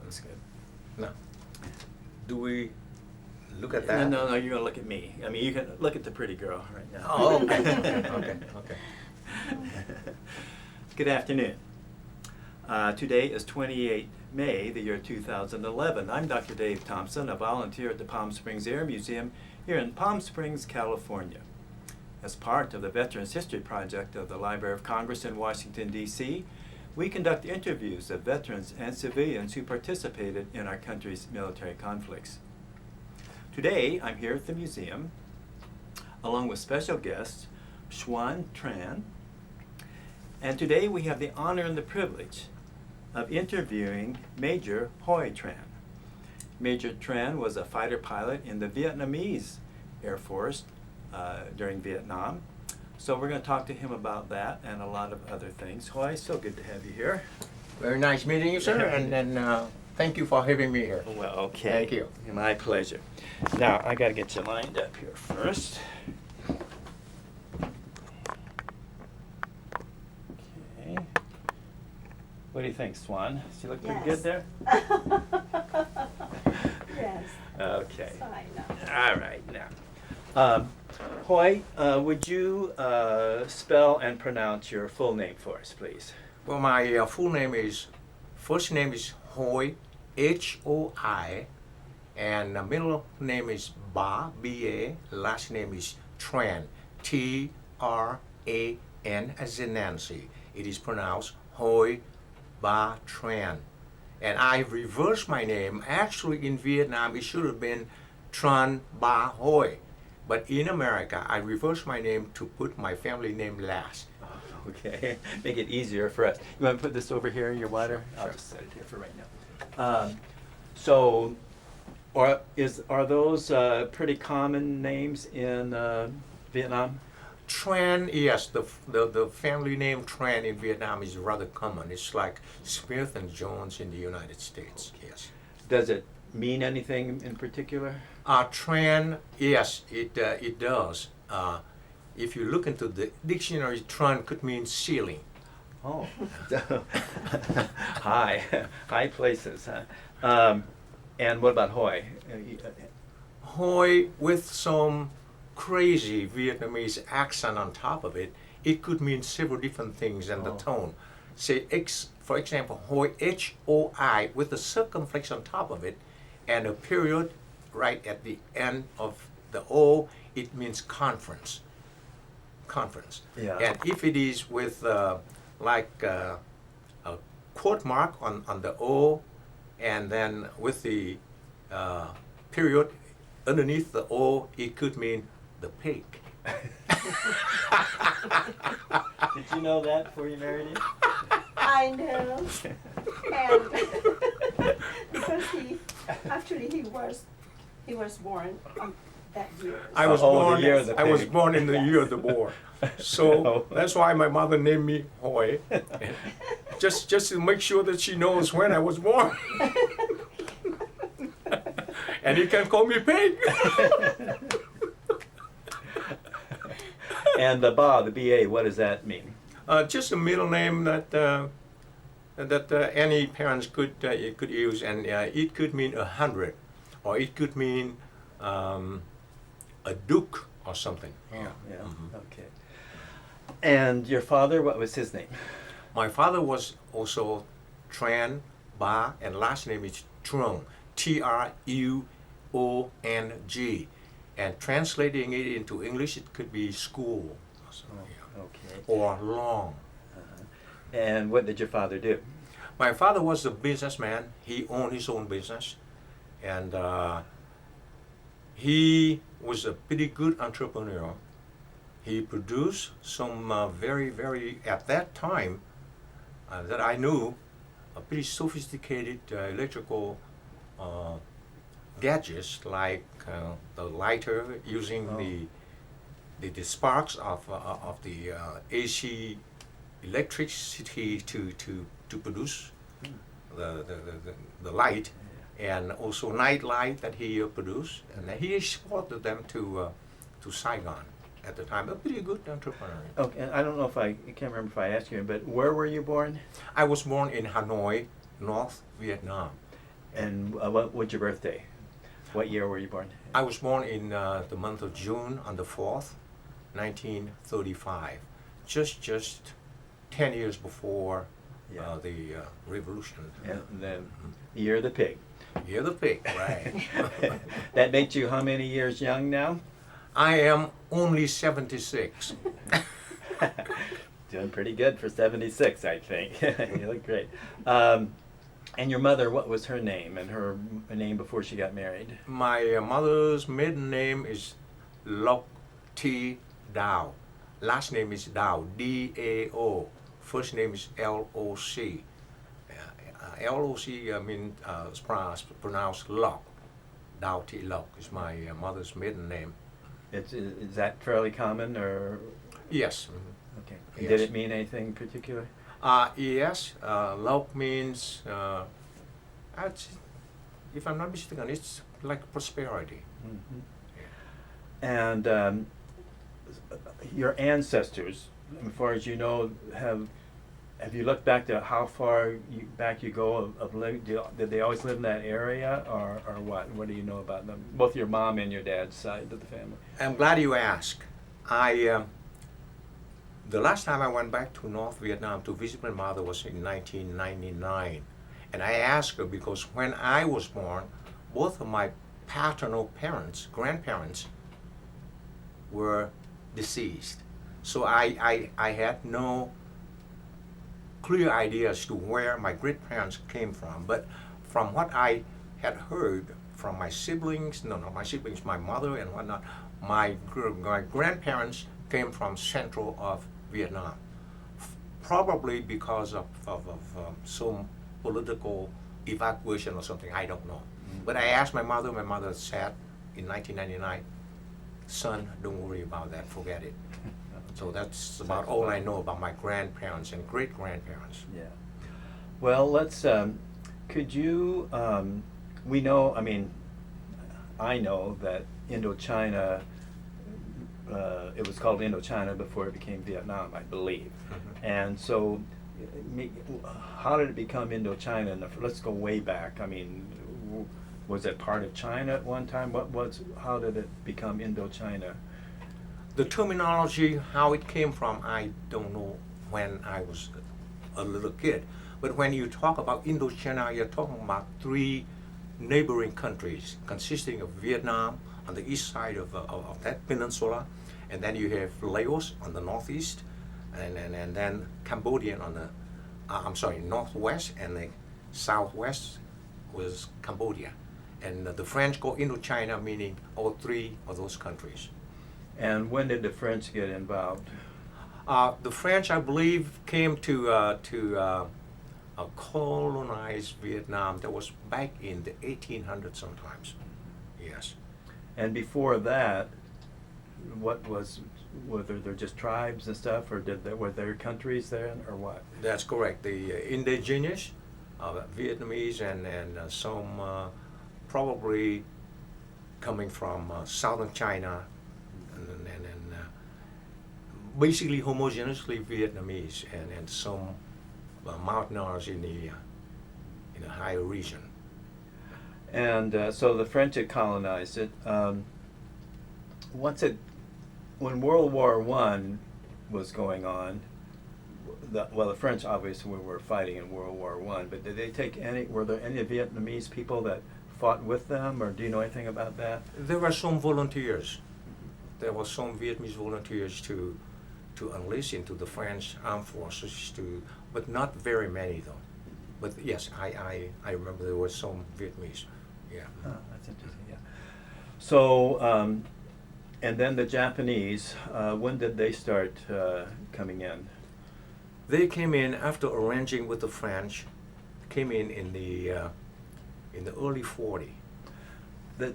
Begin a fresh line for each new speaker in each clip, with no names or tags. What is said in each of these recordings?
That's good.
No. Do we look at that?
No, you're going to look at me. I mean, you can look at the pretty girl right now.
Oh, okay. Okay.
Good afternoon. Today is 28 May, the year 2011. I'm Dr. Dave Thompson, a volunteer at the Palm Springs Air Museum here in Palm Springs, California. As part of the Veterans History Project of the Library of Congress in Washington, D.C., we conduct interviews of veterans and civilians who participated in our country's military conflicts. Today, I'm here at the museum, along with special guests, Tran, and today we have the honor and the privilege of interviewing Major Huy Tran. Major Tran was a fighter pilot in the Vietnamese Air Force during Vietnam. So we're going to talk to him about that and a lot of other things. Huy, so good to have you here.
Very nice meeting you, sir, and thank you for having me here.
Well, okay.
Thank you.
My pleasure. Now, I got to get you lined up here first. Okay. What do you think, Swan? Does she look pretty good there?
Yes.
Okay.
Fine now.
All right, now. Huy, would you spell and pronounce your full name for us, please?
Well, my full name is, first name is Huy, H-O-I, and the middle name is Ba, B-A, last name is Tran, T-R-A-N, as in Nancy. It is pronounced Huy Ba Tran. And I reversed my name. Actually, in Vietnam, it should have been Tran Ba Huy. But in America, I reversed my name to put my family name last.
Okay, make it easier for us. You want to put this over here in your water? I'll
Sure.
just set it here for right now. So, are those pretty common names in Vietnam?
Tran, yes, the family name Tran in Vietnam is rather common. It's like Smith and Jones in the United States, yes.
Does it mean anything in particular?
Tran, yes, it does. If you look into the dictionary, Tran could mean ceiling.
Oh, high places, huh? And what about Huy?
Huy with some crazy Vietnamese accent on top of it, it could mean several different things and the tone. Say, for example, Huy, H-O-I, with the circumflex on top of it, and a period right at the end of the O, it means conference. Conference.
Yeah.
And if it is with like a quote mark on the O, and then with the period underneath the O, it could mean the pig.
Did you know that before you married him?
I know. And because he was born on that year.
I was
Oh, the
born.
year of the
I was
pig.
born in the year of the boar, so that's why my mother named me Huy, just to make sure that she knows when I was born, and you can call me pig.
And the Ba, the B-A, what does that mean?
Just a middle name that any parents could use, and it could mean 100, or it could mean a duke or something.
Yeah. Okay. And your father, what was his name?
My father was also Tran Ba, and last name is Trung, T-R-U-O-N-G. And translating it into English, it could be school,
Okay.
or long.
And what did your father do?
My father was a businessman. He owned his own business, and he was a pretty good entrepreneur. He produced some very, very, at that time, that I knew, a pretty sophisticated electrical gadgets, like the lighter using the sparks of the AC electricity to produce the light, and also night light that he produced, and he exported them to Saigon at the time. A pretty good entrepreneur.
Okay, I don't know if I can't remember if I asked you, but where were you born?
I was born in Hanoi, North Vietnam.
And what's your birthday? What year were you born?
I was born in the month of June on the 4th, 1935, just 10 years before
Yeah.
the revolution.
And then year of the pig.
You're the pig, right?
That makes you how many years young now?
I am only 76.
Doing pretty good for 76, I think. You look great. And your mother, what was her name and her name before she got married?
My mother's maiden name is Loc T. Dao. Last name is Dao, D-A-O. First name is L-O-C. L-O-C means pronounced Loc. Dao T. Loc is my mother's maiden name.
Is that fairly common or?
Yes.
Okay.
Yes.
Did it mean anything particular?
Yes. Loc means, if I'm not mistaken, it's like prosperity.
Mhm. And your ancestors, as far as you know, have you looked back to how far back you go of living? Did they always live in that area, or what? What do you know about them? Both your mom and your dad's side of the family.
I'm glad you asked. The last time I went back to North Vietnam to visit my mother was in 1999. And I asked her because when I was born, both of my paternal parents, grandparents, were deceased. So I had no clear idea as to where my great-parents came from. But from what I had heard from my siblings, not my siblings, my mother and whatnot, my grandparents came from central of Vietnam, probably because of some political evacuation or something, I don't know. But I asked my mother said in 1999, son, don't worry about that, forget it. So that's about all I know about my grandparents and great-grandparents.
Yeah. Well, let's, could you, we know, I know that Indochina, it was called Indochina before it became Vietnam, I believe.
Mhm.
And so, how did it become Indochina? And let's go way back. Was it part of China at one time? How did it become Indochina?
The terminology, how it came from, I don't know when I was a little kid. But when you talk about Indochina, you're talking about three neighboring countries consisting of Vietnam on the east side of that peninsula, and then you have Laos on the northeast, and then Cambodia on the, northwest, and the southwest was Cambodia. And the French call Indochina, meaning all three of those countries.
And when did the French get involved?
The French, I believe, came to colonize Vietnam. That was back in the 1800s sometimes. Yes.
And before that, were there just tribes and stuff, or were there countries there, or what?
That's correct. The indigenous Vietnamese and some probably coming from southern China and basically homogeneously Vietnamese and some mountainers in the higher region.
And so the French had colonized it. When World War I was going on, the French obviously were fighting in World War I, but were there any Vietnamese people that fought with them, or do you know anything about that?
There were some volunteers. There were some Vietnamese volunteers to enlist into the French armed forces, but not very many though. But yes, I remember there were some Vietnamese. Yeah.
Oh, that's interesting, yeah. So, and then the Japanese, when did they start coming in?
They came in after arranging with the French. Came in the early 40s.
The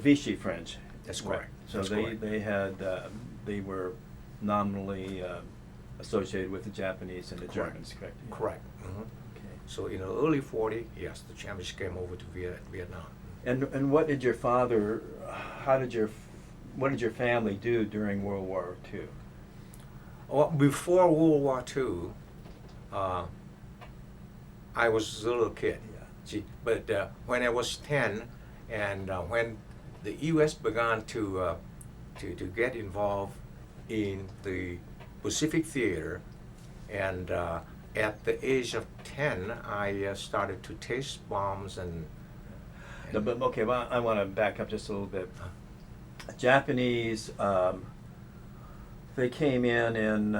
Vichy French.
That's correct.
So
That's correct.
they were nominally associated with the Japanese and the
Correct.
Germans, correct? Yeah.
Correct. Mhm.
Okay.
So in the early 40s, yes, the Japanese came over to Vietnam.
And what did your father? What did your family do during World War II?
Well, before World War II, I was a little kid. See, but when I was 10, and when the U.S. began to get involved in the Pacific Theater, and at the age of 10, I started to test bombs and
No, but okay, well, I want to back up just a little bit. Japanese, they came in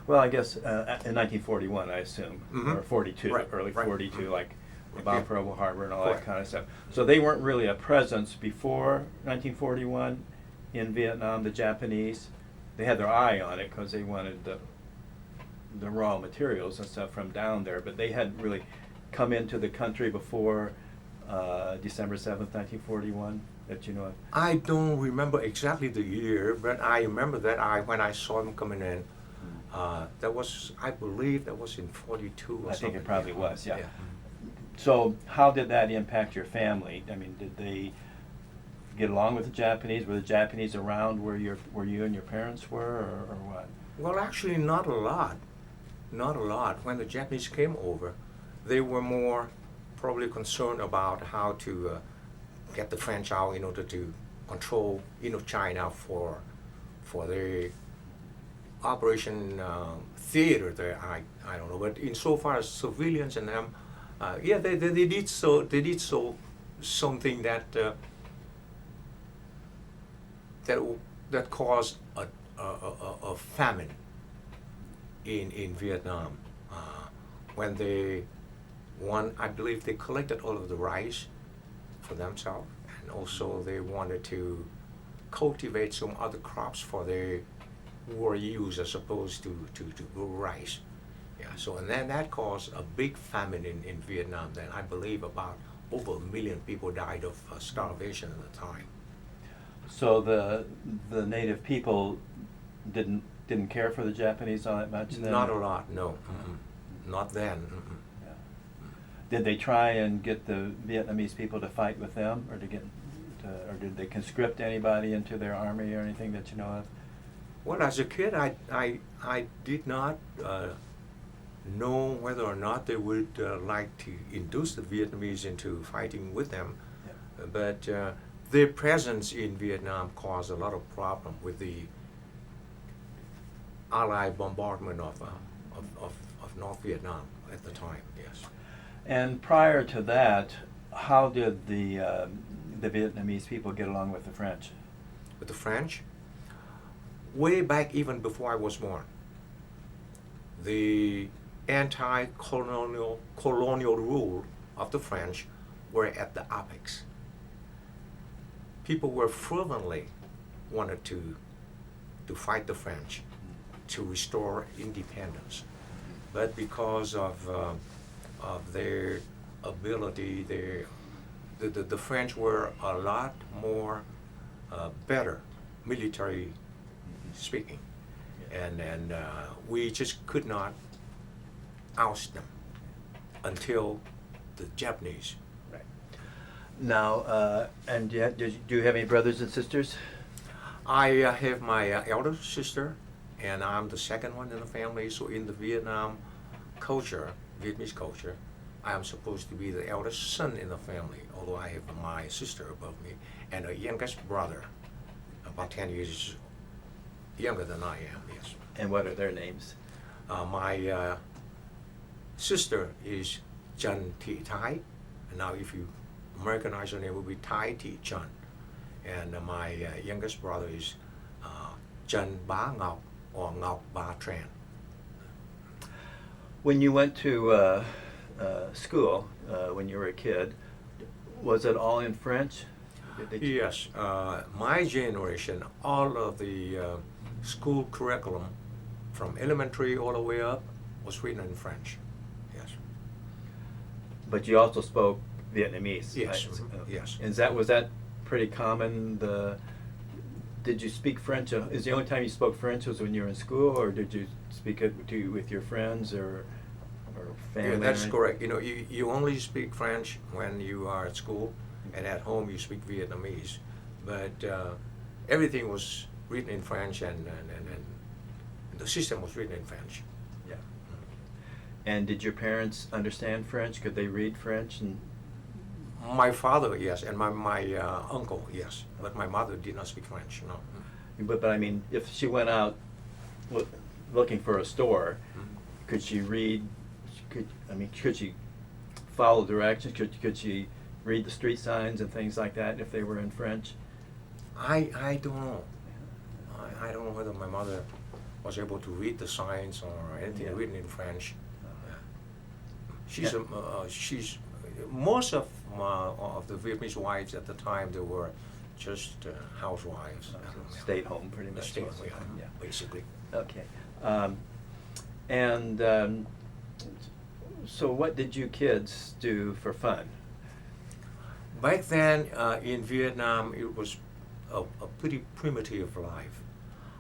well, I guess in 1941, I assume,
Mhm.
or 42,
Right,
early
right.
42, like the
Yeah.
bomb Pearl Harbor and all that
Correct.
kind of stuff. So they weren't really a presence before 1941 in Vietnam. The Japanese, they had their eye on it because they wanted the raw materials and stuff from down there, but they hadn't really come into the country before December 7th, 1941, that you know of.
I don't remember exactly the year, but I remember that when I saw them coming in, that was, I believe that was in 42 or
I
something.
think it probably was, yeah.
Mm-hmm.
So how did that impact your family? I mean, did they get along with the Japanese? Were the Japanese around where you and your parents were, or what?
Well, actually, not a lot. Not a lot. When the Japanese came over, they were more probably concerned about how to get the French out in order to control China for their Operation Theater there. I don't know, but insofar as civilians and them, yeah, they did so. They did so something that that caused a famine in Vietnam. When I believe they collected all of the rice for themselves, and also they wanted to cultivate some other crops for their war use as opposed to grow rice. Yeah, so and then that caused a big famine in Vietnam. Then I believe about over 1 million people died of starvation at the time.
So the native people didn't care for the Japanese all that much then?
Not a lot, no. Mm-mm. Not then. Mm-mm.
Yeah. Did they try and get the Vietnamese people to fight with them, or or did they conscript anybody into their army or anything that you know of?
Well, as a kid, I did not know whether or not they would like to induce the Vietnamese into fighting with them,
Yeah.
but their presence in Vietnam caused a lot of problem with the Allied bombardment of North Vietnam at the time. Yes.
And prior to that, how did the Vietnamese people get along with the French?
With the French, way back even before I was born, the anti-colonial rule of the French were at the apex. People were fervently wanted to fight the French to restore independence, but because of their ability, the French were a lot more better military speaking, and we just could not oust them until the Japanese.
Right. Now, and do you have any brothers and sisters?
I have my elder sister, and I'm the second one in the family. So in the Vietnamese culture, I am supposed to be the eldest son in the family, although I have my sister above me and a youngest brother, about 10 years younger than I am, yes.
And what are their names?
My sister is Trần Thị Thái. Now if you Americanize her name, it would be Thái Thị Trần. And my youngest brother is Trần Bá Ngọc or Ngọc Bá Tran.
When you went to school, when you were a kid, was it all in French?
Yes, my generation, all of the school curriculum from elementary all the way up was written in French. Yes.
But you also spoke Vietnamese.
Yes.
Right?
Yes.
And was that pretty common? Did you speak French? Is the only time you spoke French was when you were in school, or did you speak it with your friends or family?
Yeah, that's
or
correct. You know, you only speak French when you are at school, and at home you speak Vietnamese. But everything was written in French, and the system was written in French.
Yeah. And did your parents understand French? Could they read French? And
My father, yes, and my uncle, yes, but my mother did not speak French. No.
But I mean, if she went out looking for a store, could she read? Could she follow directions? Could she read the street signs and things like that if they were in French?
I don't know. I don't know whether my mother was able to read the signs or anything
Yeah.
written in French.
Yeah.
She's most of the Vietnamese wives at the time, they were just housewives.
Stayed home pretty much.
Stayed
most of
home,
the time,
yeah,
yeah.
basically.
Okay. So what did you kids do for fun?
Back then in Vietnam, it was a pretty primitive life.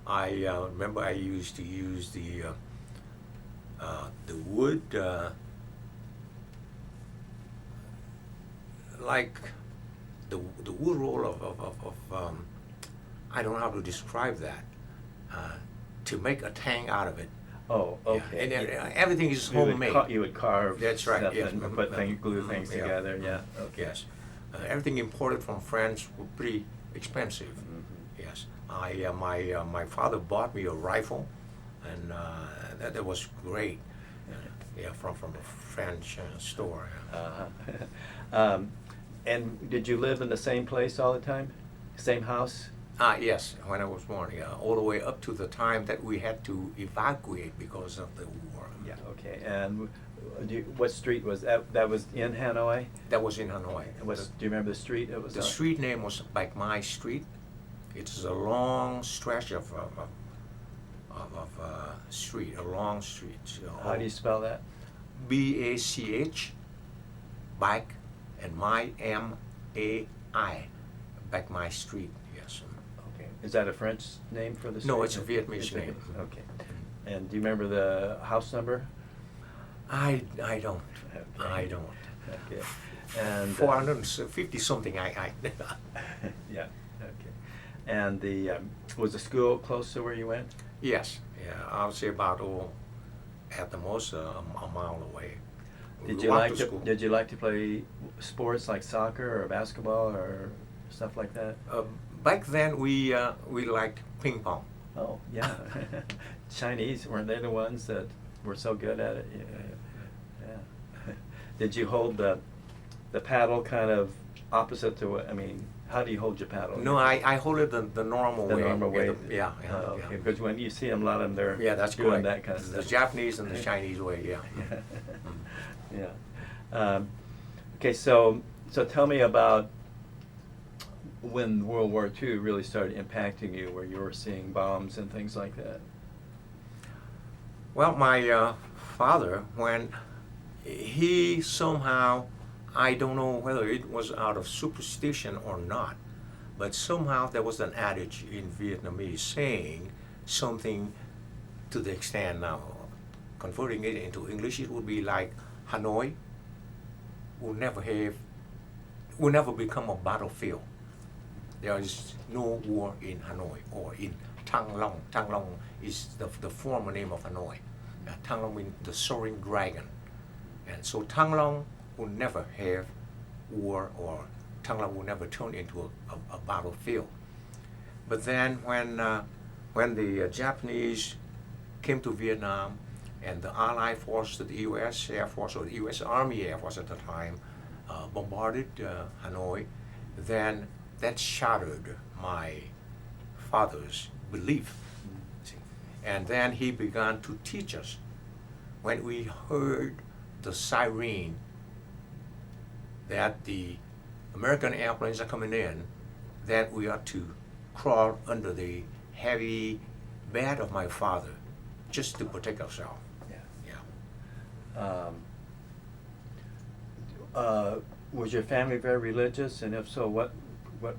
I remember I used to use the wood, like the wood roll of I don't know how to describe that, to make a tank out of it.
Oh,
Yeah,
okay.
and
Yeah.
everything is
You would
homemade.
you would carve
That's right,
stuff
yes.
and put glue things
Yeah.
together, yeah. Okay.
Yes. Everything imported from France were pretty expensive.
Mhm.
Yes. My father bought me a rifle, and that was great. Yeah, from a French store.
Uh-huh. And did you live in the same place all the time? Same house?
Yes, when I was born, yeah, all the way up to the time that we had to evacuate because of the war.
Yeah, okay. And what street was that? That was in Hanoi?
That was in Hanoi.
Do you remember the street it was
The
on?
street name was Bạch Mai Street. It's a long stretch of street, a long street.
How do you spell that?
B-A-C-H, Bạch, and Mai, M-A-I, Bạch Mai Street, yes.
Okay. Is that a French name for the street?
No, it's a Vietnamese
It's a-
name.
Okay. And do you remember the house number?
I don't.
Okay.
I don't.
Okay. And
450 something, I
yeah. Okay. And was the school close to where you went?
Yes, yeah, I would say about, at the most, a mile away.
Did
We
you
walked
like to
school.
Did you like to play sports like soccer or basketball or stuff like that?
Back then, we liked ping pong.
Oh yeah. Chinese, weren't they the ones that were so good at it? Yeah. Did you hold the paddle kind of opposite to what? I mean, how do you hold your paddle?
No, I hold it the normal
The
way.
normal way.
Yeah,
Oh,
yeah.
okay. Because when you see them, a lot of them, they're
Yeah, that's
doing
correct.
that kind of
The
stuff.
Japanese and the Chinese way, yeah.
Yeah. Okay, so tell me about when World War II really started impacting you, where you were seeing bombs and things like that.
Well, my father, when he somehow, I don't know whether it was out of superstition or not, but somehow there was an adage in Vietnamese saying something to the extent now, converting it into English, it would be like Hanoi will never become a battlefield. There is no war in Hanoi or in Thăng Long. Thăng Long is the former name of Hanoi. Thăng Long means the soaring dragon. And so Thăng Long will never have war, or Thăng Long will never turn into a battlefield. But then when the Japanese came to Vietnam and the Allied force, the U.S. Air Force or the U.S. Army Air Force at the time, bombarded Hanoi, then that shattered my father's belief. See? And then he began to teach us. When we heard the siren that the American airplanes are coming in, then we ought to crawl under the heavy bed of my father just to protect ourselves. Yeah.
Was your family very religious, and if so, what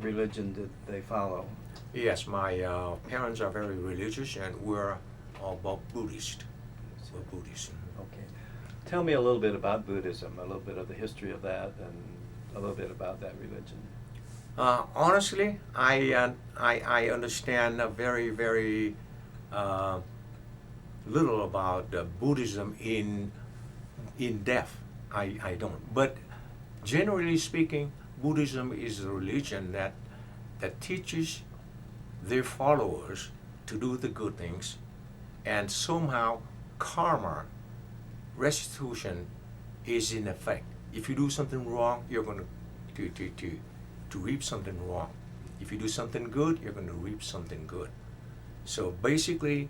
religion did they follow?
Yes, my parents are very religious, and we're both Buddhist. We're Buddhist.
Okay. Tell me a little bit about Buddhism, a little bit of the history of that, and a little bit about that religion.
Honestly, I understand very, very little about Buddhism in depth. I don't. But generally speaking, Buddhism is a religion that teaches their followers to do the good things, and somehow karma, restitution, is in effect. If you do something wrong, you're going to reap something wrong. If you do something good, you're going to reap something good. So basically,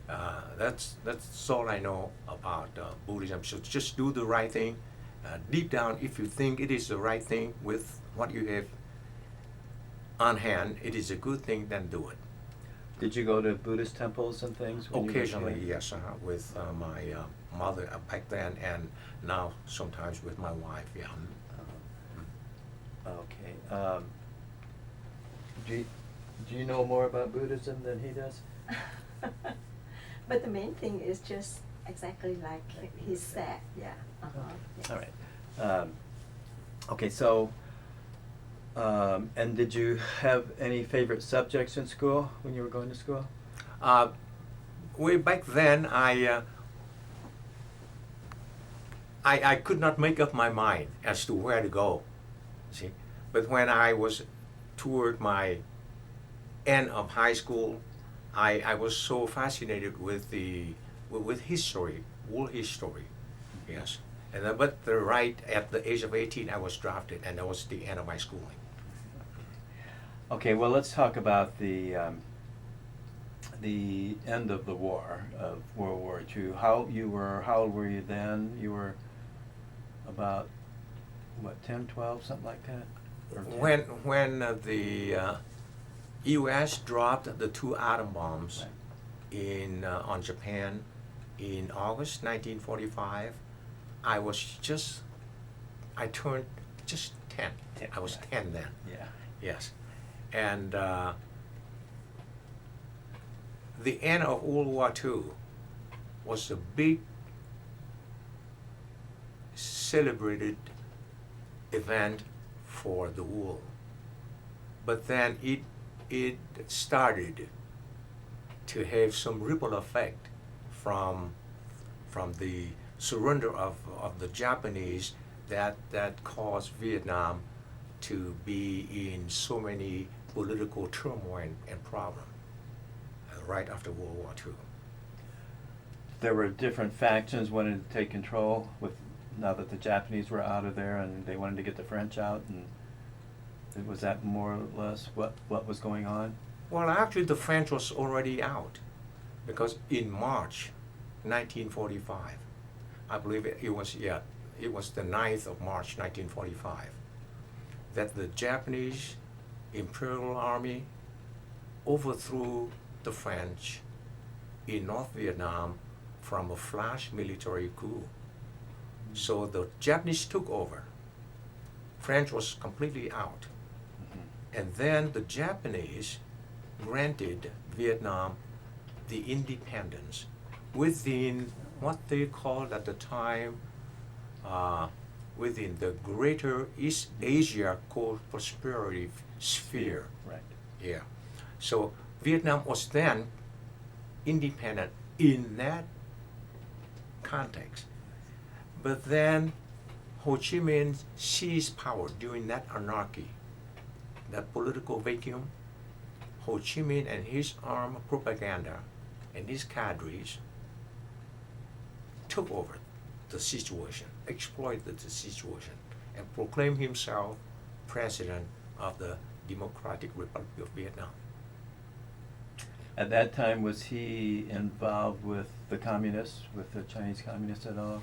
that's all I know about Buddhism. So just do the right thing. Deep down, if you think it is the right thing with what you have on hand, it is a good thing, then do it.
Did you go to Buddhist temples and things? When
Occasionally,
you were
yes, with my mother back then, and now sometimes with my wife, yeah.
Okay. Do you know more about Buddhism than he does?
But the main thing is just exactly like he said, yeah. Yes.
All right. Okay, so, and did you have any favorite subjects in school when you were going to school?
Way back then, I could not make up my mind as to where to go, see. But when I was toward my end of high school, I was so fascinated with with history, world history, yes. And but right at the age of 18, I was drafted, and that was the end of my schooling.
Okay, well, let's talk about the end of the war, of World War II. How old were you then? You were about, what, 10, 12, something like that? Or 10?
When the U.S. dropped the 2 atom bombs
Right.
on Japan in August 1945, I turned just 10. I was 10 then.
Yeah.
Yes. And the end of World War II was a big celebrated event for the world. But then it started to have some ripple effect from the surrender of the Japanese that caused Vietnam to be in so many political turmoil and problem right after World War II.
There were different factions wanting to take control now that the Japanese were out of there, and they wanted to get the French out, and was that more or less what was going on?
Well, actually, the French was already out, because in March 1945, I believe it was the 9th of March 1945, that the Japanese Imperial Army overthrew the French in North Vietnam from a flash military coup. So the Japanese took over. French was completely out.
Mm-hmm.
And then the Japanese granted Vietnam the independence within what they called at the time within the Greater East Asia Co-Prosperity Sphere.
Right.
Yeah. So Vietnam was then independent in that context. But then Ho Chi Minh seized power during that anarchy, that political vacuum. Ho Chi Minh and his armed propaganda and his cadres took over the situation, exploited the situation, and proclaimed himself president of the Democratic Republic of Vietnam.
At that time, was he involved with the communists, with the Chinese communists at all?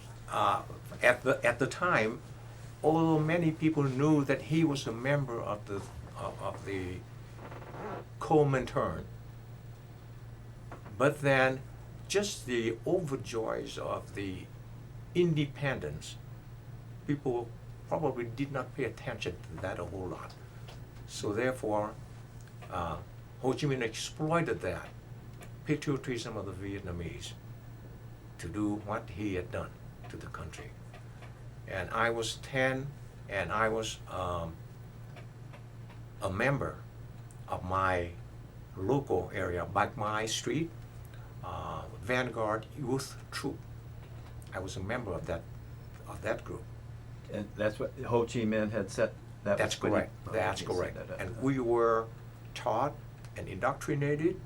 At the time, although many people knew that he was a member of the Kuomintang, but then just the overjoys of the independence, people probably did not pay attention to that a whole lot. So therefore, Ho Chi Minh exploited that patriotism of the Vietnamese to do what he had done to the country. And I was 10, and I was a member of my local area, back my street, Vanguard Youth Troop. I was a member of that group.
And that's what Ho Chi Minh had set, that
That's
was what he-
correct.
oh,
That's
he set
correct.
that up.
And we were taught and indoctrinated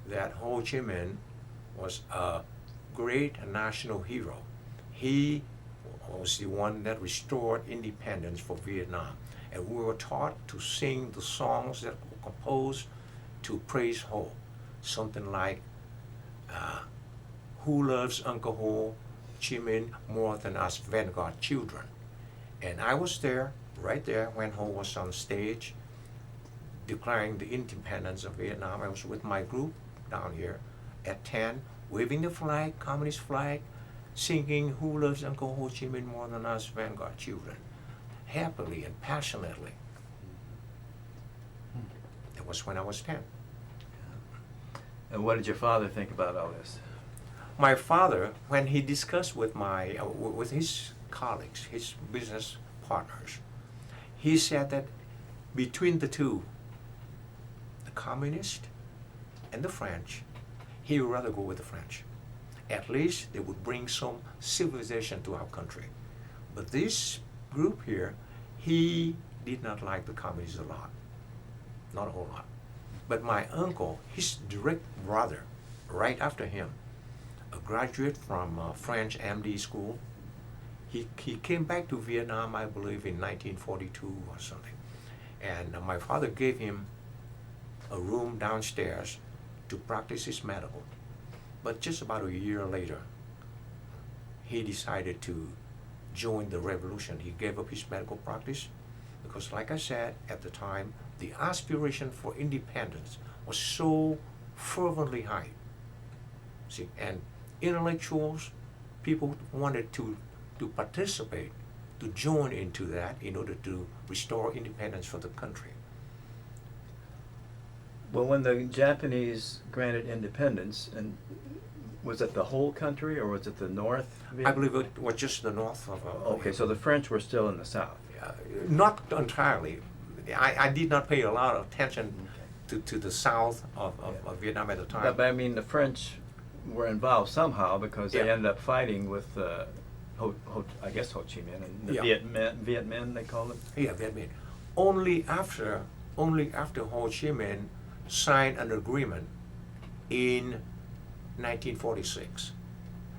that Ho Chi Minh was a great national hero. He was the one that restored independence for Vietnam. And we were taught to sing the songs that were composed to praise Ho. Something like, who loves Uncle Ho Chi Minh more than us vanguard children? And I was there, right there, when Ho was on stage declaring the independence of Vietnam. I was with my group down here at 10, waving the flag, communist flag, singing Who Loves Uncle Ho Chi Minh More Than Us Vanguard Children, happily and passionately. That was when I was 10.
And what did your father think about all this?
My father, when he discussed with with his colleagues, his business partners, he said that between the two, the communist and the French, he would rather go with the French. At least they would bring some civilization to our country. But this group here, he did not like the communists a lot, not a whole lot. But my uncle, his direct brother, right after him, a graduate from French MD school, he came back to Vietnam, I believe, in 1942 or something. And my father gave him a room downstairs to practice his medical. But just about a year later, he decided to join the revolution. He gave up his medical practice because, like I said, at the time, the aspiration for independence was so fervently high. See, and intellectuals, people wanted to participate, to join into that in order to restore independence for the country.
Well, when the Japanese granted independence, and was it the whole country or was it the north?
I believe it was just the north of.
Okay, so the French were still in the south.
Not entirely. I did not pay a lot of attention to the south of Vietnam at the time.
But I mean, the French were involved somehow because they
Yeah.
ended up fighting with, I guess Ho Chi Minh and the
Yeah.
Viet Minh, they called them.
Yeah, Vietnamese. Only after Ho Chi Minh signed an agreement in 1946,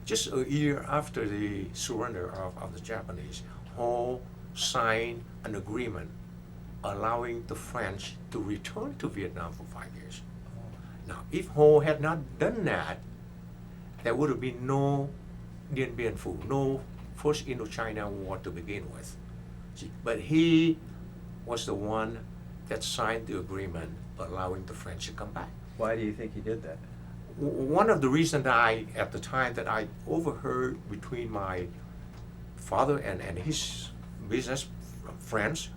just a year after the surrender of the Japanese, Ho signed an agreement allowing the French to return to Vietnam for 5 years. Now, if Ho had not done that, there would have been no Dien Bien Phu, no First Indochina War to begin with. See, but he was the one that signed the agreement allowing the French to come back.
Why do you think he did that?
One of the reasons that at the time that I overheard between my father and his business friends,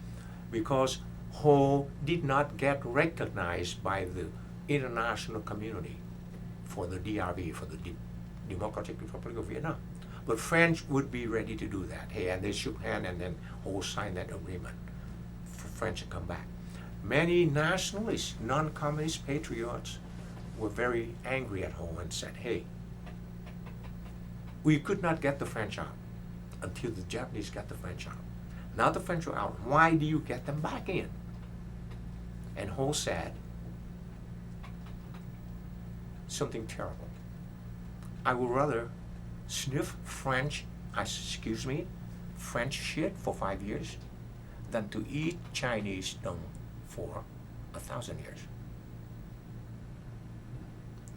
because Ho did not get recognized by the international community for the DR.DAVE, for the Democratic Republic of Vietnam. But French would be ready to do that. Hey, and they shook hands and then Ho signed that agreement for French to come back. Many nationalists, non-communist patriots were very angry at Ho and said, hey, we could not get the French out until the Japanese got the French out. Now the French are out. Why do you get them back in? And Ho said something terrible. I would rather sniff French shit for 5 years than to eat Chinese dung for 1,000 years.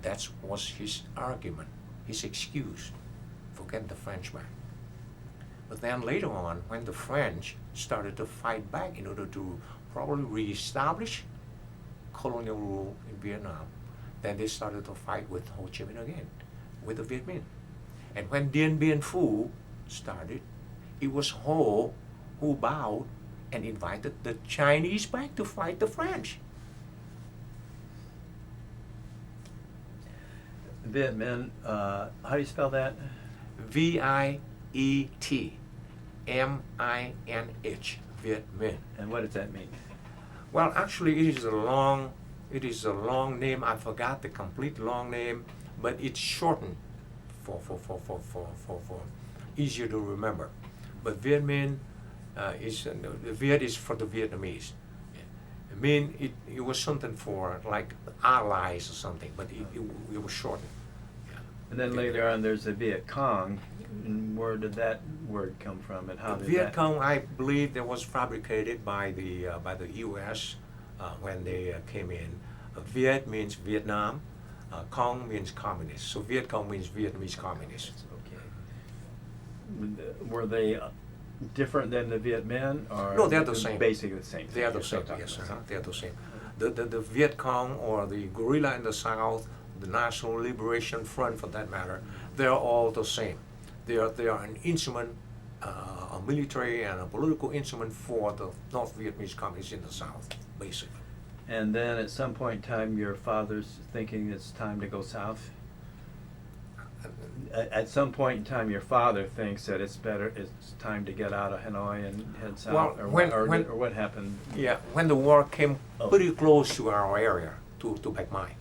That was his argument, his excuse for getting the French back. But then later on, when the French started to fight back in order to probably reestablish colonial rule in Vietnam, then they started to fight with Ho Chi Minh again, with the Viet Minh. And when Dien Bien Phu started, it was Ho who bowed and invited the Chinese back to fight the French.
Viet Minh, how do you spell that?
Vietminh, Viet Minh.
And what does that mean?
Well, actually, it is a long name. I forgot the complete long name, but it's shortened for easier to remember. But Viet Minh The Viet is for the Vietnamese. I mean, it was something for like allies or something, but it was shortened. Yeah.
And then later on, there's the Viet Cong. And where did that word come from, and how did
Viet
that?
Cong, I believe, that was fabricated by the U.S. When they came in. Viet means Vietnam. Cong means communist. So Viet Cong means Vietnamese communists.
Okay. Were they different than the Viet Minh, or
No, they're the same.
Basically the same.
They are the
You're
same.
still
Yes,
talking about
they are the same. The Viet Cong or the guerrilla in the South, the National Liberation Front, for that matter, they're all the same. They are an instrument, a military and a political instrument for the North Vietnamese communists in the South, basically.
And then at some point in time, your father's thinking it's time to go south? At some point in time, your father thinks that it's time to get out of Hanoi and head south?
Well,
or
when
what happened?
Yeah, when the war came
Oh.
pretty close to our area, to Bạch Mai,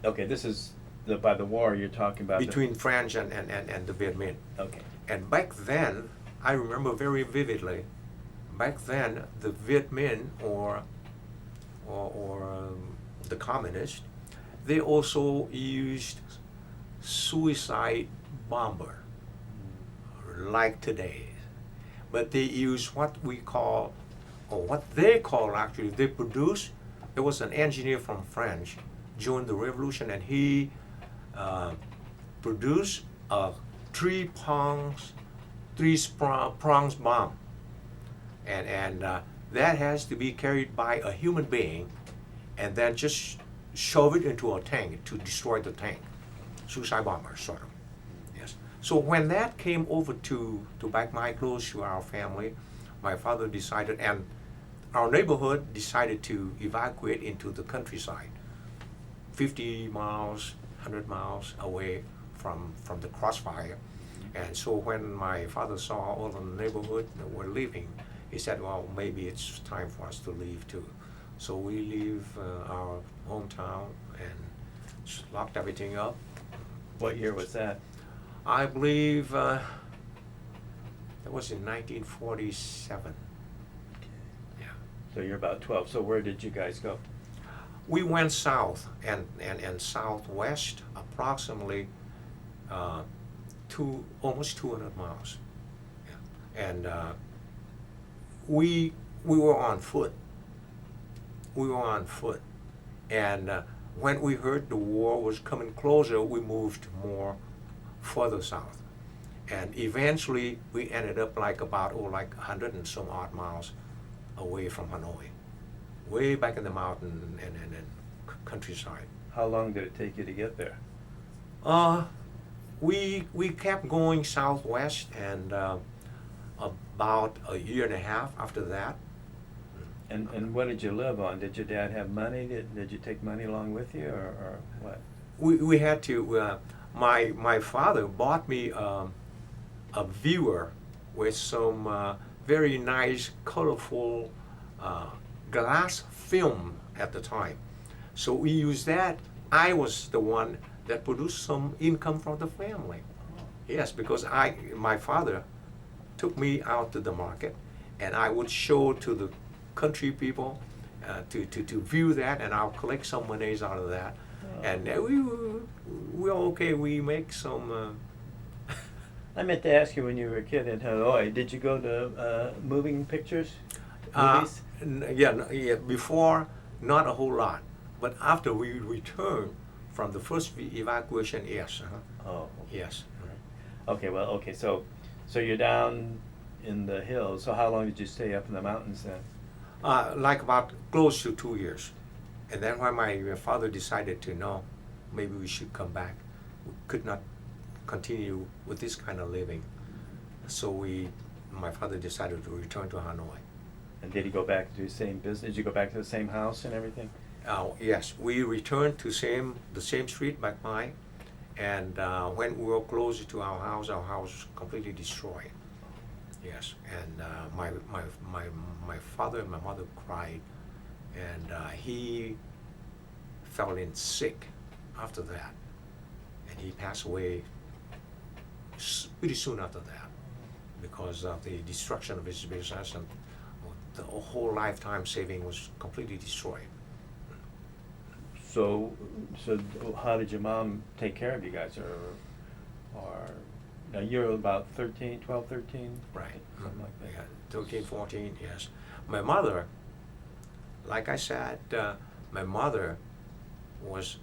Okay, this is, by the war you're talking about.
between French and the Viet Minh.
Okay.
And back then, I remember very vividly, back then, the Viet Minh or the communists, they also used suicide bomber, like today. But they use what we call, or what they call actually, they produce, there was an engineer from France during the revolution, and he produced a three prongs bomb. And that has to be carried by a human being and then just shove it into a tank to destroy the tank. Suicide bomber, sort of. Yes. So when that came over to Bạch Mai, close to our family, my father decided, and our neighborhood decided to evacuate into the countryside, 50 miles, 100 miles away from the crossfire. And so when my father saw all the neighborhood that were leaving, he said, well, maybe it's time for us to leave too. So we leave our hometown and just locked everything up.
What year was that?
I believe that was in 1947. Yeah.
So you're about 12. So where did you guys go?
We went south and southwest, approximately almost 200 miles. Yeah. And we were on foot. And when we heard the war was coming closer, we moved more further south. And eventually we ended up like 100 and some odd miles away from Hanoi, way back in the mountain and countryside.
How long did it take you to get there?
We kept going southwest, and about a year and a half after that.
And what did you live on? Did your dad have money? Did you take money along with you, or what?
We had to. My father bought me a viewer with some very nice, colorful glass film at the time. So we used that. I was the one that produced some income for the family. Yes, because my father took me out to the market, and I would show to the country people to view that, and I'll collect some monies out of that. And we're okay. We make some.
I meant to ask you, when you were a kid in Hanoi, did you go to moving pictures? Movies?
Yeah. Before, not a whole lot, but after we returned from the first evacuation, yes.
Oh.
Yes.
Okay. Well. Okay. So you're down in the hills. So how long did you stay up in the mountains then?
Like about close to 2 years. And then when my father decided to know, maybe we should come back, we could not continue with this kind of living. So my father decided to return to Hanoi.
And did he go back to the same business? Did you go back to the same house and everything?
Yes, we returned to the same street, Bạch Mai, and when we were closer to our house was completely destroyed. Yes, and my father and my mother cried, and he fell in sick after that, and he passed away pretty soon after that. because of the destruction of his business, and the whole lifetime saving was completely destroyed.
So how did your mom take care of you guys, or now you're about 13, 12, 13?
Right.
Something like that.
Yeah, 13, 14, yes. My mother, like I said, my mother was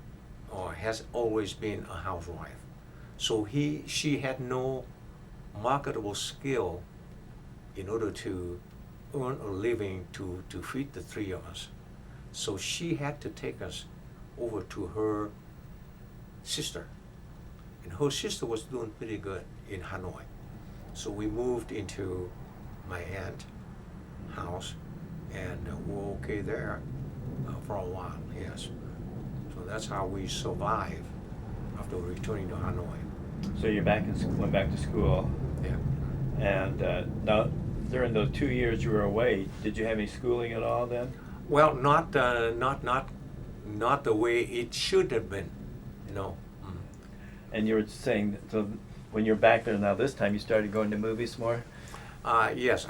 or has always been a housewife. So she had no marketable skill in order to earn a living to feed the three of us. So she had to take us over to her sister. And her sister was doing pretty good in Hanoi. So we moved into my aunt's house, and we were okay there for a while, yes. So that's how we survived after returning to Hanoi.
So you're back went back to school,
Yeah.
and now during those 2 years you were away, did you have any schooling at all then?
Well, not the way it should have been, no.
And you were saying, so when you're back there now, this time you started going to movies more?
Yes,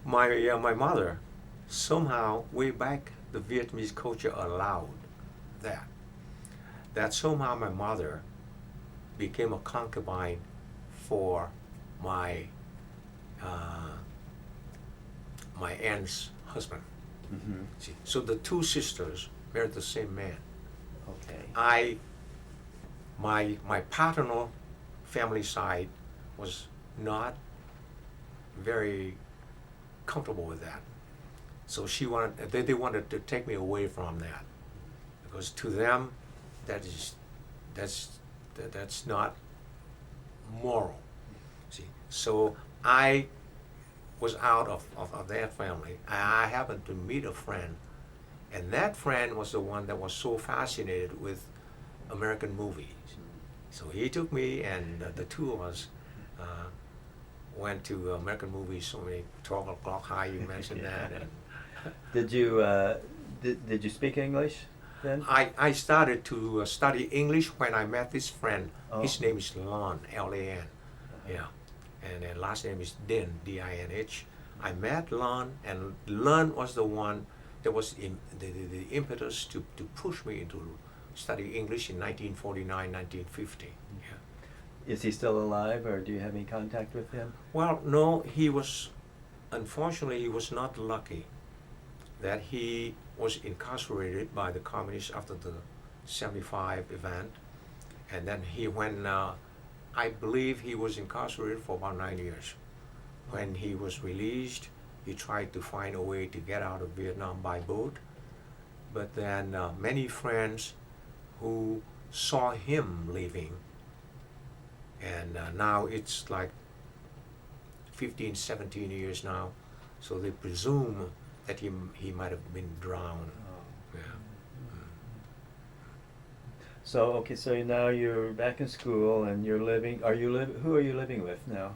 my mother, somehow way back, the Vietnamese culture allowed that somehow my mother became a concubine for my aunt's husband.
Mm-hmm.
See, so the two sisters married the same man.
Okay.
My paternal family side was not very comfortable with that. So they wanted to take me away from that, because to them that's not moral. See, so I was out of that family. I happened to meet a friend, and that friend was the one that was so fascinated with American movies. So he took me, and the two of us went to American movies. So many 12 O'Clock High, you mentioned that. And
Did you speak English then?
I started to study English when I met this friend.
Oh.
His name is Lon, L-A-N. Yeah. And then last name is Din, D-I-N-H. I met Lon, and Lon was the one that was the impetus to push me into study English in 1949, 1950. Yeah.
Is he still alive, or do you have any contact with him?
Well, no, unfortunately, he was not lucky that he was incarcerated by the communists after the 75 event. And then I believe he was incarcerated for about 9 years. When he was released, he tried to find a way to get out of Vietnam by boat. But then many friends who saw him leaving, and now it's like 15, 17 years now, so they presume that he might have been drowned. Yeah.
So okay, so now you're back in school and you're living. Who are you living with now?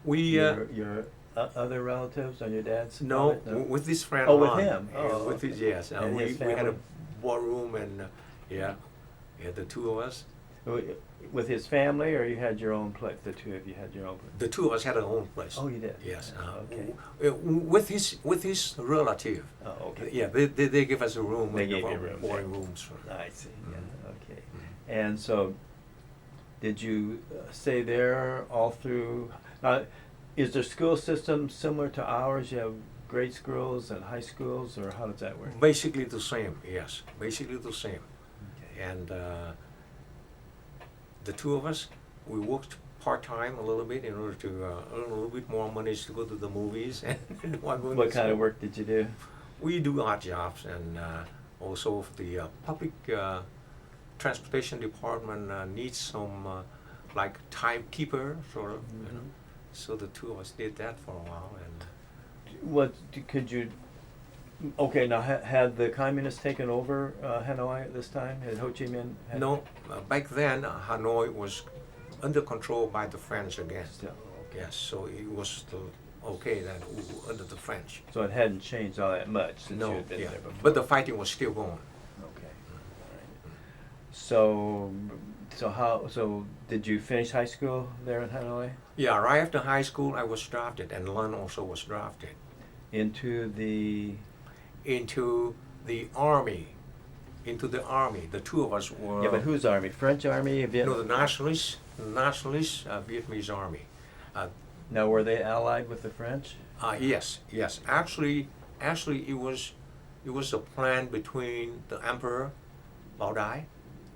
Your other relatives on your dad's side?
No, with this friend.
Oh, with
Lon.
him.
Yeah,
Oh,
with
okay.
his, yes.
And
we
his
had a
family?
ballroom, and the two of us.
With his family, or you had your own place? The two of you had your own place.
The two of us had our own place.
Oh, you did.
Yes.
Okay.
With his relative.
Oh, okay.
Yeah, they give us a room.
They
in
gave
the
you a room,
boarding
yeah.
rooms.
I see. Yeah. Okay.
Mhm.
And so, did you stay there all through? Is the school system similar to ours? You have grade schools and high schools, or how does that work?
Basically the same. Yes, basically the same.
Okay.
And the two of us, we worked part-time a little bit in order to earn a little bit more money to go to the movies. And
What kind of work did you do?
We do odd jobs, and also the public transportation department needs some like timekeeper sort of. You know. So the two of us did that for a while, and
Could you? Okay, now had the communists taken over Hanoi at this time? Had Ho Chi Minh?
no, back then Hanoi was under control by the French again.
Still, okay.
Yes, so it was still okay then under the French.
So it hadn't changed all that much since you
No,
had been
yeah,
there before.
but the fighting was still going.
Okay. All right. So So did you finish high school there in Hanoi?
Yeah, right after high school, I was drafted, and Lon also was drafted
Into the,
into the army. Into the army, the two of us were.
yeah, but whose army? French army?
No, the nationalist Vietnamese army.
Now, were they allied with the French?
Yes. Actually, it was a plan between the Emperor Bao Dai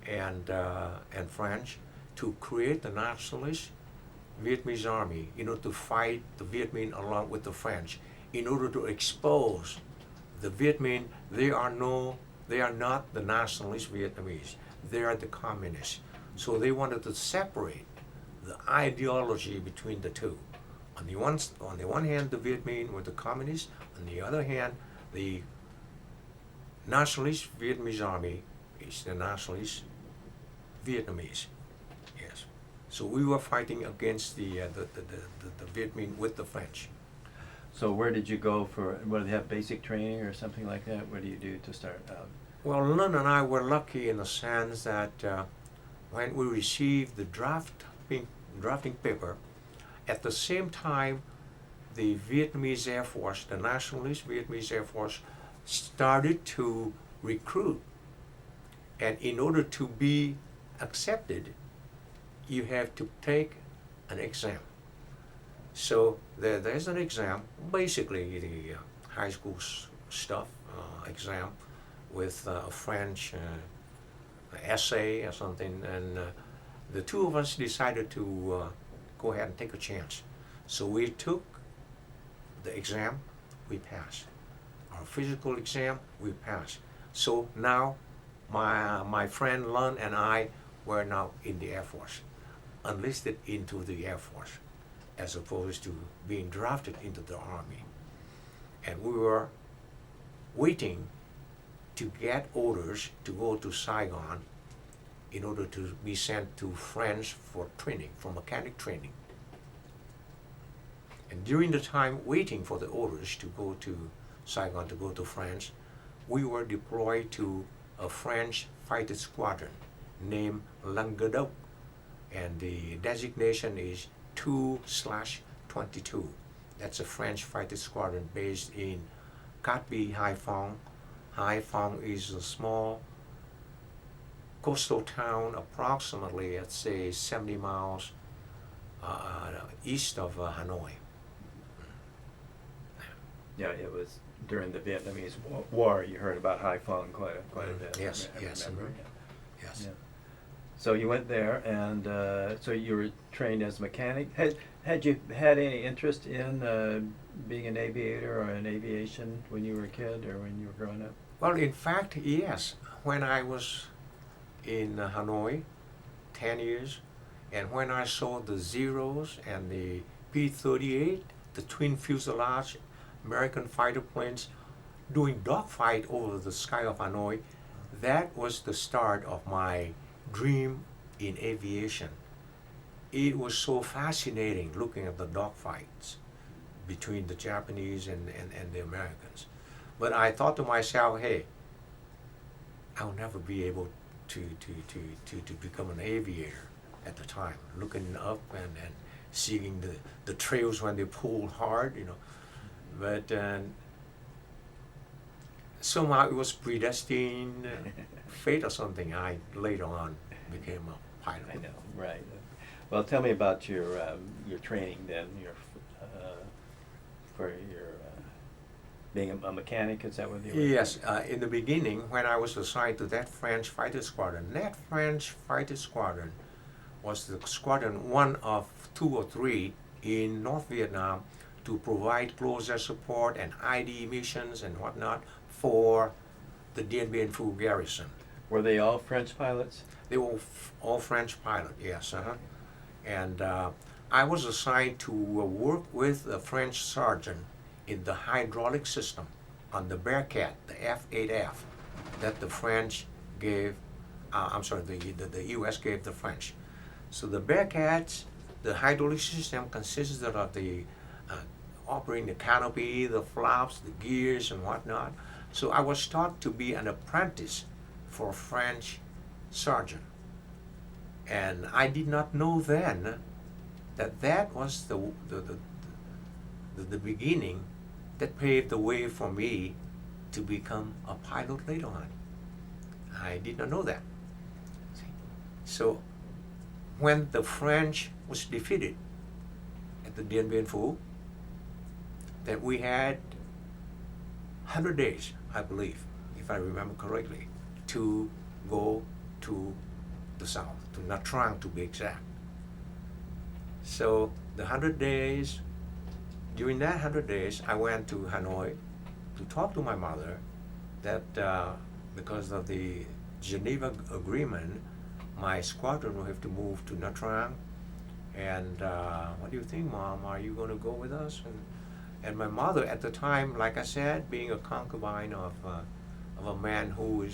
and French to create the nationalist Vietnamese army in order to fight the Viet Minh along with the French, in order to expose the Viet Minh. They are not the nationalist Vietnamese. They are the communists. So they wanted to separate the ideology between the two. On the one hand, the Viet Minh were the communists. On the other hand, the nationalist Vietnamese army is the nationalist Vietnamese. Yes. So we were fighting against the Viet Minh with the French.
So where did you go for, what, do they have basic training or something like that? What do you do to start out?
Well, Lon and I were lucky in the sense that when we received the drafting paper, at the same time, the Vietnamese Air Force, the nationalist Vietnamese Air Force, started to recruit. And in order to be accepted, you have to take an exam. So there's an exam, basically the high school stuff exam, with a French essay or something, and the two of us decided to go ahead and take a chance. So we took the exam, we passed. Our physical exam, we passed. So now my friend Lon and I were now in the Air Force, enlisted into the Air Force, as opposed to being drafted into the Army. And we were waiting to get orders to go to Saigon in order to be sent to France for training, for mechanic training. And during the time waiting for the orders to go to Saigon, to go to France, we were deployed to a French fighter squadron named Languedoc, and the designation is 2/22. That's a French fighter squadron based in Cat Bi, Haiphong. Haiphong is a small coastal town, approximately, let's say, 70 miles east of Hanoi.
Yeah, it was during the Vietnamese War. You heard about Haiphong quite a bit.
Yes,
I
yes.
remember.
Yes.
Yeah. So you went there, and so you were trained as a mechanic. Had you had any interest in being an aviator or in aviation when you were a kid or when you were growing up?
Well, in fact, yes. When I was in Hanoi, 10 years, and when I saw the Zeros and the P-38, the twin fuselage American fighter planes doing dogfight over the sky of Hanoi, that was the start of my dream in aviation. It was so fascinating looking at the dogfights between the Japanese and the Americans. But I thought to myself, hey, I'll never be able to become an aviator at the time, looking up and seeing the trails when they pull hard, you know. But somehow it was predestined fate or something. I later on became a pilot.
I know, right. Well, tell me about your training then. For your being a mechanic. Is that what you were?
Yes. In the beginning, when I was assigned to that French fighter squadron, that French fighter squadron was the squadron one of 2 or 3 in North Vietnam to provide close air support and ID missions and whatnot for the Dien Bien Phu garrison.
Were they all French pilots?
They were all French pilot, yes. And I was assigned to work with a French sergeant in the hydraulic system on the Bearcat, the F-8F, that the French gave, the U.S. gave the French. So the Bearcats, the hydraulic system consisted of the operating the canopy, the flaps, the gears, and whatnot. So I was taught to be an apprentice for a French sergeant. And I did not know then that that was the beginning that paved the way for me to become a pilot later on. I did not know that. So when the French was defeated at the Dien Bien Phu, that we had 100 days, I believe, if I remember correctly, to go to the south, to Nha Trang to be exact. So the 100 days, during that 100 days, I went to Hanoi to talk to my mother that because of the Geneva Agreement, my squadron will have to move to Nha Trang. And what do you think, Mom? Are you going to go with us? And my mother at the time, like I said, being a concubine of a man who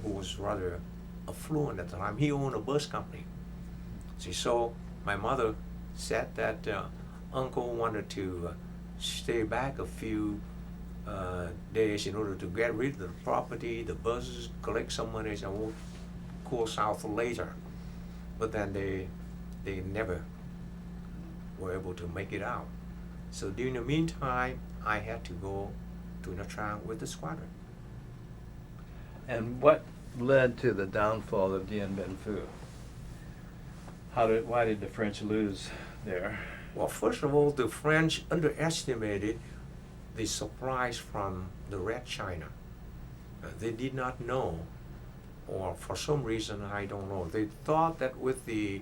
was rather affluent at the time, he owned a bus company. See, so my mother said that Uncle wanted to stay back a few days in order to get rid of the property, the buses, collect some money, and we'll go south later. But then they never were able to make it out. So during the meantime, I had to go to Nha Trang with the squadron.
And what led to the downfall of Dien Bien Phu? Why did the French lose there?
Well, first of all, the French underestimated the supplies from the Red China. They did not know, or for some reason I don't know. They thought that with the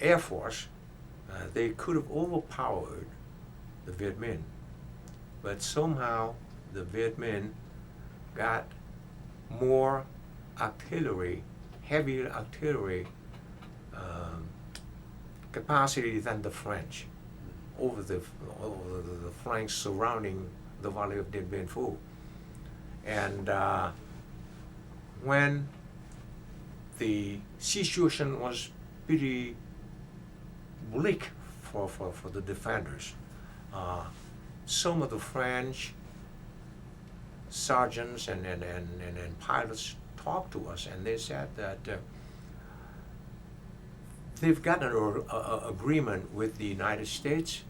Air Force, they could have overpowered the Viet Minh, but somehow the Viet Minh got more artillery, heavy artillery capacity than the French over the flanks surrounding the valley of Dien Bien Phu. And when the situation was pretty bleak for the defenders, some of the French sergeants and pilots talked to us, and they said that they've got an agreement with the United States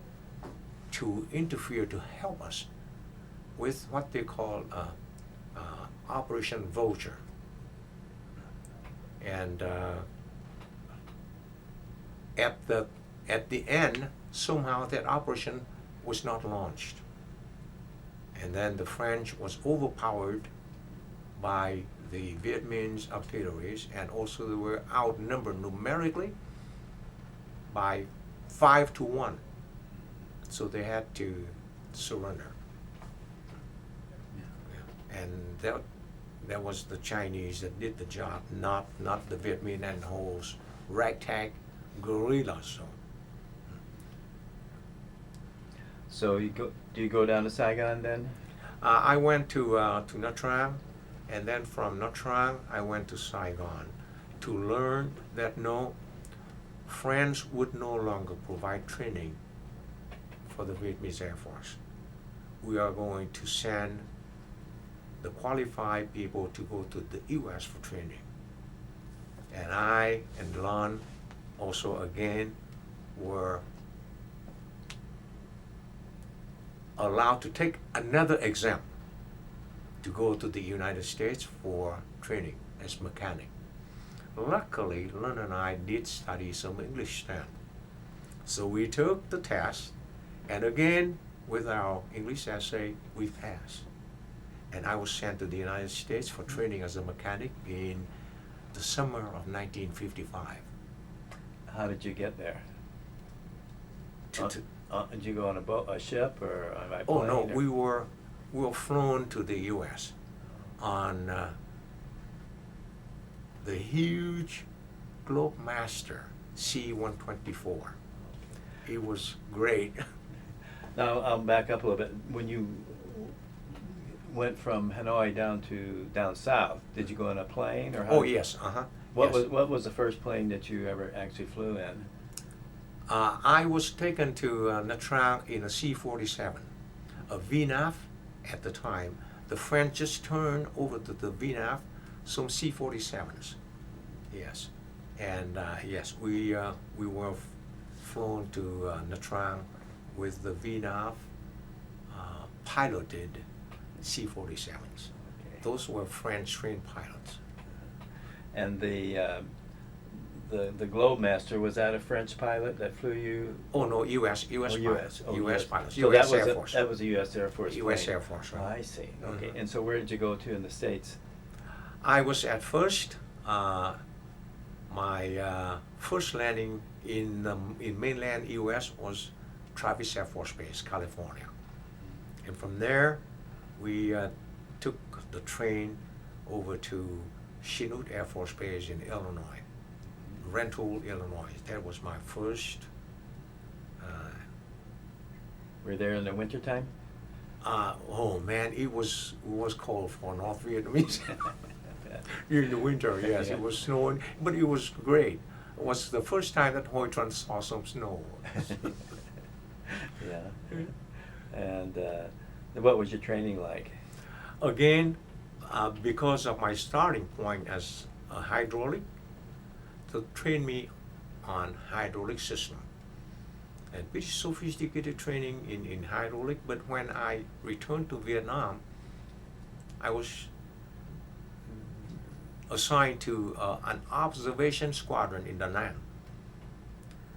to interfere, to help us with what they call Operation Vulture. And at the end, somehow that operation was not launched. And then the French was overpowered by the Vietnamese artilleries, and also they were outnumbered numerically by 5-1. So they had to surrender. Yeah. And that was the Chinese that did the job, not the Vietnamese and whole ragtag guerrillas.
So do you go down to Saigon then?
I went to Nha Trang, and then from Nha Trang I went to Saigon to learn that no, France would no longer provide training for the Vietnamese Air Force. We are going to send the qualified people to go to the U.S. for training. And I and Lon also again were allowed to take another exam to go to the United States for training as mechanic. Luckily, Lon and I did study some English then. So we took the test, and again, with our English essay, we passed. And I was sent to the United States for training as a mechanic in the summer of 1955.
How did you get there?
To
Did you go on a ship or on a plane?
Oh no,
or?
we were flown to the U.S. on the huge Globemaster C-124. It was great.
Now I'll back up a little bit. When you went from Hanoi down south, did you go on a plane or how?
Oh yes,
What
yes.
was the first plane that you ever actually flew in?
I was taken to Nha Trang in a C-47, a VNAF at the time. The French just turned over to the VNAF some C-47s. Yes, and yes, we were flown to Tran with the VNAV piloted C-47s.
Okay.
Those were French trained pilots.
And the Globemaster, was that a French pilot that flew you?
Oh no, U.S.
Oh,
pilots.
Oh,
U.S. pilots.
So
U.S.
that was
Air
a,
Force.
that was a U.S. Air Force
U.S.
plane.
Air Force, right.
I see. Okay.
Mhm.
And so where did you go to in the States?
I was at first, my first landing in mainland U.S. was Travis Air Force Base, California. And from there, we took the train over to Chinook Air Force Base in Illinois, Rentoul, Illinois. That was my first.
Were you there in the wintertime?
Oh man, it was cold for North Vietnamese. During the winter, yes,
Yeah.
it was snowing, but it was great. It was the first time that Hoi Tran saw some snow.
Yeah. And what was your training like?
Again, because of my starting point as a hydraulic, to train me on hydraulic system. And pretty sophisticated training in hydraulic, but when I returned to Vietnam, I was assigned to an observation squadron in Da Nang.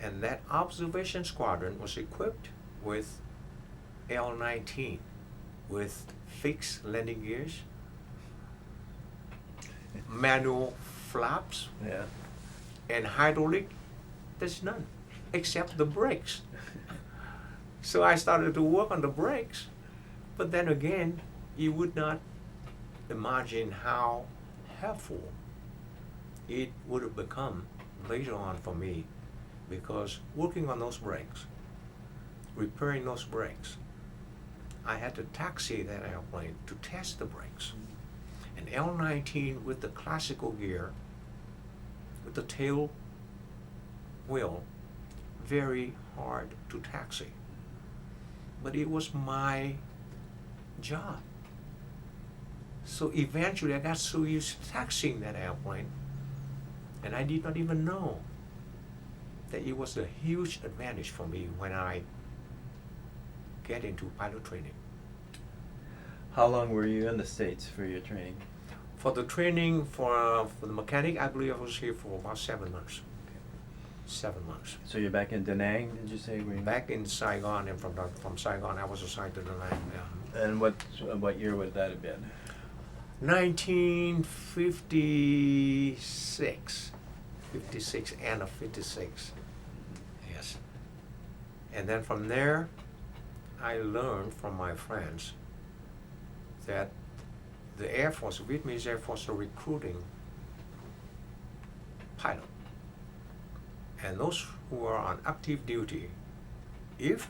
And that observation squadron was equipped with L-19 with fixed landing gears, manual flaps,
Yeah.
and hydraulic. There's none except the brakes. So I started to work on the brakes, but then again, you would not imagine how helpful it would have become later on for me, because working on those brakes, repairing those brakes, I had to taxi that airplane to test the brakes. An L-19 with the classical gear, with the tail wheel, very hard to taxi. But it was my job. So eventually I got so used to taxiing that airplane, and I did not even know that it was a huge advantage for me when I get into pilot training.
How long were you in the States for your training?
For the training for the mechanic, I believe I was here for about 7 months. 7 months.
So you're back in Da Nang, did you say? Were you
Back in Saigon, and from Saigon I was assigned to Da Nang.
And what year would that have been?
1956. 56, end of 56. Yes. And then from there, I learned from my friends that the Air Force, Vietnamese Air Force, are recruiting pilot. And those who are on active duty, if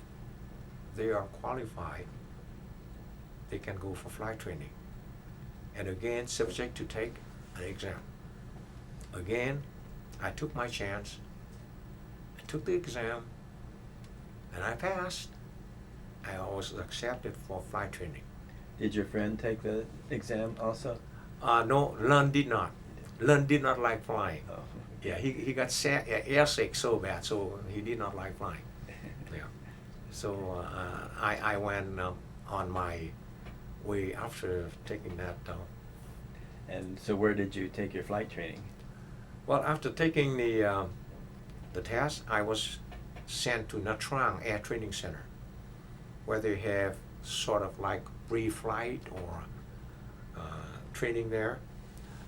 they are qualified, they can go for flight training. And again, subject to take an exam. Again, I took my chance, I took the exam, and I passed. I was accepted for flight training.
Did your friend take the exam also?
No, Lun did not. Lun did not like flying.
Oh.
Yeah, he got airsick so bad, so he did not like flying. Yeah. So I went on my way after taking that.
And so where did you take your flight training?
Well, after taking the test, I was sent to Nha Trang Air Training Center, where they have sort of like pre-flight or training there.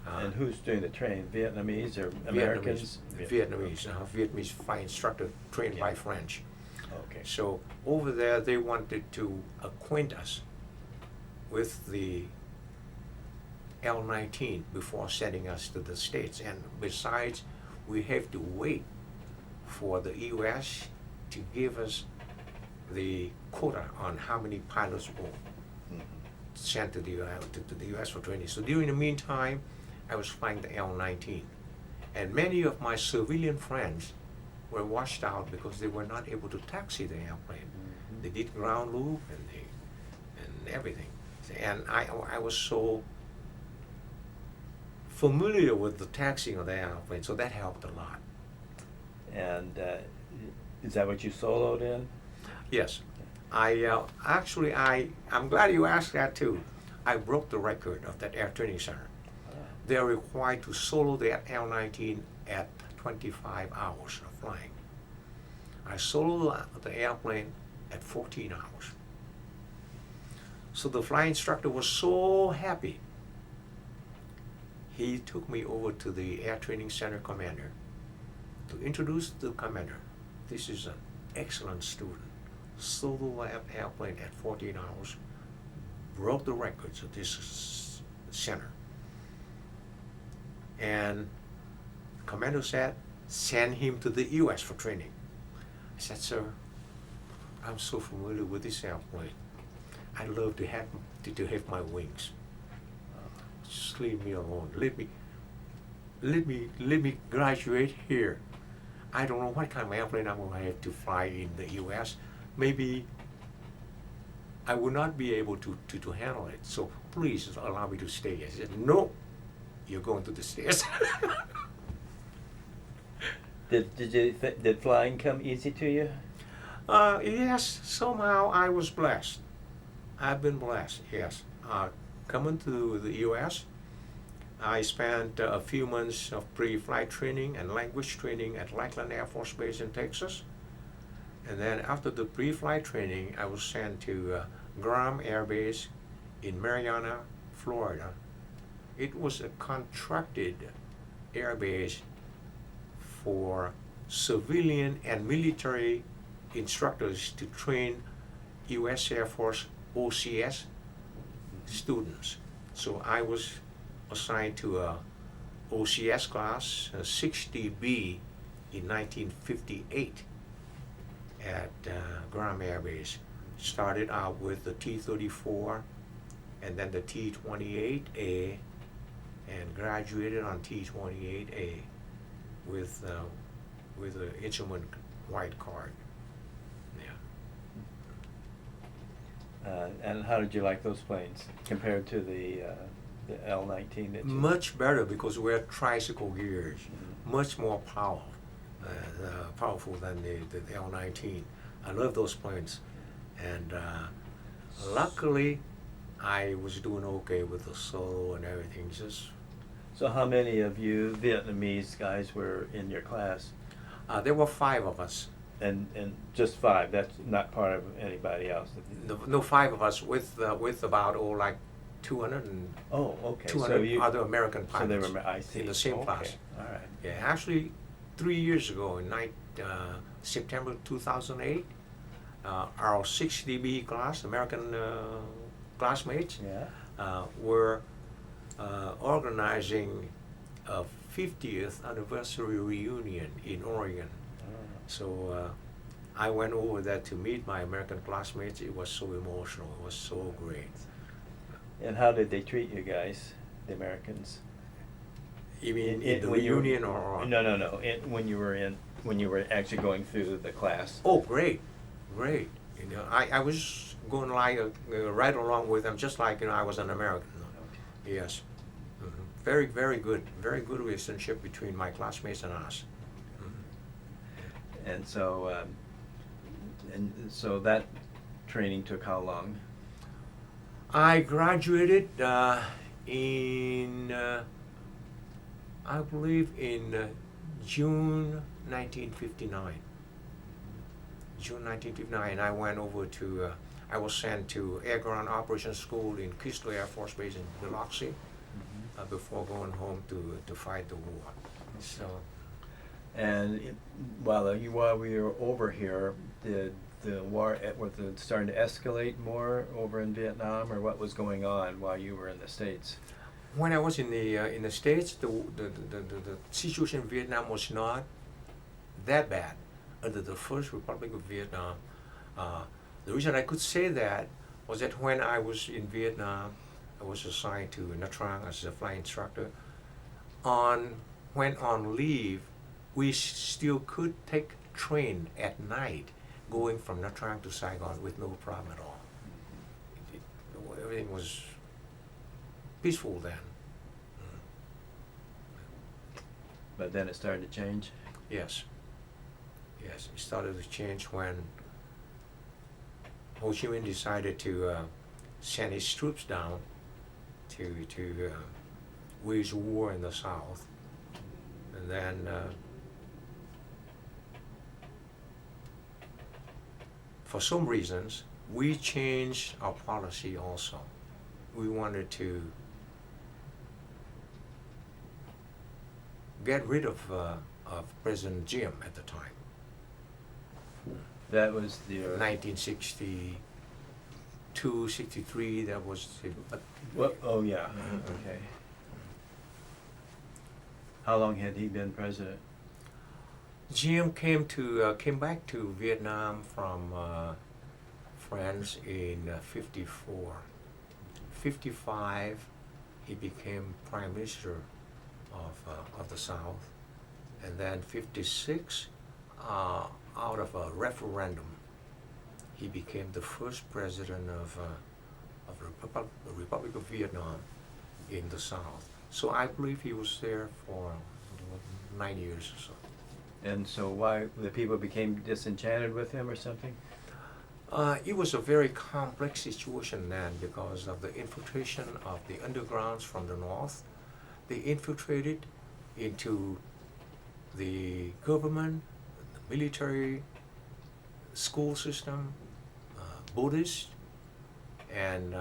And who's doing the training? Vietnamese or Americans?
Vietnamese flight instructor trained by
Yeah.
French.
Okay.
So over there, they wanted to acquaint us with the L-19 before sending us to the States. And besides, we have to wait for the U.S. to give us the quota on how many pilots will sent to the U.S. for training. So during the meantime, I was flying the L-19. And many of my civilian friends were washed out because they were not able to taxi the airplane. They did ground loop and everything. And I was so familiar with the taxiing of the airplane, so that helped a lot.
And is that what you soloed in?
Yes. I'm glad you asked that too. I broke the record of that air training center. They're required to solo the L-19 at 25 hours of flying. I soloed the airplane at 14 hours. So the flight instructor was so happy. He took me over to the Air Training Center commander to introduce the commander. This is an excellent student. Solo airplane at 14 hours, broke the records of this center. And the commander said, send him to the U.S. for training. I said, sir, I'm so familiar with this airplane. I'd love to have my wings. Just leave me alone. Let me graduate here. I don't know what kind of airplane I'm going to have to fly in the U.S. Maybe I would not be able to handle it. So please allow me to stay. I said, no, you're going to the States.
Did flying come easy to you?
Yes, somehow I was blessed. I've been blessed, yes. Coming to the U.S., I spent a few months of pre-flight training and language training at Lackland Air Force Base in Texas. And then after the pre-flight training, I was sent to Guam Air Base in Marianna, Florida. It was a contracted air base for civilian and military instructors to train U.S. Air Force OCS students. So I was assigned to a OCS class, 60B, in 1958 at Guam Air Base. Started out with the T-34 and then the T-28A, and graduated on T-28A with an instrument white card. Yeah.
And how did you like those planes compared to the L-19? That you
Much better because we're tricycle gears, much more powerful than the L-19. I love those planes, and luckily I was doing okay with the solo and everything.
So how many of you Vietnamese guys were in your class?
There were 5 of us.
And just 5. That's not part of anybody else.
No, 5 of us with about like 200 and
Oh, okay.
200 other American pilots.
So they were, I see.
In the same
okay.
class.
All right.
Yeah, actually, 3 years ago, in September 2008, our 6DB class, American classmates, were organizing a 50th anniversary reunion in Oregon. So I went over there to meet my American classmates. It was so emotional. It was so great.
And how did they treat you guys, the Americans?
You mean in the reunion or?
No. When you were actually going through the class.
Oh, great. You know, I was going like right along with them, just like I was an American. Okay. Yes. Mm-hmm. Very good relationship between my classmates and us.
And so that training took how long?
I graduated in, I believe, in June 1959. June 1959, I went over to, I was sent to Air Ground Operations School in Crystal Air Force Base in Biloxi before going home to fight the war. So.
And while we were over here, did the war was it starting to escalate more over in Vietnam, or what was going on while you were in the States?
When I was in the States, the situation in Vietnam was not that bad under the First Republic of Vietnam. The reason I could say that was that when I was in Vietnam, I was assigned to Nha Trang as a flight instructor. When on leave, we still could take train at night going from Nha Trang to Saigon with no problem at all. Everything was peaceful then.
But then it started to change.
Yes. Yes, it started to change when Ho Chi Minh decided to send his troops down to wage war in the South. And then for some reasons, we changed our policy also. We wanted to get rid of President Jim at the time.
That was the
1962, 63, that was
what? Oh yeah. Okay. How long had he been president?
Jim came back to Vietnam from France in 54. 55, he became prime minister of the South, and then 56, out of a referendum, he became the first president of the Republic of Vietnam in the South. So I believe he was there for 9 years or so.
And so why the people became disenchanted with him or something?
It was a very complex situation then because of the infiltration of the undergrounds from the north. They infiltrated into the government, the military, school system, Buddhist, and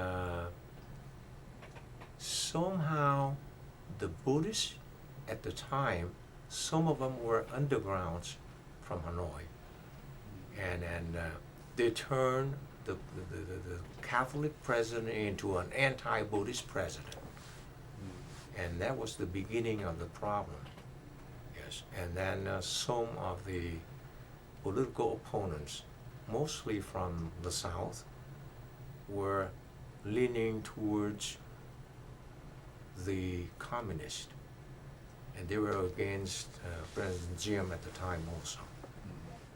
somehow the Buddhists at the time, some of them were undergrounds from Hanoi, and they turned the Catholic president into an anti-Buddhist president. And that was the beginning of the problem. Yes, and then some of the political opponents, mostly from the South, were leaning towards the communist, and they were against President Jim at the time also.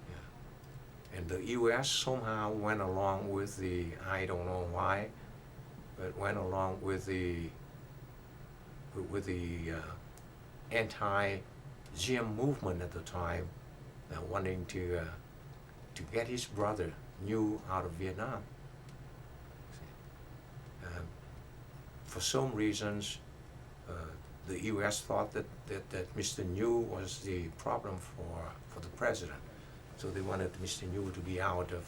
Yeah. And the U.S. somehow went along with the, I don't know why, but went along with the anti-Jim movement at the time, wanting to get his brother Nhu out of Vietnam. For some reasons, the U.S. thought that Mr. Nhu was the problem for the president, so they wanted Mr. Nhu to be out of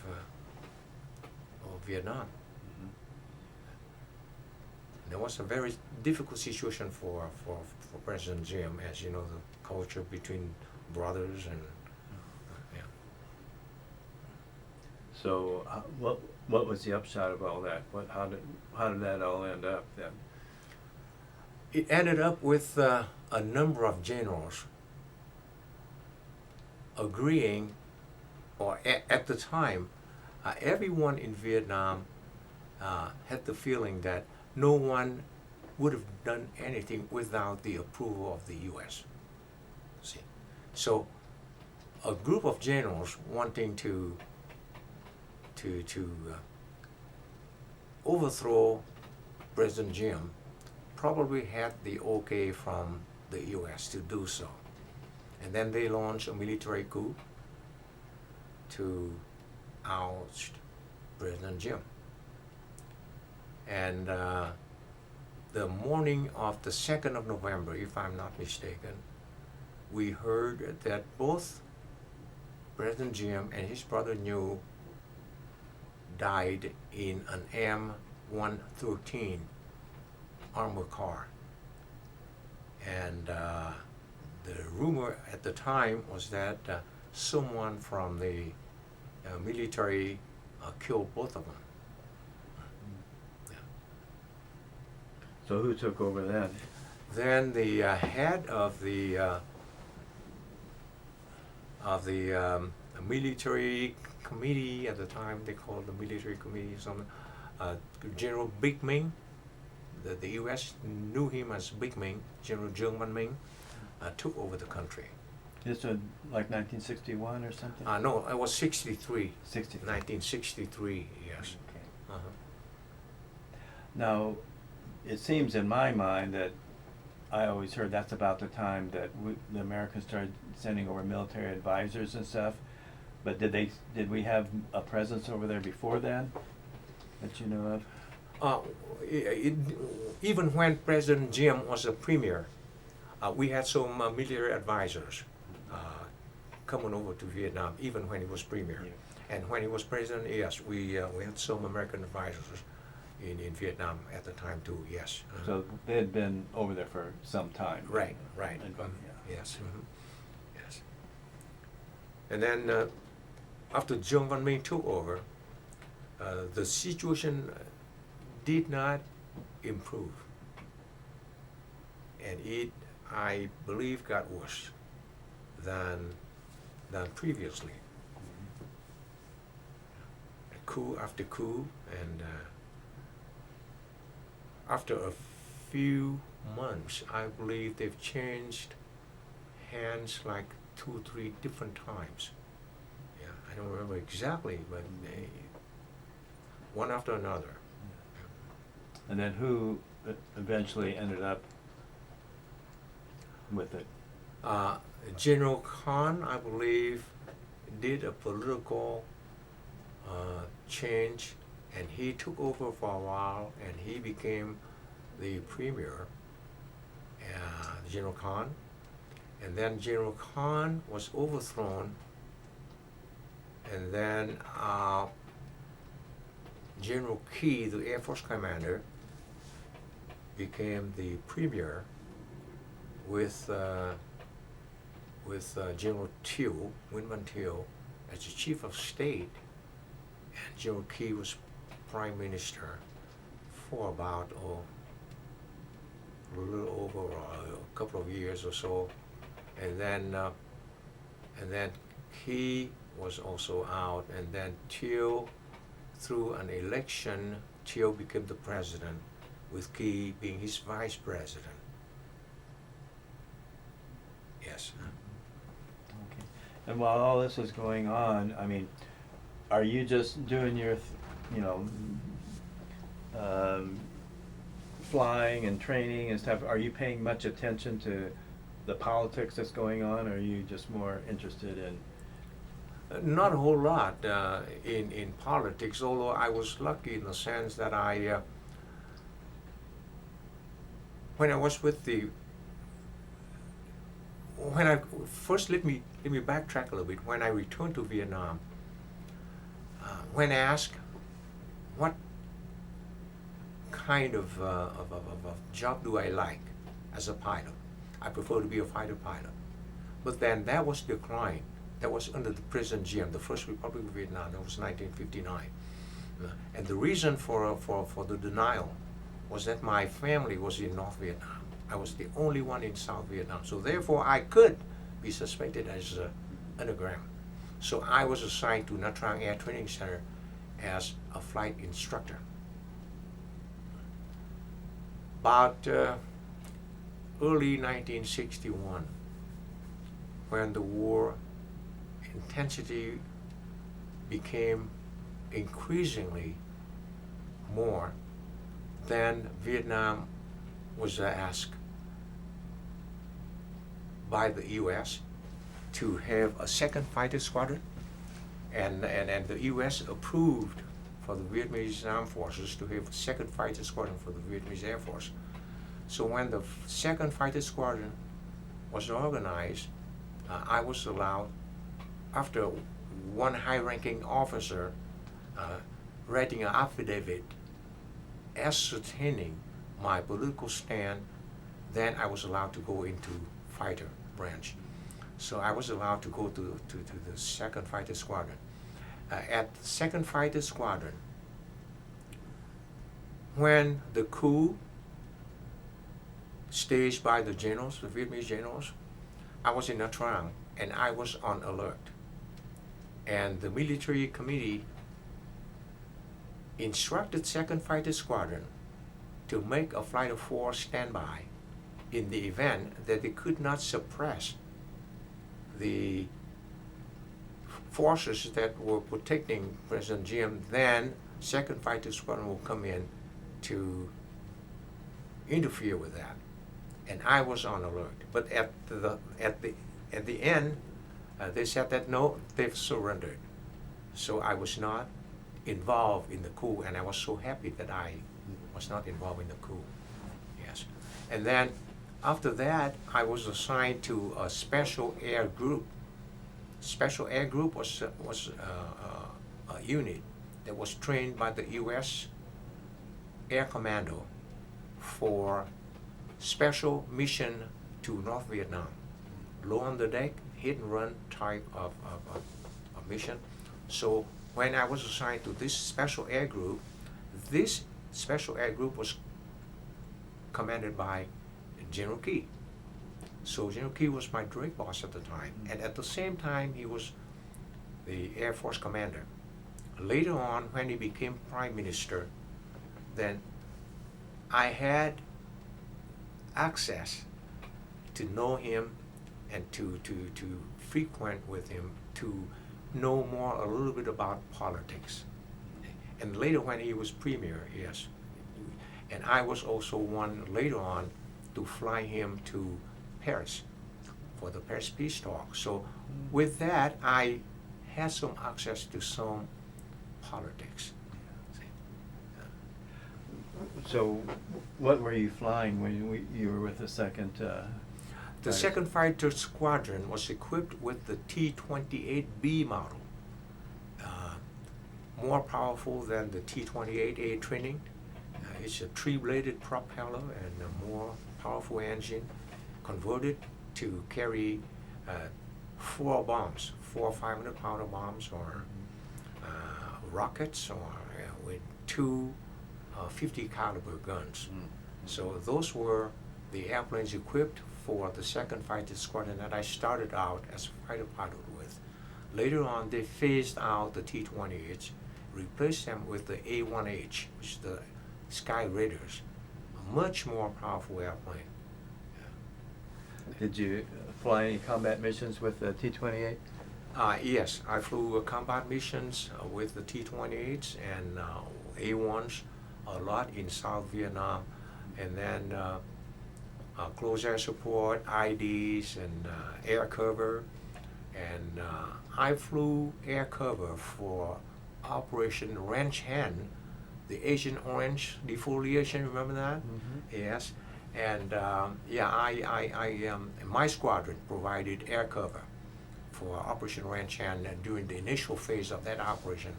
Vietnam. And it was a very difficult situation for President Jim, as you know, the culture between brothers and yeah.
So what was the upshot of all that? How did that all end up then?
It ended up with a number of generals agreeing, or at the time, everyone in Vietnam had the feeling that no one would have done anything without the approval of the U.S. See, so a group of generals wanting to overthrow President Jim probably had the okay from the U.S. to do so, and then they launched a military coup to oust President Jim. And the morning of the 2nd of November, if I'm not mistaken, we heard that both President Jim and his brother Nhu died in an M113 armored car. And the rumor at the time was that someone from the military killed both of them.
So who took over then?
Then the head of the military committee at the time, they called the military committee something, General Big Ming. The U.S. knew him as Big Ming. General Zheng Văn Minh took over the country.
This was like 1961 or something?
No, it was 63.
63.
1963, yes.
Okay.
Uh-huh.
Now, it seems in my mind that I always heard that's about the time that the Americans started sending over military advisors and stuff. But did we have a presence over there before then that you know of?
Even when President Jim was a premier, we had some military advisors coming over to Vietnam, even when he was premier.
Yeah.
And when he was president, yes, we had some American advisors in Vietnam at the time too, yes.
So they had been over there for some time.
Right, right.
And, yeah.
Yes. Yes. And then after Diem Văn Minh took over, the situation did not improve. And it, I believe, got worse than previously. Coup after coup, and after a few months, I believe they've changed hands like 2 or 3 different times. Yeah, I don't remember exactly, but one after another.
And then who eventually ended up with it?
General Khan, I believe, did a political change, and he took over for a while, and he became the premier, General Khan. And then General Khan was overthrown, and then General Key, the Air Force commander, became the premier with General Thieu, Nguyen Thieu, as the chief of state, and General Key was prime minister for about a little over a couple of years or so, and then Key was also out, and then Thieu, through an election, Thieu became the president, with Key being his vice president. Yes.
Okay. And while all this was going on, I mean, are you just doing your, flying and training and stuff? Are you paying much attention to the politics that's going on, or are you just more interested in?
Not a whole lot in politics, although I was lucky in the sense that when I was with let me backtrack a little bit. When I returned to Vietnam, when asked what kind of job do I like as a pilot, I prefer to be a fighter pilot. But then that was declined. That was under the President Diem, the First Republic of Vietnam. That was 1959. And the reason for the denial was that my family was in North Vietnam. I was the only one in South Vietnam. So therefore, I could be suspected as underground. So I was assigned to Nha Trang Air Training Center as a flight instructor. About early 1961, when the war intensity became increasingly more, then Vietnam was asked by the U.S. to have a second fighter squadron, and the U.S. approved for the Vietnamese Armed Forces to have a second fighter squadron for the Vietnamese Air Force. So when the second fighter squadron was organized, I was allowed, after one high-ranking officer writing an affidavit ascertaining my political stand, then I was allowed to go into fighter branch. So I was allowed to go to the second fighter squadron. At the second fighter squadron, when the coup staged by the generals, the Vietnamese generals, I was in Nha Trang and I was on alert. And the military committee instructed second fighter squadron to make a flight of 4 standby in the event that they could not suppress the forces that were protecting President Diem. Then second fighter squadron will come in to interfere with that. and I was on alert. But at the end, they said that no, they've surrendered. So I was not involved in the coup, and I was so happy that I was not involved in the coup. Yes, and then after that, I was assigned to a special air group. Special air group was a unit that was trained by the U.S. Air Commando for special mission to North Vietnam. Low on the deck, hit and run type of mission. So when I was assigned to this special air group was commanded by General Key. So General Key was my direct boss at the time, and at the same time he was the Air Force commander. Later on, when he became Prime Minister, then I had access to know him and to frequent with him, to know more a little bit about politics. And later when he was Premier, yes. And I was also one later on to fly him to Paris for the Paris peace talk. So with that, I had some access to some politics.
So, what were you flying when you were with the second?
The second fighter squadron was equipped with the T-28B model, more powerful than the T-28A training. It's a three-bladed propeller and a more powerful engine, converted to carry 4 bombs, 4 500-pounder bombs, or rockets, or with 2 50 caliber guns. So those were the airplanes equipped for the second fighter squadron that I started out as a fighter pilot with. Later on, they phased out the T-28s, replaced them with the A-1H, which is the Sky Raiders, a much more powerful airplane.
Did you fly any combat missions with the T-28?
Yes, I flew combat missions with the T-28s and A-1s a lot in South Vietnam, and then close air support, IDs, and air cover. And I flew air cover for Operation Ranch Hand, the Agent Orange defoliation, remember that? Yes. And my squadron provided air cover for Operation Ranch Hand during the initial phase of that operation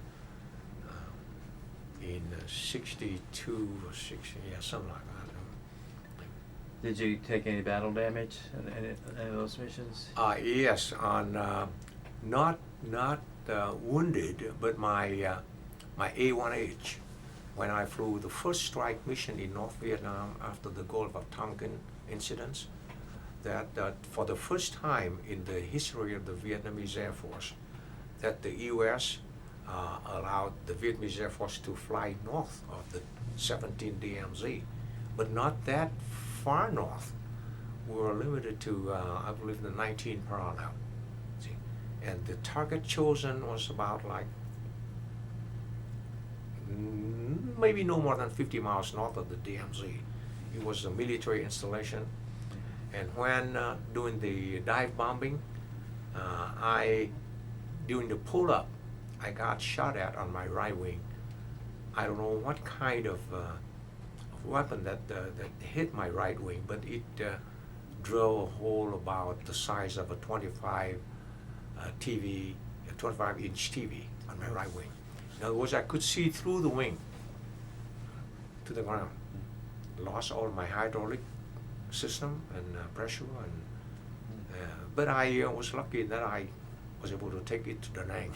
in 62 or 60, something like that.
Did you take any battle damage in any of those missions?
Yes, on not wounded, but my my A-1H, when I flew the first strike mission in North Vietnam after the Gulf of Tonkin incidents, that for the first time in the history of the Vietnamese Air Force, that the U.S. Allowed the Vietnamese Air Force to fly north of the 17 DMZ, but not that far north. We were limited to, I believe, the 19 parallel. See? And the target chosen was about like maybe no more than 50 miles north of the DMZ. It was a military installation. And when doing the dive bombing, during the pull-up, I got shot at on my right wing. I don't know what kind of weapon that hit my right wing, but it drilled a hole about the size of a 25 TV, a 25-inch TV on my right wing. In other words, I could see through the wing to the ground. Lost all my hydraulic system and pressure, and but I was lucky that I was able to take it to Da Nang.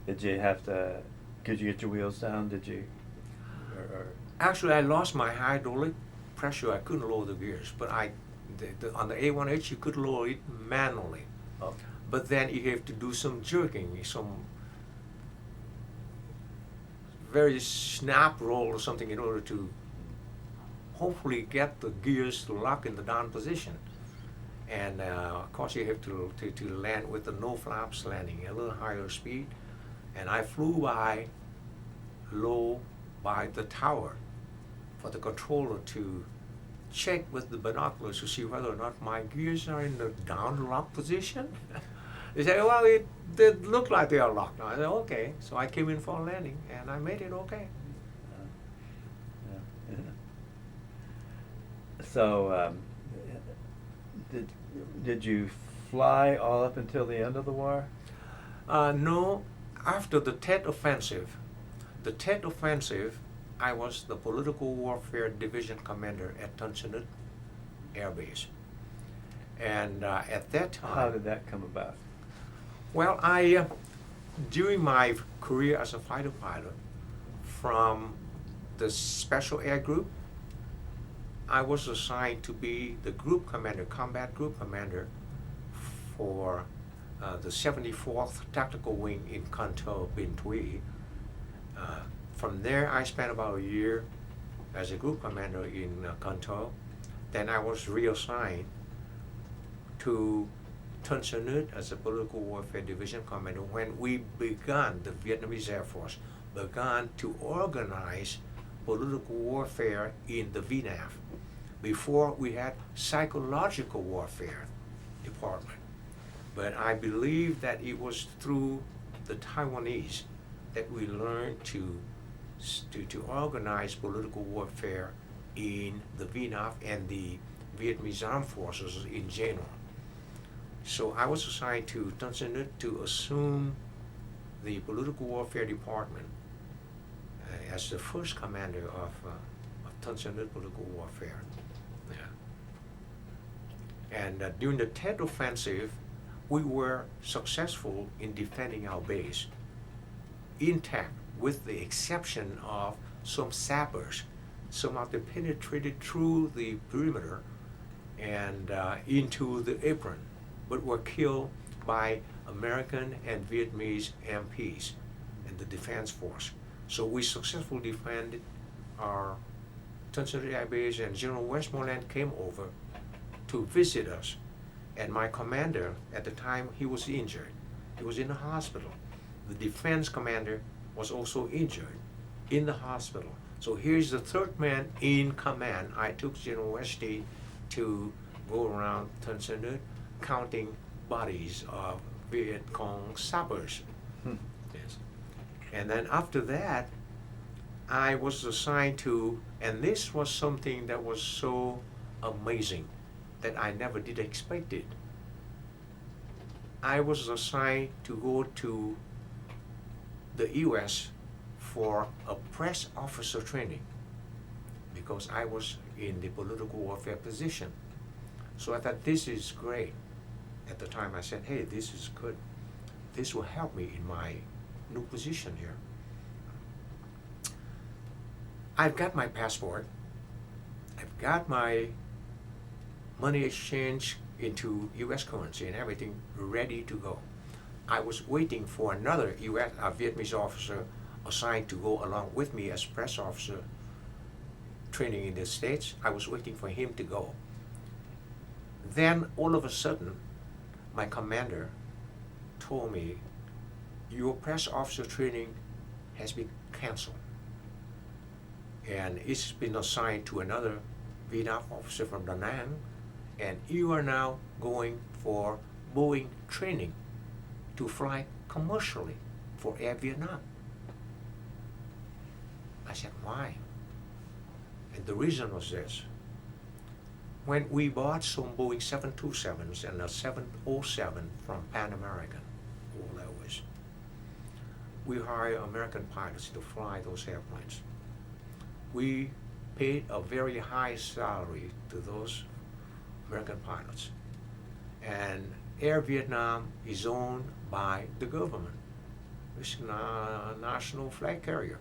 Did you have to? Could you get your wheels down? Did you? Or
Actually, I lost my hydraulic pressure. I couldn't lower the gears, but on the A-1H you could lower it manually.
Oh.
But then you have to do some jerking, some very snap roll or something in order to hopefully get the gears to lock in the down position. And of course you have to land with the no flaps landing, a little higher speed. And I flew by low by the tower for the controller to check with the binoculars to see whether or not my gears are in the down lock position. They say, well, they look like they are locked now. I said, okay. So I came in for a landing, and I made it okay.
Yeah. So, did you fly all up until the end of the war?
No, after the Tet Offensive. The Tet Offensive, I was the Political Warfare Division Commander at Tan Son Nhut Air Base. And at that time...
How did that come about?
Well, during my career as a fighter pilot, from the Special Air Group, I was assigned to be the group commander, combat group commander for the 74th Tactical Wing in Can Tho, Binh Thuy. From there, I spent about a year as a group commander in Can Tho. Then I was reassigned to Tan Son Nhut as a Political Warfare Division Commander when we began, the Vietnamese Air Force began to organize political warfare in the VNAV. Before, we had psychological warfare department. But I believe that it was through the Taiwanese that we learned to organize political warfare in the VNAV and the Vietnamese Armed Forces in general. So I was assigned to Tan Son Nhut to assume the political warfare department as the first commander of Tan Son Nhut political warfare. Yeah. And during the Tet Offensive, we were successful in defending our base intact, with the exception of some sappers. Some of them penetrated through the perimeter and into the apron, but were killed by American and Vietnamese MPs and the defense force. So we successfully defended our Tan Son Nhut Air Base, and General Westmoreland came over to visit us. And my commander, at the time, he was injured. He was in the hospital. The defense commander was also injured in the hospital. So here's the third man in command. I took General Westy to go around Tan Son Nhut counting bodies of Viet Cong sappers. Yes. And then after that, I was assigned to, and this was something that was so amazing that I never did expect it. I was assigned to go to the US for a press officer training because I was in the political warfare position. So I thought, this is great. At the time I said, hey, this is good. This will help me in my new position here. I've got my passport. I've got my money exchange into US currency and everything ready to go. I was waiting for another Vietnamese officer assigned to go along with me as press officer training in the States. I was waiting for him to go. Then all of a sudden, my commander told me, your press officer training has been canceled. And it's been assigned to another VNAV officer from Da Nang, and you are now going for Boeing training to fly commercially for Air Vietnam. I said, why? And the reason was this. When we bought some Boeing 727s and a 707 from Pan American, all that was, we hired American pilots to fly those airplanes. We paid a very high salary to those American pilots. And Air Vietnam is owned by the government. It's a national flag carrier.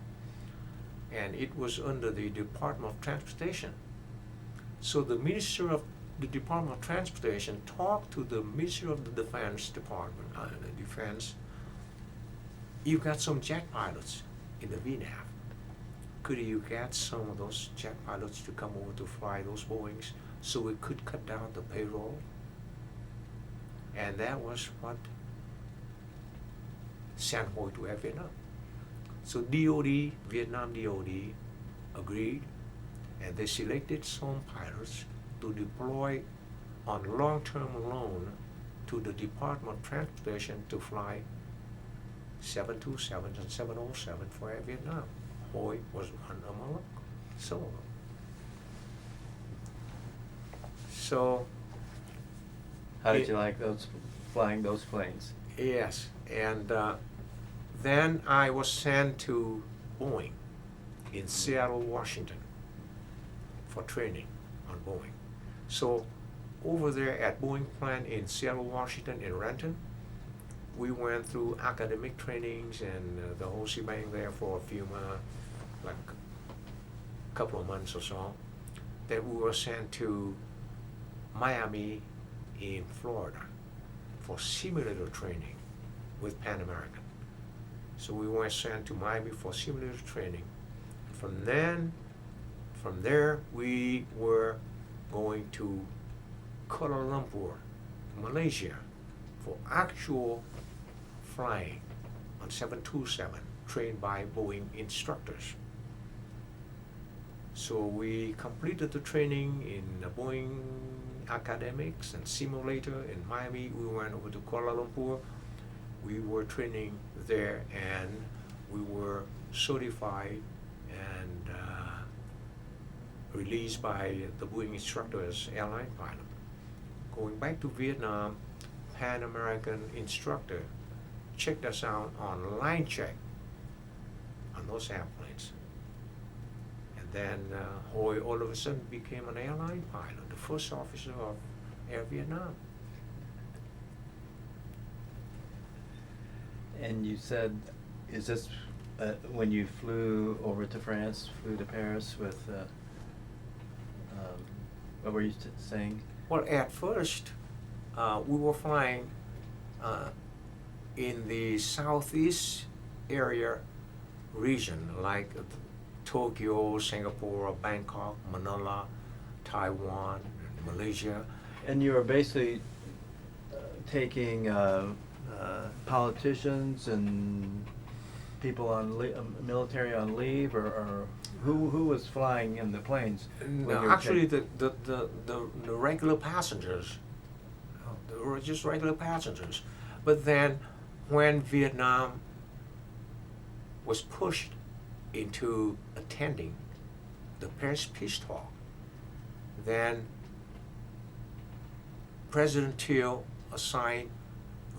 And it was under the Department of Transportation. So the Minister of the Department of Transportation talked to the Minister of the Defense Department, the Defense. You've got some jet pilots in the VNAV. Could you get some of those jet pilots to come over to fly those Boeings so we could cut down the payroll? And that was what sent Hoi to Air Vietnam. So DOD, Vietnam DOD agreed, and they selected some pilots to deploy on long-term loan to the Department of Transportation to fly 727s and 707 for Air Vietnam. Hoi was one among some of them. So,
How did
It-
you like flying those planes?
yes, and then I was sent to Boeing in Seattle, Washington for training on Boeing. So over there at Boeing plant in Seattle, Washington, in Renton, we went through academic trainings and the whole shebang there for a few months, like a couple of months or so. Then we were sent to Miami in Florida for simulator training with Pan American. So we were sent to Miami for simulator training. From there we were going to Kuala Lumpur, Malaysia, for actual flying on 727, trained by Boeing instructors. So we completed the training in Boeing academics and simulator in Miami. We went over to Kuala Lumpur. We were training there, and we were certified and released by the Boeing instructor as airline pilot. Going back to Vietnam, Pan American instructor checked us out on line check on those airplanes. And then Hoi all of a sudden became an airline pilot, the first officer of Air Vietnam.
And you said, is this when you flew over to France, flew to Paris with, what were you saying?
Well, at first, we were flying in the southeast area region, like Tokyo, Singapore, Bangkok, Manila, Taiwan, Malaysia.
And you were basically taking politicians and people on military on leave, or who was flying in the planes? when you
No,
were
actually, the regular passengers, they were just regular passengers. But then, when Vietnam was pushed into attending the Paris Peace Talk, then President Thieu assigned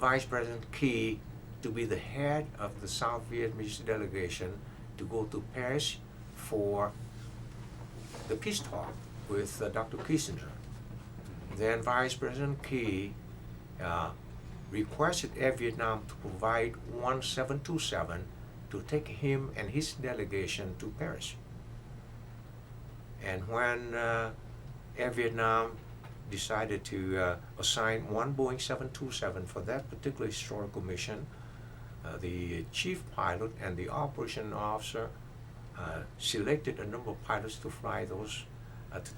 Vice President Key to be the head of the South Vietnamese delegation to go to Paris for the peace talk with Dr. Kissinger. Then Vice President Key requested Air Vietnam to provide 1727 to take him and his delegation to Paris. And when Air Vietnam decided to assign one Boeing 727 for that particular historical mission, the chief pilot and the operation officer selected a number of pilots to fly those,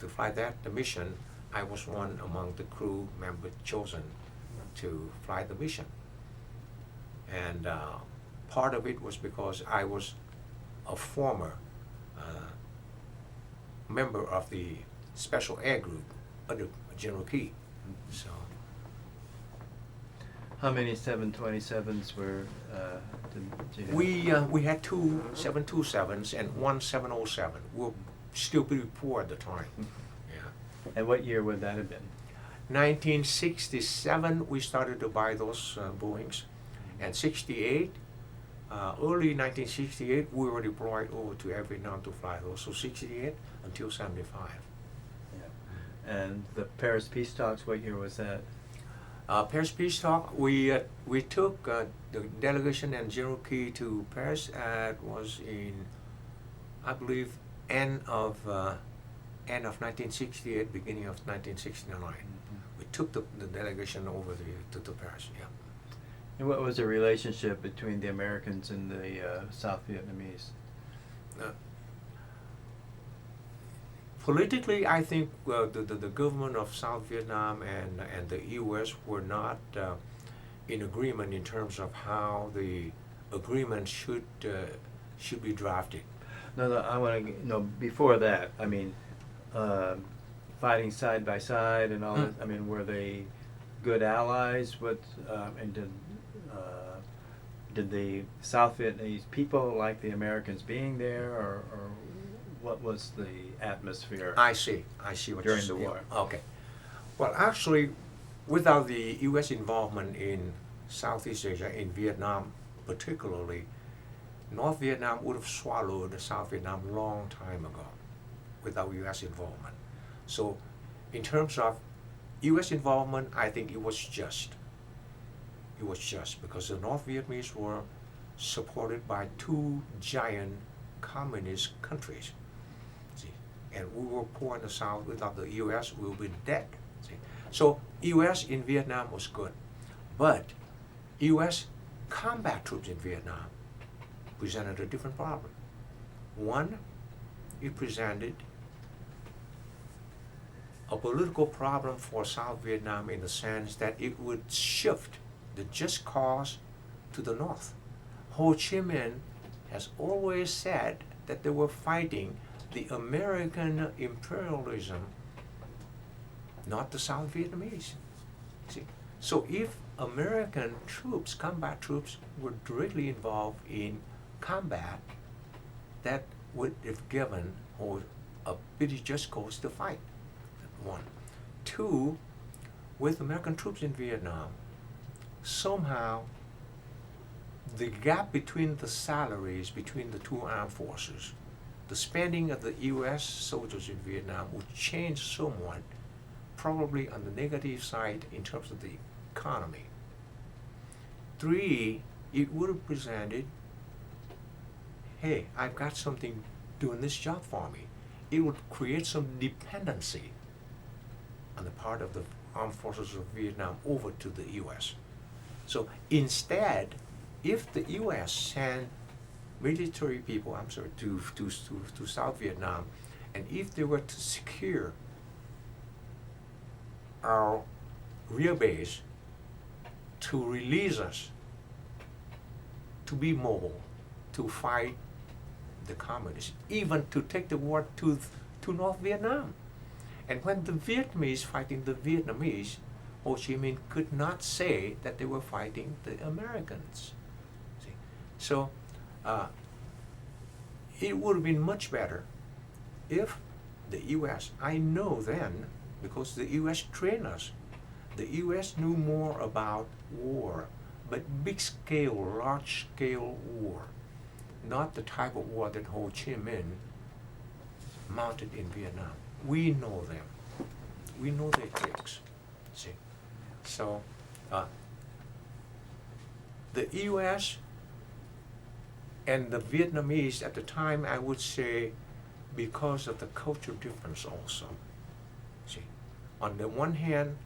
to fly that mission. I was one among the crew members chosen to fly the mission. And part of it was because I was a former member of the Special Air Group under General Key. So
How many 727s were, did you have?
we had two 727s and one 707. We were still pretty poor at the time. Yeah.
And what year would that have been?
1967 we started to buy those Boeings, and 68, early 1968 we were deployed over to Air Vietnam to fly those. So 68 until 75.
And the Paris Peace Talks, what year was that?
Paris Peace Talk, we took the delegation and General Key to Paris. It was in, I believe, end of 1968, beginning of 1969. We took the delegation over to Paris. Yeah.
And what was the relationship between the Americans and the South Vietnamese?
Politically, I think the government of South Vietnam and the U.S. were not in agreement in terms of how the agreement should be drafted.
No, I want to know, before that, I mean, fighting side by side and all
Mm.
that? I mean, were they good allies? And did the South Vietnamese people like the Americans being there, or what was the atmosphere?
I see what you're
During the
saying.
war.
Okay. Well, actually, without the U.S. involvement in Southeast Asia, in Vietnam particularly, North Vietnam would have swallowed South Vietnam long time ago without U.S. involvement. So, in terms of U.S. involvement, I think it was just. It was just because the North Vietnamese were supported by two giant communist countries. See, and we were poor in the South. Without the U.S., we would be dead. See, so U.S. in Vietnam was good, but U.S. combat troops in Vietnam presented a different problem. One, it presented a political problem for South Vietnam in the sense that it would shift the just cause to the North. Ho Chi Minh has always said that they were fighting the American imperialism, not the South Vietnamese. See? So if American troops, combat troops, were directly involved in combat, that would have given Ho a pretty just cause to fight. One. Two, with American troops in Vietnam, somehow the gap between the salaries between the two armed forces, the spending of the U.S. soldiers in Vietnam would change somewhat, probably on the negative side in terms of the economy. Three, it would have presented, hey, I've got something doing this job for me. It would create some dependency on the part of the armed forces of Vietnam over to the U.S. So instead, if the U.S. sent military people, to South Vietnam, and if they were to secure our rear base, to release us, to be mobile, to fight the communists, even to take the war to North Vietnam. And when the Vietnamese fighting the Vietnamese, Ho Chi Minh could not say that they were fighting the Americans. See? So it would have been much better if the U.S., I know then, because the U.S. trained us, the U.S. knew more about war, but big scale, large scale war, not the type of war that Ho Chi Minh mounted in Vietnam. We know them. We know their tricks. See? So the U.S. and the Vietnamese at the time, I would say, because of the cultural difference also. See, on the one hand,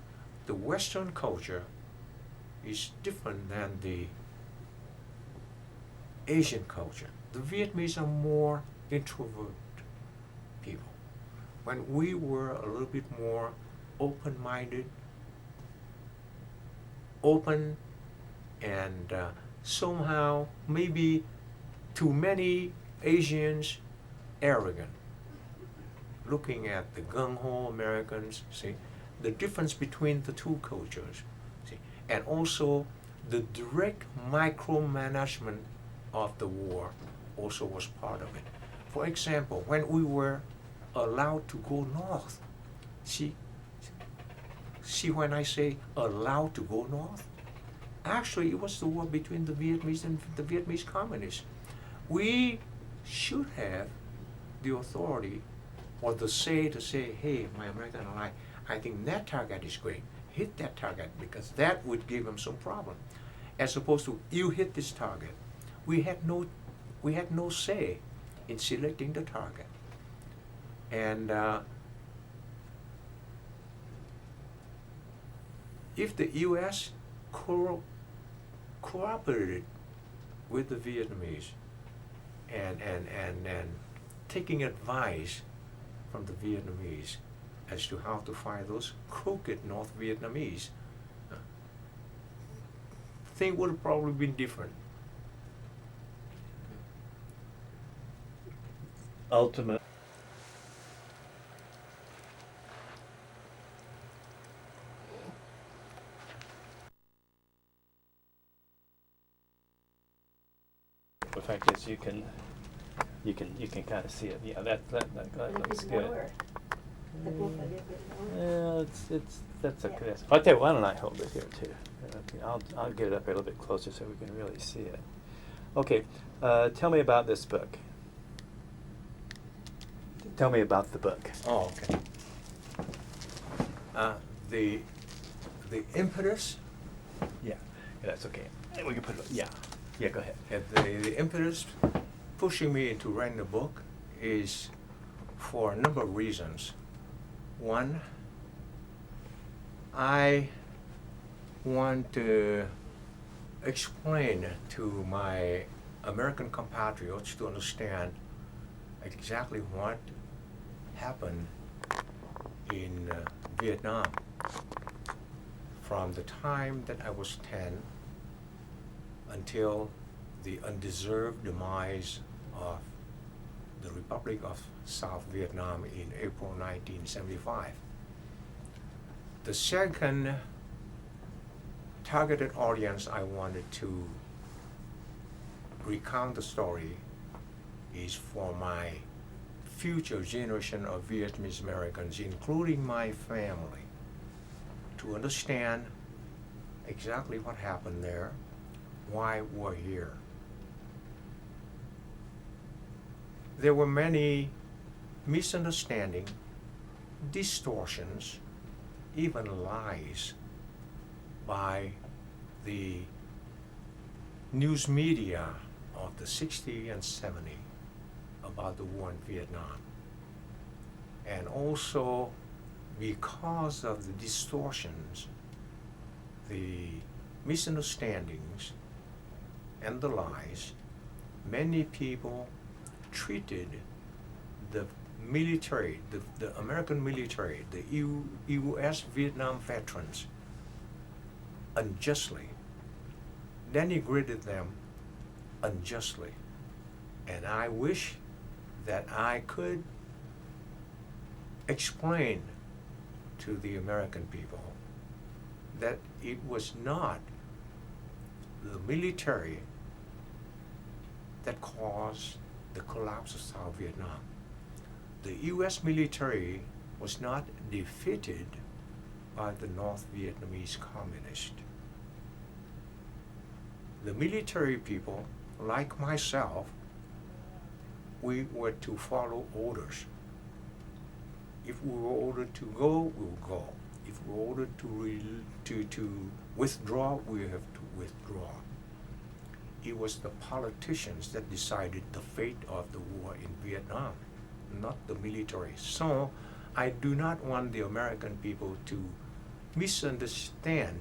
the Western culture is different than the Asian culture. The Vietnamese are more introvert people. When we were a little bit more open-minded, open, and somehow maybe to many Asians arrogant, looking at the gung-ho Americans, see, the difference between the two cultures, see, and also the direct micromanagement of the war also was part of it. For example, when we were allowed to go north, see when I say allowed to go north, actually it was the war between the Vietnamese and the Vietnamese communists. We should have the authority or the say to say, hey, my American ally, I think that target is great. Hit that target, because that would give them some problem. As opposed to, you hit this target. We had no say in selecting the target. And if the U.S. cooperated with the Vietnamese and taking advice from the Vietnamese as to how to fight those crooked North Vietnamese, things would have probably been different.
Ultimate. The fact is, you can kind of see it. Yeah, that
A little
looks
bit
good.
lower. The book a little bit lower.
Yeah, that's okay.
Yeah.
I'll tell you, why don't I hold it here too? I'll get it up a little bit closer so we can really see it. Okay, tell me about this book. Tell me about the book.
Oh, okay. The impetus,
Yeah, that's okay. And we can put it. Yeah, go ahead.
the impetus pushing me into writing the book is for a number of reasons. One, I want to explain to my American compatriots to understand exactly what happened in Vietnam from the time that I was 10 until the undeserved demise of the Republic of South Vietnam in April 1975. The second targeted audience I wanted to recount the story is for my future generation of Vietnamese Americans, including my family, to understand exactly what happened there, why we're here. There were many misunderstandings, distortions, even lies by the news media of the 60s and 70s about the war in Vietnam. And also because of the distortions, the misunderstandings, and the lies, many people treated the military, the American military, the U.S. Vietnam veterans unjustly, denigrated them unjustly. And I wish that I could explain to the American people that it was not the military that caused the collapse of South Vietnam. The U.S. military was not defeated by the North Vietnamese communists. The military people, like myself, we were to follow orders. If we were ordered to go, we will go. If we were ordered to withdraw, we have to withdraw. It was the politicians that decided the fate of the war in Vietnam, not the military. So I do not want the American people to misunderstand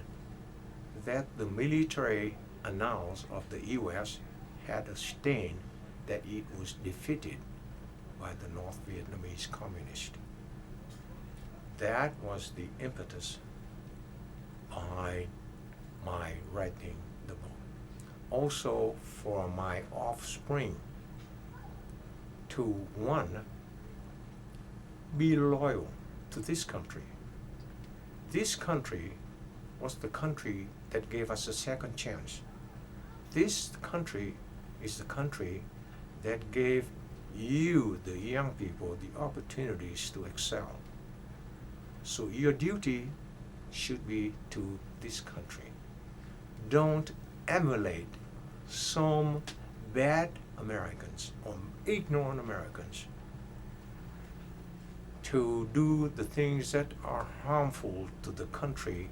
that the military annals of the U.S. had a stain that it was defeated by the North Vietnamese communists. That was the impetus behind my writing the book. Also for my offspring to, one, be loyal to this country. This country was the country that gave us a second chance. This country is the country that gave you, the young people, the opportunities to excel. So your duty should be to this country. Don't emulate some bad Americans or ignorant Americans to do the things that are harmful to the country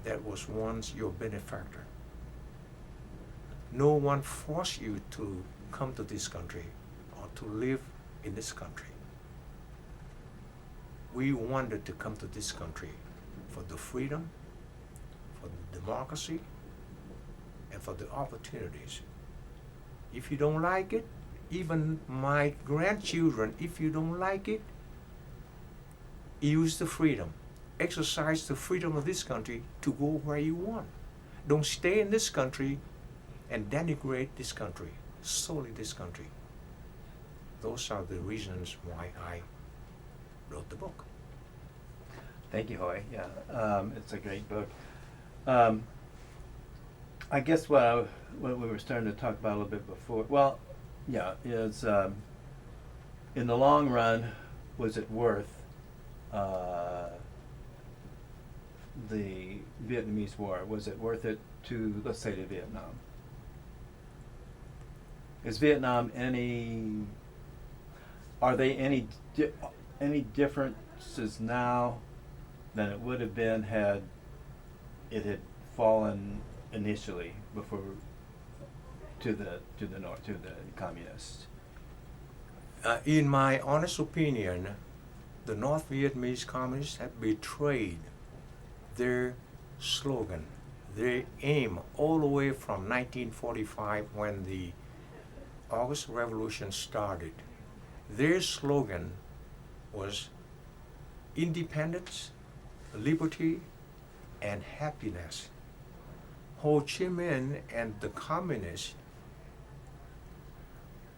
that was once your benefactor. No one forced you to come to this country or to live in this country. We wanted to come to this country for the freedom, for the democracy, and for the opportunities. If you don't like it, even my grandchildren, if you don't like it, use the freedom. Exercise the freedom of this country to go where you want. Don't stay in this country and denigrate this country, solely this country. Those are the reasons why I wrote the book.
Thank you, Hoy. Yeah, it's a great book. I guess what we were starting to talk about a little bit before, well, yeah, is in the long run, was it worth the Vietnamese War? Was it worth it to, let's say, to Vietnam? Is Vietnam are they any differences now than it would have been had it had fallen initially before to the north, to the communists?
In my honest opinion, the North Vietnamese communists have betrayed their slogan, their aim, all the way from 1945 when the August Revolution started. Their slogan was independence, liberty, and happiness. Ho Chi Minh and the communists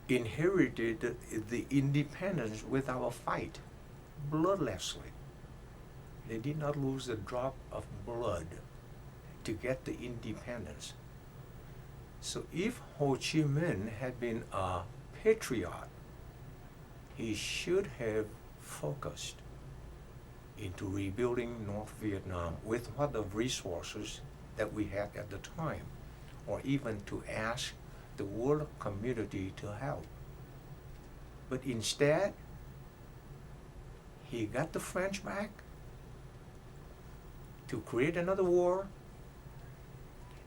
inherited the independence without a fight, bloodlessly. They did not lose a drop of blood to get the independence. So if Ho Chi Minh had been a patriot, he should have focused into rebuilding North Vietnam with what the resources that we had at the time, or even to ask the world community to help. But instead, he got the French back to create another war,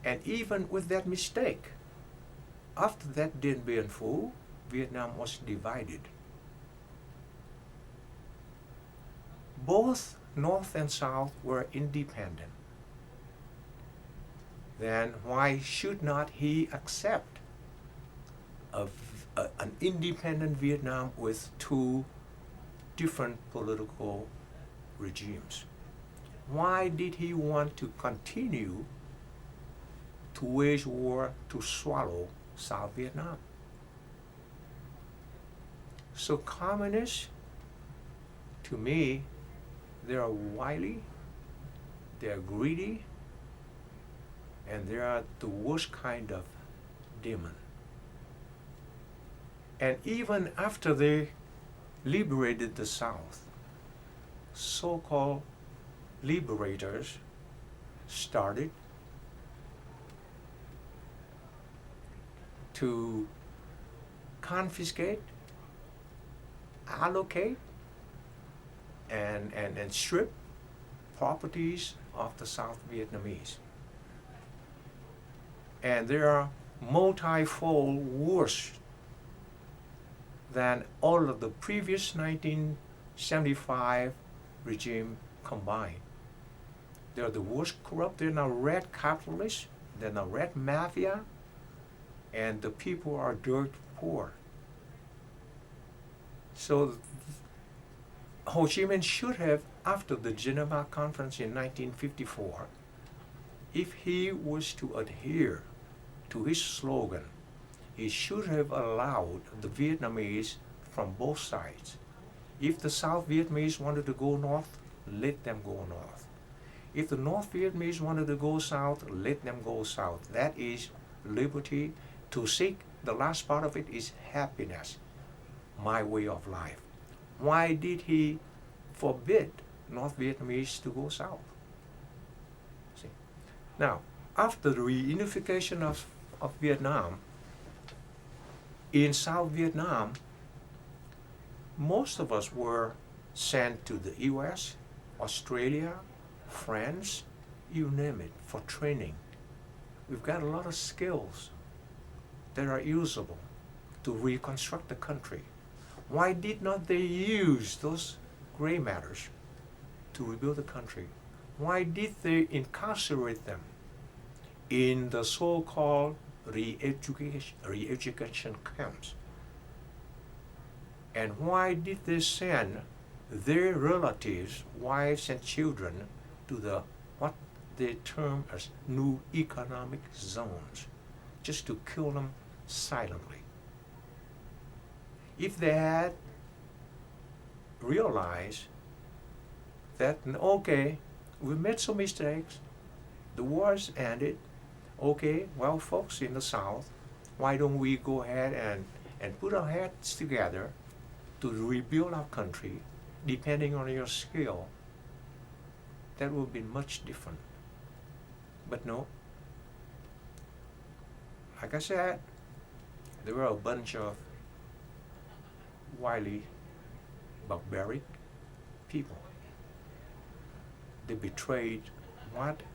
and even with that mistake, after that Dien Bien Phu, Vietnam was divided. Both North and South were independent. Then why should not he accept an independent Vietnam with two different political regimes? Why did he want to continue to wage war to swallow South Vietnam? So communists, to me, they are wily, they are greedy, and they are the worst kind of demon. And even after they liberated the South, so-called liberators started to confiscate, allocate, and strip properties of the South Vietnamese. And they are multifold worse than all of the previous 1975 regime combined. They're the worst corrupt. They're now red capitalists, they're now red mafia, and the people are dirt poor. So Ho Chi Minh should have, after the Geneva Conference in 1954, if he was to adhere to his slogan, he should have allowed the Vietnamese from both sides. If the South Vietnamese wanted to go north, let them go north. If the North Vietnamese wanted to go south, let them go south. That is liberty. To seek, the last part of it is happiness, my way of life. Why did he forbid North Vietnamese to go south? See? Now, after the reunification of Vietnam, in South Vietnam, most of us were sent to the US, Australia, France, you name it, for training. We've got a lot of skills that are usable to reconstruct the country. Why did not they use those gray matters to rebuild the country? Why did they incarcerate them in the so-called re-education camps? And why did they send their relatives, wives and children, to the what they term as new economic zones, just to kill them silently? If they had realized that, okay, we made some mistakes, the war's ended, okay, well, folks in the South, why don't we go ahead and put our heads together to rebuild our country, depending on your skill? That would be much different. But no, like I said, there were a bunch of wily, barbaric people. They betrayed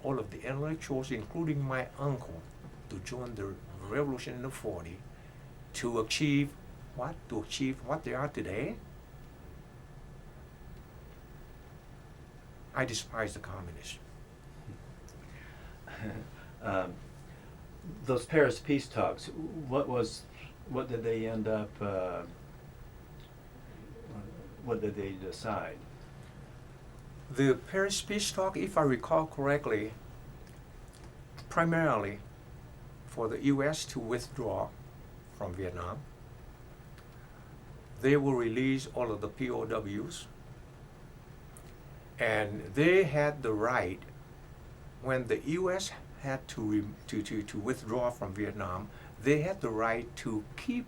all of the intellectuals, including my uncle, to join the revolution in the 40s to achieve what? To achieve what they are today? I despise the communists.
Those Paris peace talks, what did they end up, what did they decide?
The Paris peace talk, if I recall correctly, primarily for the U.S. to withdraw from Vietnam. They will release all of the POWs, and they had the right, when the U.S. had to withdraw from Vietnam, they had the right to keep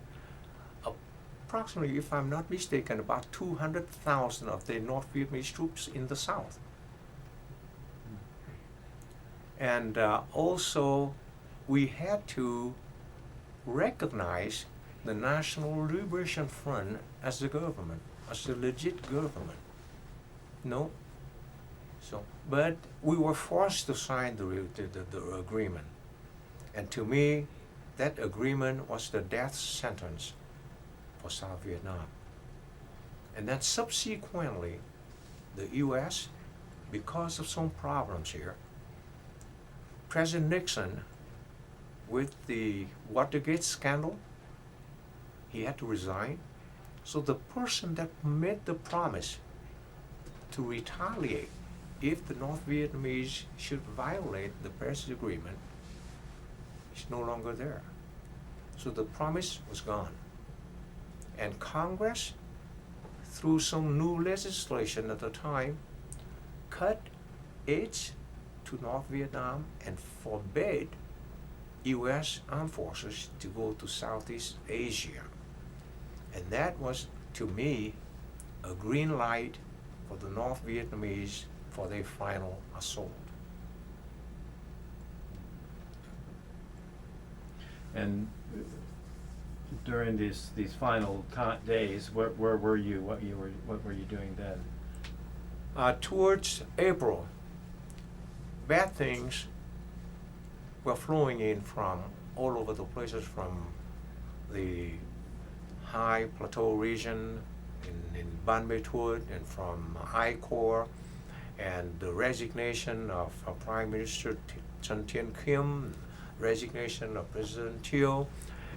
approximately, if I'm not mistaken, about 200,000 of the North Vietnamese troops in the South. And also, we had to recognize the National Liberation Front as the government, as a legit government. No. So, but we were forced to sign the agreement. And to me, that agreement was the death sentence for South Vietnam. And then subsequently, the U.S., because of some problems here, President Nixon, with the Watergate scandal, he had to resign. So the person that made the promise to retaliate if the North Vietnamese should violate the Paris Agreement is no longer there. So the promise was gone. And Congress, through some new legislation at the time, cut aid to North Vietnam and forbade U.S. armed forces to go to Southeast Asia. And that was, to me, a green light for the North Vietnamese for their final assault.
And during these final days, where were you? What were you doing then?
Towards April, bad things were flowing in from all over the places, from the high plateau region in Ban Ma Thuột, and from I Corps, and the resignation of Prime Minister Chen Tien Kim, resignation of President Thieu,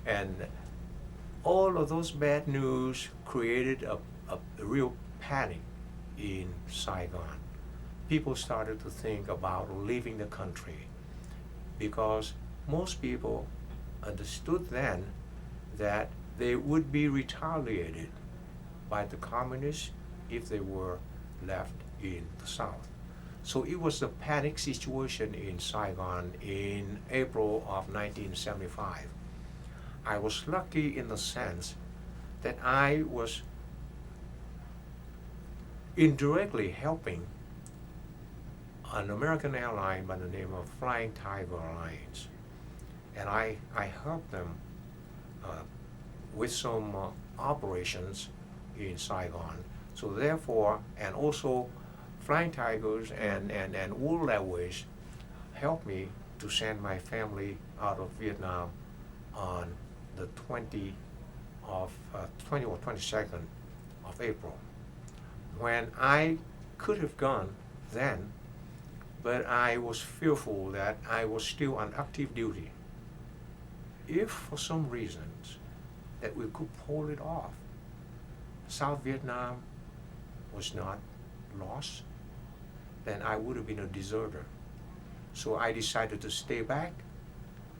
and all of those bad news created a real panic in Saigon. People started to think about leaving the country because most people understood then that they would be retaliated by the communists if they were left in the South. So it was a panic situation in Saigon in April of 1975. I was lucky in the sense that I was indirectly helping an American airline by the name of Flying Tiger Airlines. And I helped them with some operations in Saigon. So therefore, and also Flying Tigers and World Airways helped me to send my family out of Vietnam on the 20 or 22nd of April, when I could have gone then, but I was fearful that I was still on active duty. If for some reasons that we could pull it off, South Vietnam was not lost, then I would have been a deserter. So I decided to stay back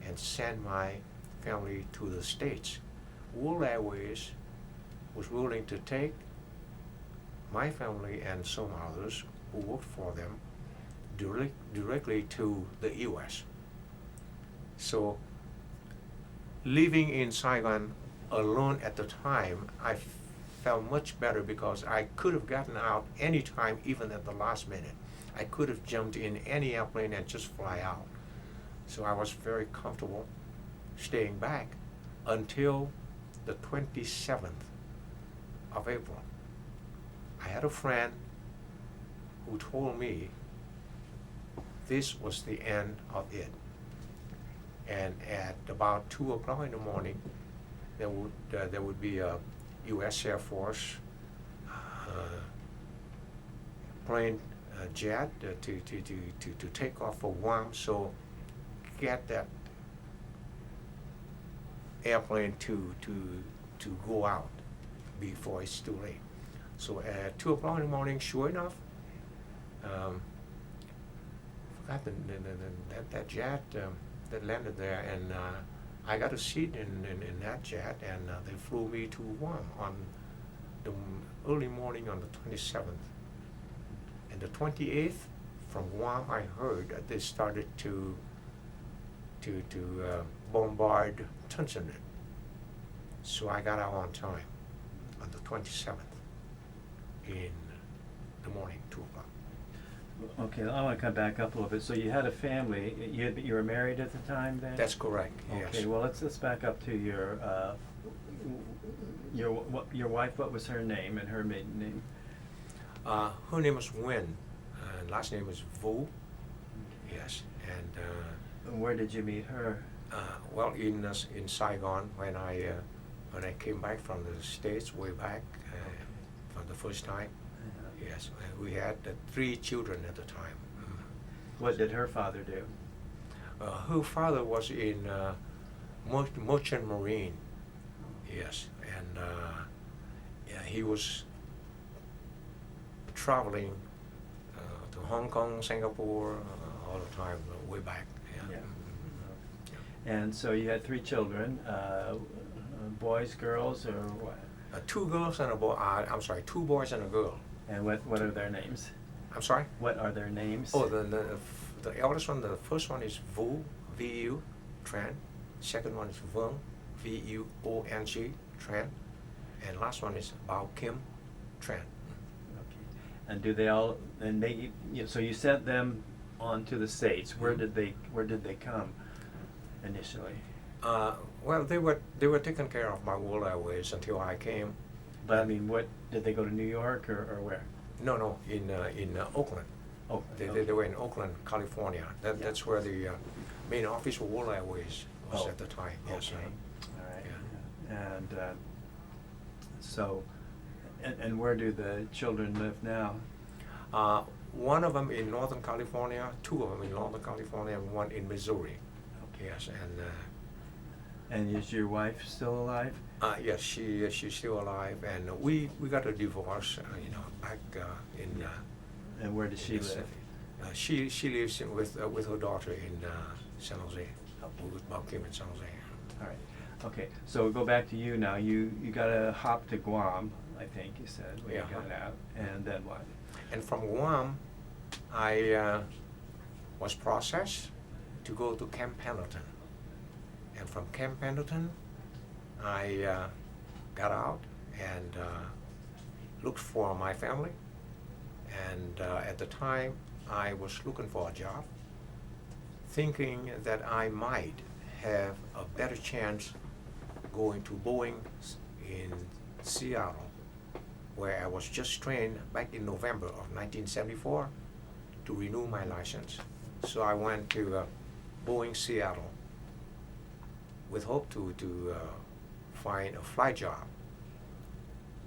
and send my family to the States. World Airways was willing to take my family and some others who worked for them directly to the U.S. So living in Saigon alone at the time, I felt much better because I could have gotten out any time, even at the last minute. I could have jumped in any airplane and just fly out. So I was very comfortable staying back until the 27th of April. I had a friend who told me this was the end of it. And at about 2 o'clock in the morning, there would be a U.S. Air Force plane jet to take off for Guam. So get that airplane to go out before it's too late. So at 2 o'clock in the morning, sure enough, forgot that jet that landed there, and I got a seat in that jet, and they flew me to Guam on the early morning on the 27th. And the 28th, from Guam, I heard that they started to bombard Tunson. So I got out on time on the 27th in the morning, 2 o'clock.
Okay, I want to come back up a little bit. So you had a family. You were married at the time then?
That's correct. Yes.
Okay. Well, let's back up to your wife. What was her name and her maiden name?
Her name was Wen. Last name was Vo. Yes. And
Where did you meet her?
well, in Saigon when I came back from the States way back for the first time. Yes, we had 3 children at the time.
What did her father do?
Her father was in merchant marine. Yes, and yeah, he was traveling to Hong Kong, Singapore all the time, way back. Yeah.
Yeah. And so you had 3 children, boys, girls, or what?
2 girls and a boy. I'm sorry, 2 boys and a girl.
And what are their names?
I'm sorry?
What are their names?
Oh, the eldest one, the first one is Vu, V-U, Tran. Second one is Vuong, V-U-O-N-G, Tran. And last one is Bao Kim, Tran.
Okay. And do they all? And they. So you sent them on to the States. Where did they come initially?
Well, they were taking care of my World Airways until I came.
But I mean, what did they go to New York or where?
No, in Oakland.
Oh,
They were in Oakland, California. That's where the main office of World Airways was at the time. Yes.
Okay. All right.
Yeah.
And so, and where do the children live now?
One of them in Northern California, 2 of them in Northern California, and 1 in Missouri.
Okay.
Yes,
And is your wife still alive?
yes, she's still alive, and we got a divorce, back in.
And where does she live?
She lives with her daughter in San Jose, with Bao Kim in San Jose.
All right. Okay. So we'll go back to you now. You got to hop to Guam, I think you said, when you got out. And then what?
And from Guam, I was processed to go to Camp Pendleton. And from Camp Pendleton, I got out and looked for my family. And at the time, I was looking for a job, thinking that I might have a better chance going to Boeing in Seattle, where I was just trained back in November of 1974 to renew my license. So I went to Boeing Seattle with hope to find a flight job.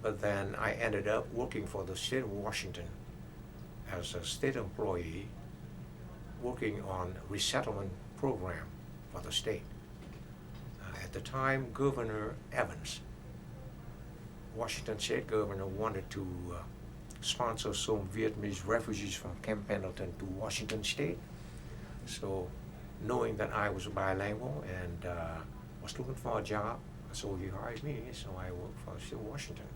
But then I ended up working for the state of Washington as a state employee, working on resettlement program for the state. At the time, Governor Evans, Washington state governor, wanted to sponsor some Vietnamese refugees from Camp Pendleton to Washington state. So knowing that I was bilingual and was looking for a job, so he hired me, so I worked for the state of Washington.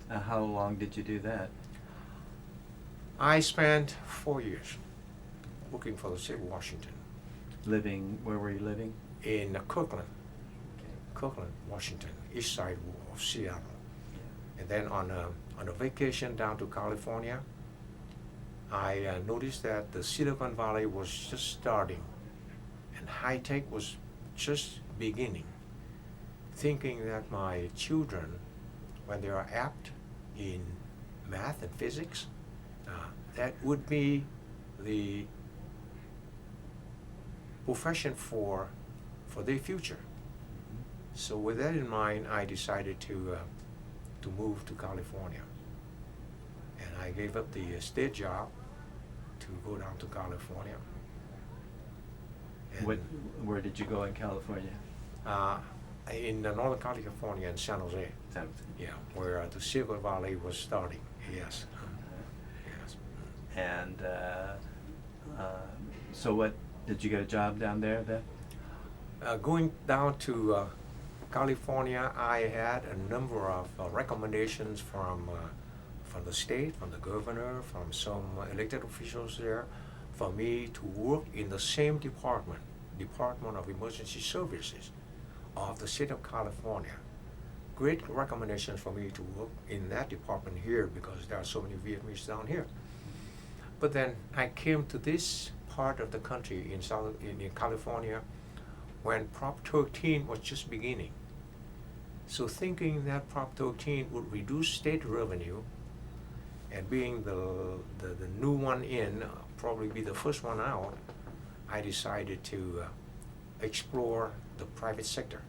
How long did you do that?
I spent 4 years working for the state of Washington.
Living, where were you living?
in Kirkland, Washington, east side of Seattle. And then on a vacation down to California, I noticed that the Silicon Valley was just starting and high tech was just beginning. Thinking that my children, when they are apt in math and physics, that would be the profession for their future. So with that in mind, I decided to move to California, and I gave up the state job to go down to California. And
Where did you go in California?
in Northern California, in San Jose.
San Jose.
Yeah, where the Silicon Valley was starting. Yes. Yes.
And so what, did you get a job down there then?
Going down to California, I had a number of recommendations from the state, from the governor, from some elected officials there, for me to work in the same Department of Emergency Services of the state of California. Great recommendations for me to work in that department here because there are so many Vietnamese down here. But then I came to this part of the country in California when Prop 13 was just beginning. So thinking that Prop 13 would reduce state revenue, and being the new one in, probably be the first one out, I decided to explore the private sector.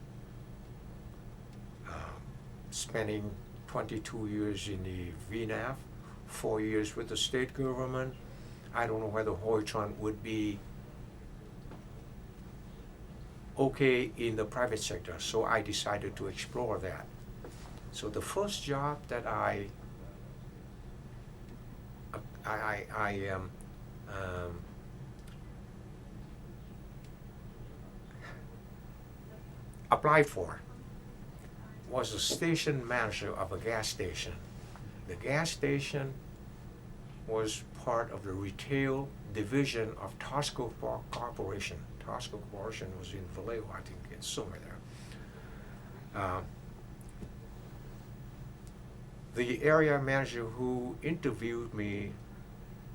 Spending 22 years in the VNAV, 4 years with the state government, I don't know whether Tran would be okay in the private sector, so I decided to explore that. So the first job that I applied for was a station manager of a gas station. The gas station was part of the retail division of Tosco Corporation. Tosco Corporation was in Vallejo, I think it's somewhere there. The area manager who interviewed me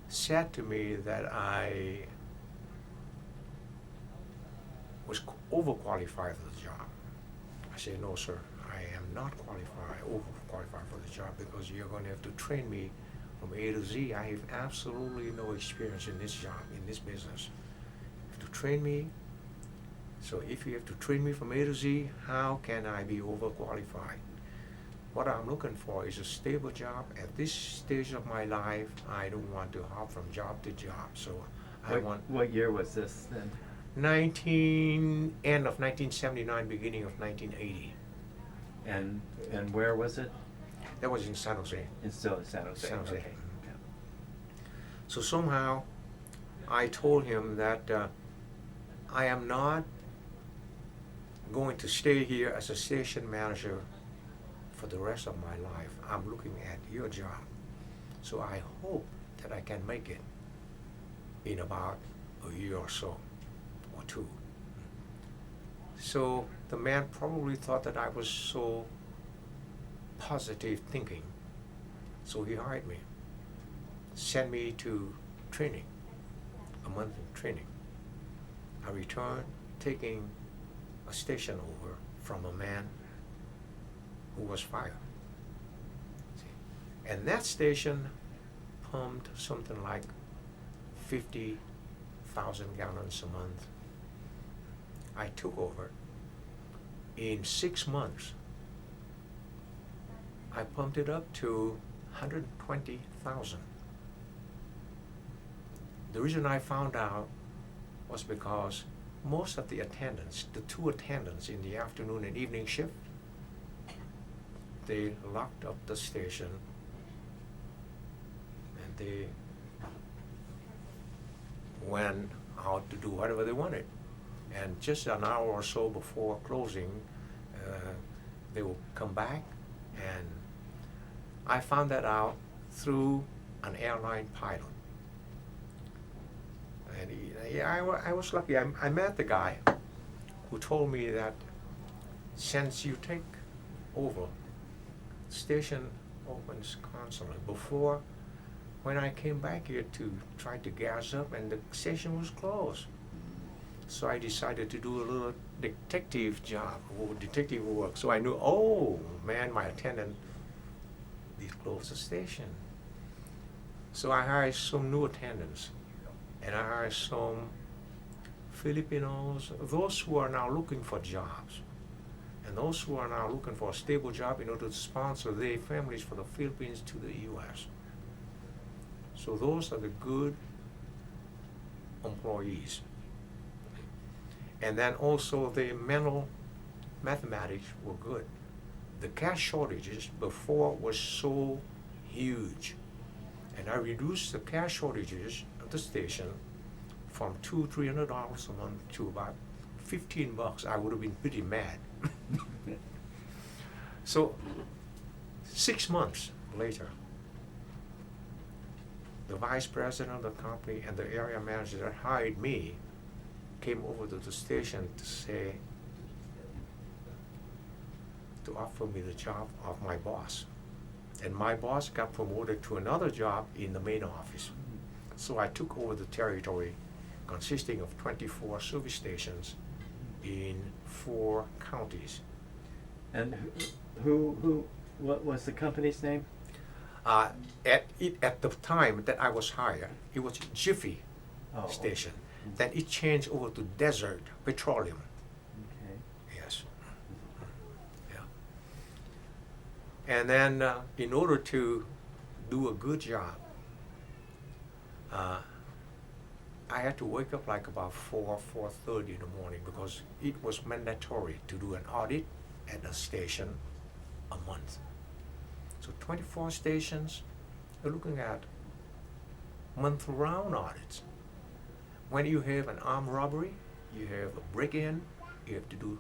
said to me that I was overqualified for the job. I said, no, sir, I am not overqualified for the job because you're going to have to train me from A to Z. I have absolutely no experience in this job, in this business. You have to train me. So if you have to train me from A to Z, how can I be overqualified? What I'm looking for is a stable job. At this stage of my life, I don't want to hop from job to job. So
What year was this then?
End of 1979, beginning of 1980.
And where was it?
That was in San Jose.
It's still in San Jose.
San Jose.
Okay.
So somehow, I told him that I am not going to stay here as a station manager for the rest of my life. I'm looking at your job. So I hope that I can make it in about a year or so, or two. So the man probably thought that I was so positive thinking. So he hired me, sent me to training, a month in training. I returned taking a station over from a man who was fired. And that station pumped something like 50,000 gallons a month. I took over. In 6 months, I pumped it up to 120,000. The reason I found out was because most of the attendants, the two attendants in the afternoon and evening shift, they locked up the station and they went out to do whatever they wanted. And just an hour or so before closing, they will come back, and I found that out through an airline pilot. And I was lucky. I met the guy who told me that since you take over, station opens constantly. Before, when I came back here to try to gas up, and the station was closed. So I decided to do a little detective job, or detective work. So I knew, oh man, my attendant did close the station. So I hired some new attendants, and I hired some Filipinos, those who are now looking for jobs, and those who are now looking for a stable job in order to sponsor their families for the Philippines to the U.S. So those are the good employees. And then also the mental mathematics were good. The cash shortages before was so huge, and I reduced the cash shortages at the station from $200-300 a month to about $15. I would have been pretty mad. So 6 months later, the vice president of the company and the area manager that hired me came over to the station to offer me the job of my boss. And my boss got promoted to another job in the main office. So I took over the territory consisting of 24 service stations in 4 counties.
And what was the company's name?
At the time that I was hired, it was Jiffy Station. Then it changed over to Desert Petroleum.
Okay.
Yes. Yeah. And then in order to do a good job, I had to wake up like about 4:30 in the morning, because it was mandatory to do an audit at a station a month. So 24 stations, you're looking at month-round audits. When you have an armed robbery, you have a break-in, you have to do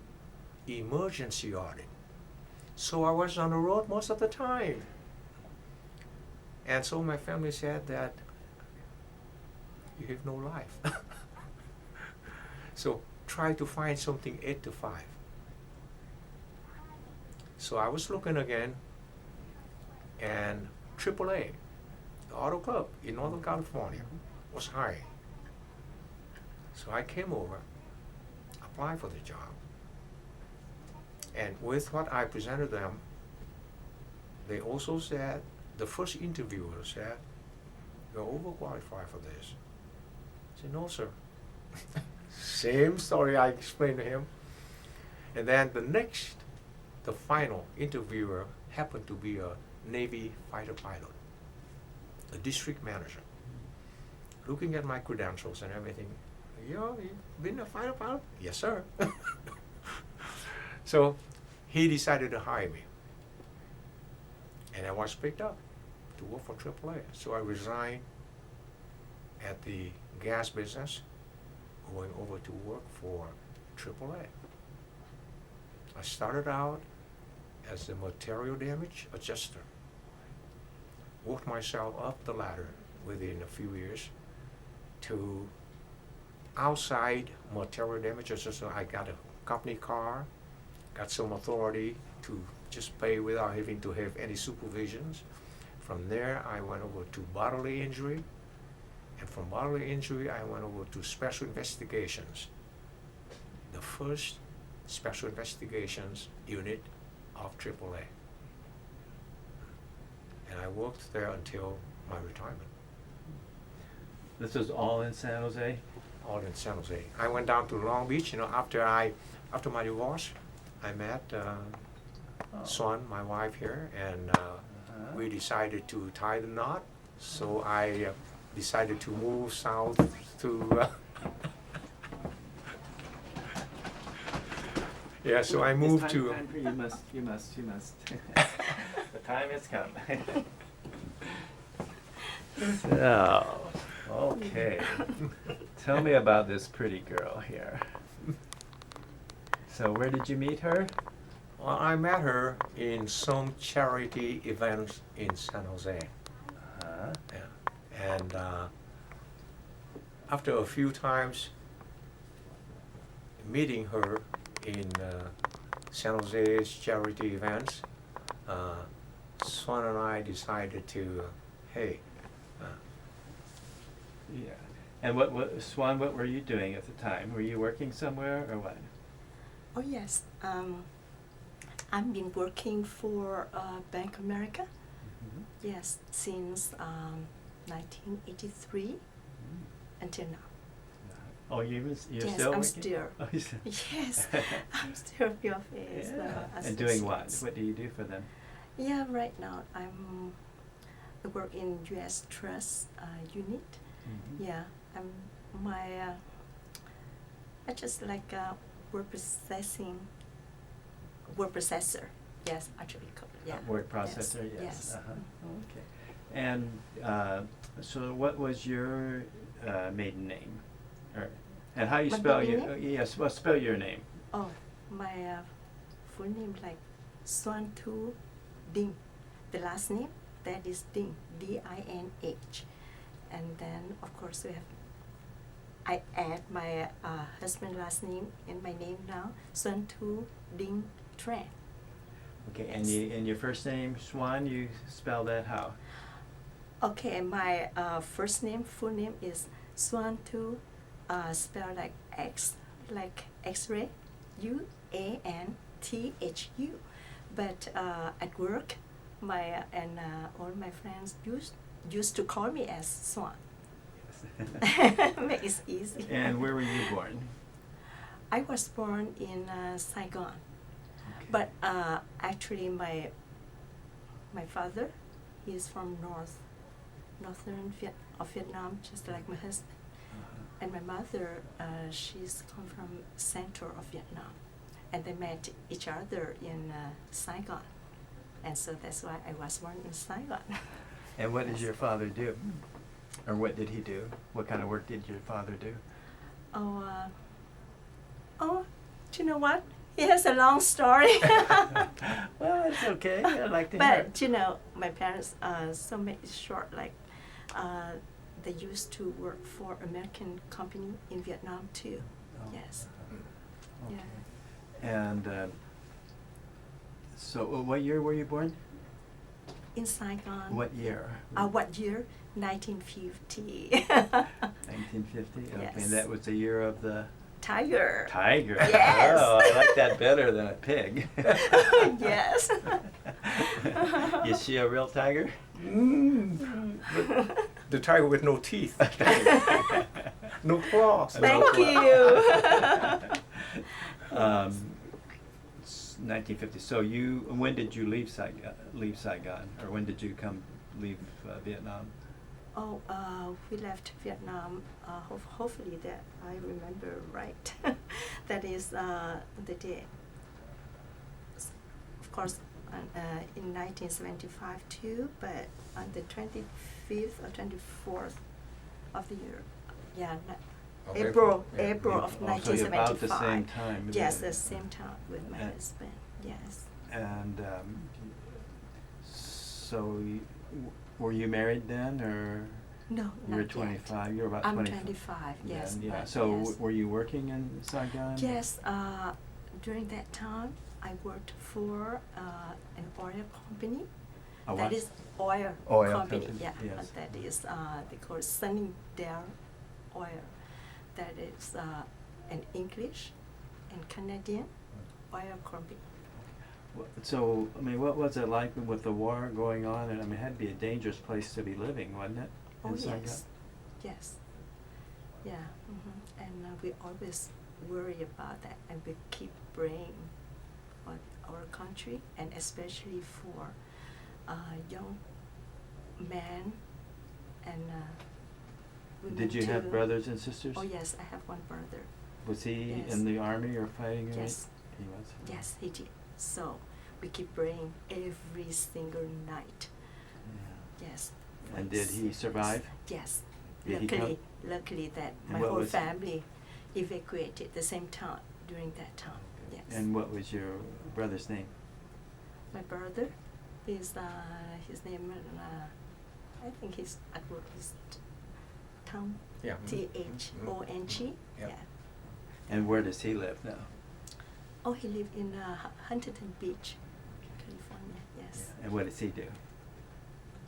emergency audit. So I was on the road most of the time. And so my family said that you have no life. So try to find something 8 to 5. So I was looking again, and AAA, the auto club in Northern California, was hiring. So I came over, applied for the job, and with what I presented them, they also said, the first interviewer said, "You're overqualified for this." I said, "No, sir." Same story I explained to him. And then the final interviewer happened to be a Navy fighter pilot, a district manager. Looking at my credentials and everything, "You've been a fighter pilot?" "Yes, sir." So he decided to hire me. And I was picked up to work for AAA. So I resigned at the gas business, going over to work for AAA. I started out as a material damage adjuster. Worked myself up the ladder within a few years to outside material damage adjuster. I got a company car, got some authority to just pay without having to have any supervisions. From there, I went over to bodily injury, and from bodily injury, I went over to special investigations, the first special investigations unit of AAA. And I worked there until my retirement.
This was all in San Jose?
All in San Jose. I went down to Long Beach, after my divorce, I met Son, my wife here, and we decided to tie the knot. So I decided to move south to yeah, so I moved to
You must. The time has come. So, okay. Tell me about this pretty girl here. So where did you meet her?
Well, I met her in some charity events in San Jose.
Uh-huh.
Yeah. And after a few times meeting her in San Jose's charity events, Swan and I decided to, hey,
Yeah. And what Swan, what were you doing at the time? Were you working somewhere or what?
Oh yes, I've been working for Bank of America.
Mhm.
Yes, since 1983 until now.
Oh, you're
Yes,
still
I'm
working?
still.
Oh, you're still.
Yes, I'm still the office.
Yeah. And doing what?
associates.
What do you do for them?
Yeah, right now I work in U.S. Trust unit.
Mhm.
Yeah, I just like word processor. Yes, actually, yeah.
Word
Yes,
processor, yes.
yes.
Uh-huh.
Mhm.
Okay. And so what was your maiden name? And how you
My
spell
maiden
your,
name?
yes, well, spell your name.
Oh, my full name like Soan Tu Ding. The last name, that is Ding, D-I-N-H. And then, of course, I add my husband's last name in my name now, Soan Tu Ding Tran.
Okay,
Yes.
and your first name, Swan, you spell that how?
Okay, my first name, full name is Soan Tu, spelled like X, like X-ray, U-A-N-T-H-U. But at work, all my friends used to call me as Swan.
Yes.
Make it easy.
And where were you born?
I was born in Saigon,
Okay.
but actually my father, he is from northern Vietnam, just like my husband.
Uh-huh.
And my mother, she's come from center of Vietnam, and they met each other in Saigon, and so that's why I was born in Saigon.
And what did
Yes.
your father do? Or what did he do? What kind of work did your father do?
Oh, do you know what? He has a long story.
Well, it's okay. I'd like to hear it.
But you know, my parents, so make it short, like they used to work for American company in Vietnam too.
Oh,
Yes.
okay.
Yeah.
And so what year were you born?
In Saigon.
What year?
What year? 1950.
1950? Okay,
Yes.
and that was the year of the
Tiger.
tiger.
Yes.
Oh, I like that better than a pig.
Yes.
Is she a real tiger?
the tiger with no teeth, no claws.
Thank you.
1950. So when did you leave Saigon, or when did you leave Vietnam?
Oh, we left Vietnam. Hopefully that I remember right. That is the day. Of course, in 1975 too, but on the 25th or 24th of the year, yeah,
Of
April
April, yeah.
of
Oh, so you're
1975.
about the same time.
Yes, the same time with my
And-
husband. Yes.
And so, were you married then, or
No,
you
not
were
yet.
25? You were about
I'm
25.
25. Yes.
And, yeah.
but
So,
yes.
were you working in Saigon?
Yes, during that time, I worked for an oil company.
A
That
what?
is oil,
Oil
company.
company,
Yeah,
yes.
that is they call it Sunnydale Oil. That is an English and Canadian oil company.
So, I mean, what was it like with the war going on? And I mean, it had to be a dangerous place to be living, wasn't it?
Oh
in Saigon?
yes, yes, yeah, and we always worry about that, and we keep praying for our country, and especially for young men, and women
Did you have
too.
brothers and sisters?
Oh yes, I have one brother.
Was he
Yes.
in the army or fighting?
Yes.
He was?
Yes, he did. So we keep praying every single night.
Yeah.
Yes.
And
for
did he
his-
survive?
Yes.
Did he come?
Luckily that
And
my
what
whole
was-
family evacuated at the same time during that time. Yes.
And what was your brother's name?
My brother is his name I think he's at work is Thong,
Yeah.
Thong.
Yeah.
And where does he live now?
Oh, he lives in Huntington Beach, California. Yes.
Yeah. And what does he do?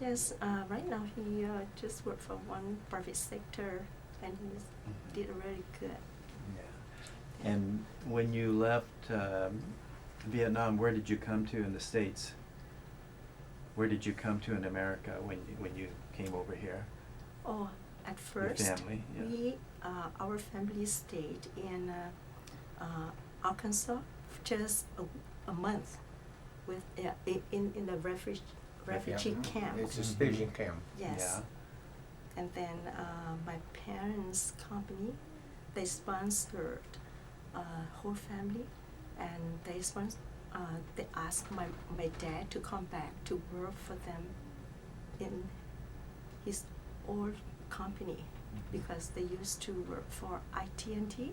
Yes. Right now he just worked for one private sector, and he did really good.
Yeah. And when you left Vietnam, where did you come to in the States? Where did you come to in America when you came over here?
Oh, at first,
family, yeah.
we our family stayed in Arkansas for just a month with in the refugee camp.
It's a staging camp.
Yes.
Yeah.
And then my parents' company, they sponsored whole family, and they asked my dad to come back to work for them in his old company, because they used to work for IT&T,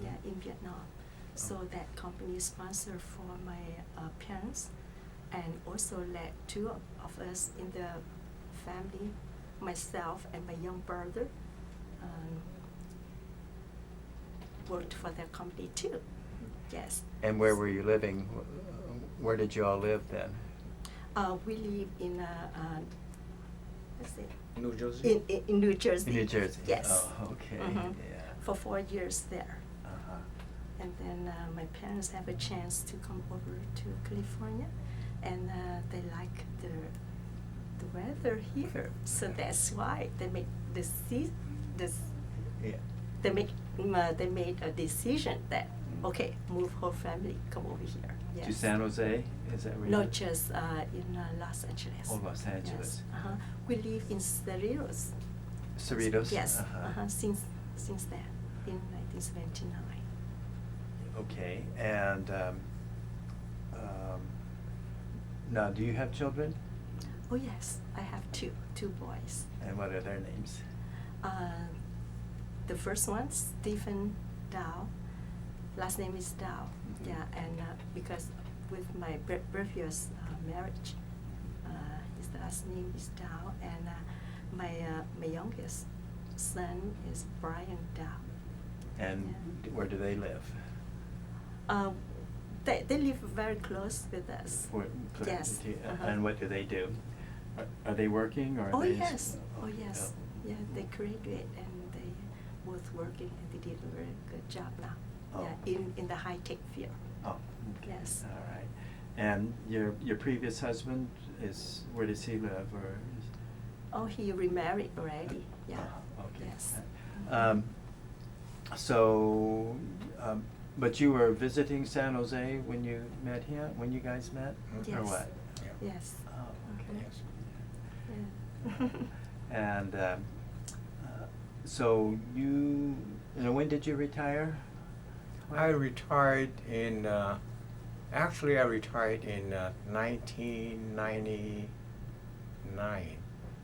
yeah, in Vietnam. So that company sponsored for my parents, and also let two of us in the family, myself and my young brother, worked for their company too. Yes.
And where were you living? Where did you all live then?
We live in let's see,
New Jersey?
in New Jersey.
In New Jersey?
Yes.
Oh, okay,
Mhm.
yeah.
For 4 years there.
Uh-huh.
And then my parents have a chance to come over to California, and they like the weather here. So that's why they make this.
Yeah.
They made a decision that okay, move whole family, come over here. Yes.
To San Jose? Is that where
No,
you
just in Los Angeles.
Oh, Los Angeles.
Yes. We live in Cerritos.
Cerritos?
Yes.
Uh-huh.
Since then, in 1979.
Okay, and now do you have children?
Oh yes, I have two boys.
And what are their names?
The first one, Stephen Dow. Last name is Dow.
Mhm.
Yeah, and because with my previous marriage, his last name is Dow, and my youngest son is Brian Dow.
And
Yeah.
where do they live?
They live very close with us. Yes. Uh-huh.
And what do they do? Are they working, or are
Oh
they
yes, oh
yeah.
yes, yeah. They graduate and they both working, and they did a very good job now.
Oh.
Yeah, in the high tech field.
Oh, okay.
Yes.
All right. And your previous husband is, where does he live, or?
Oh, he remarried already. Yeah.
Okay.
Yes.
So, but you were visiting San Jose when you met him, when you guys met?
Yes.
Or what?
Yeah.
Yes.
Oh, okay.
Yes.
Yeah.
And so when did you retire?
I retired in, actually I retired in 1999,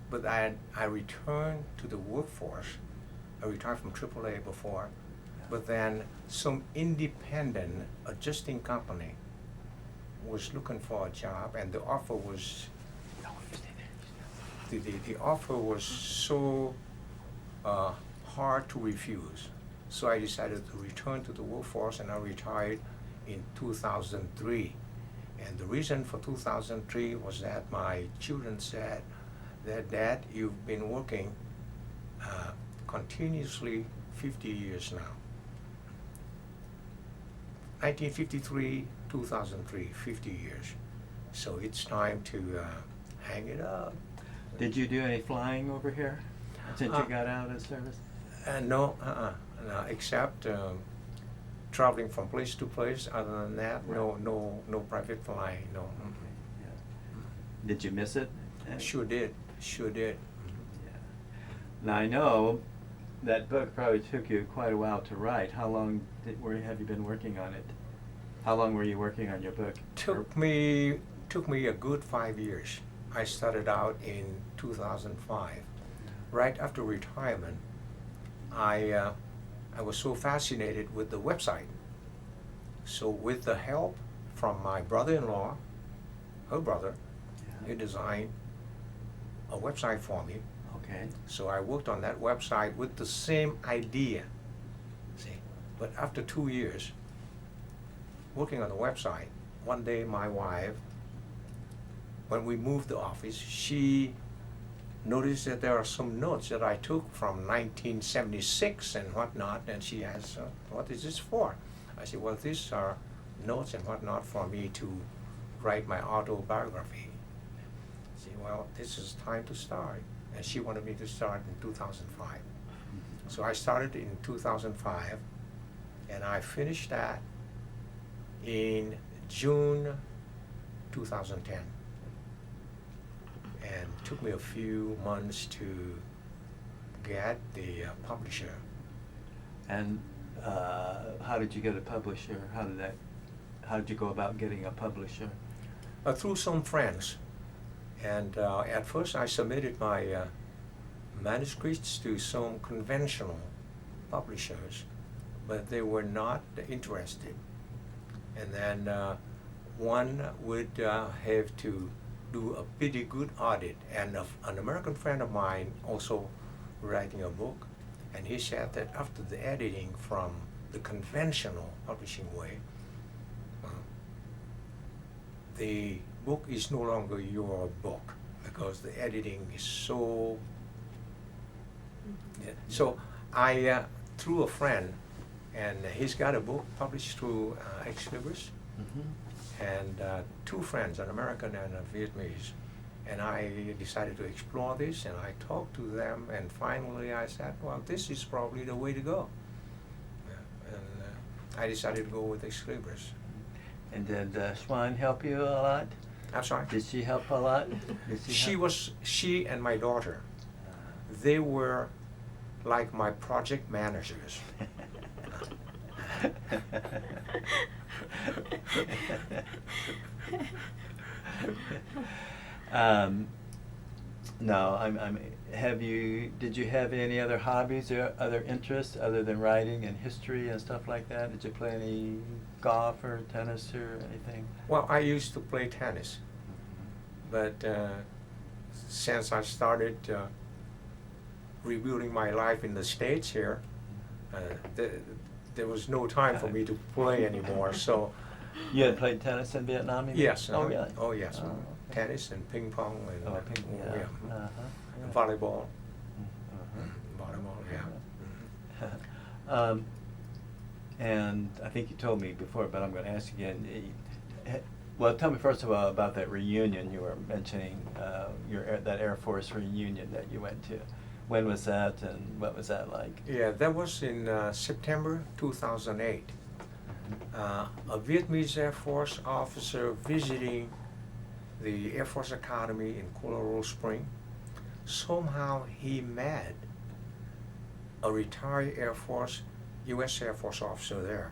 but I returned to the workforce. I retired from AAA before, but then some independent adjusting company was looking for a job, and the offer was, the offer was so hard to refuse. So I decided to return to the workforce, and I retired in 2003. And the reason for 2003 was that my children said that, Dad, you've been working continuously 50 years now. 1953, 2003, 50 years. So it's time to hang it up.
Did you do any flying over here since you got out of service?
No, except traveling from place to place. Other than that,
Right.
no private flying, no.
Okay, yeah. Did you miss it?
Sure did.
Yeah. Now I know that book probably took you quite a while to write. How long have you been working on it? How long were you working on your book?
Took me a good 5 years. I started out in 2005. Right after retirement, I was so fascinated with the website. So with the help from my brother-in-law, her brother,
Yeah.
he designed a website for me,
Okay.
So I worked on that website with the same idea. See, but after 2 years working on the website, one day my wife, when we moved the office, she noticed that there are some notes that I took from 1976 and whatnot, and she asked, what is this for? I said, well, these are notes and whatnot for me to write my autobiography. She said, well, this is time to start. And she wanted me to start in 2005. So I started in 2005, and I finished that in June 2010. And it took me a few months to get the publisher.
And how did you get a publisher? How did you go about getting a publisher?
Through some friends. And at first I submitted my manuscripts to some conventional publishers, but they were not interested. And then one would have to do a pretty good audit. And an American friend of mine also writing a book, and he said that after the editing from the conventional publishing way, the book is no longer your book because the editing is so. Yeah. So I, through a friend, and he's got a book published through Ex Libris, and two friends, an American and a Vietnamese, and I decided to explore this, and I talked to them, and finally I said, well, this is probably the way to go. Yeah. And I decided to go with Ex Libris.
And did Swan help you a lot?
I'm sorry?
Did she help a lot?
She and my daughter, they were like my project managers.
No, did you have any other hobbies or other interests other than writing and history and stuff like that? Did you play any golf or tennis or anything?
Well, I used to play tennis, but since I started rebuilding my life in the States here, there was no time for me to play anymore, so.
You had played tennis in Vietnam?
Yes.
Oh, really?
Oh, yes.
Oh, okay.
Tennis and ping pong and
Yeah.
volleyball.
Uh-huh.
Volleyball, yeah.
And I think you told me before, but I'm going to ask again. Well, tell me first of all about that reunion you were mentioning, that Air Force reunion that you went to. When was that, and what was that like?
Yeah, that was in September 2008. A Vietnamese Air Force officer visiting the Air Force Academy in Colorado Springs. Somehow he met a retired U.S. Air Force officer there.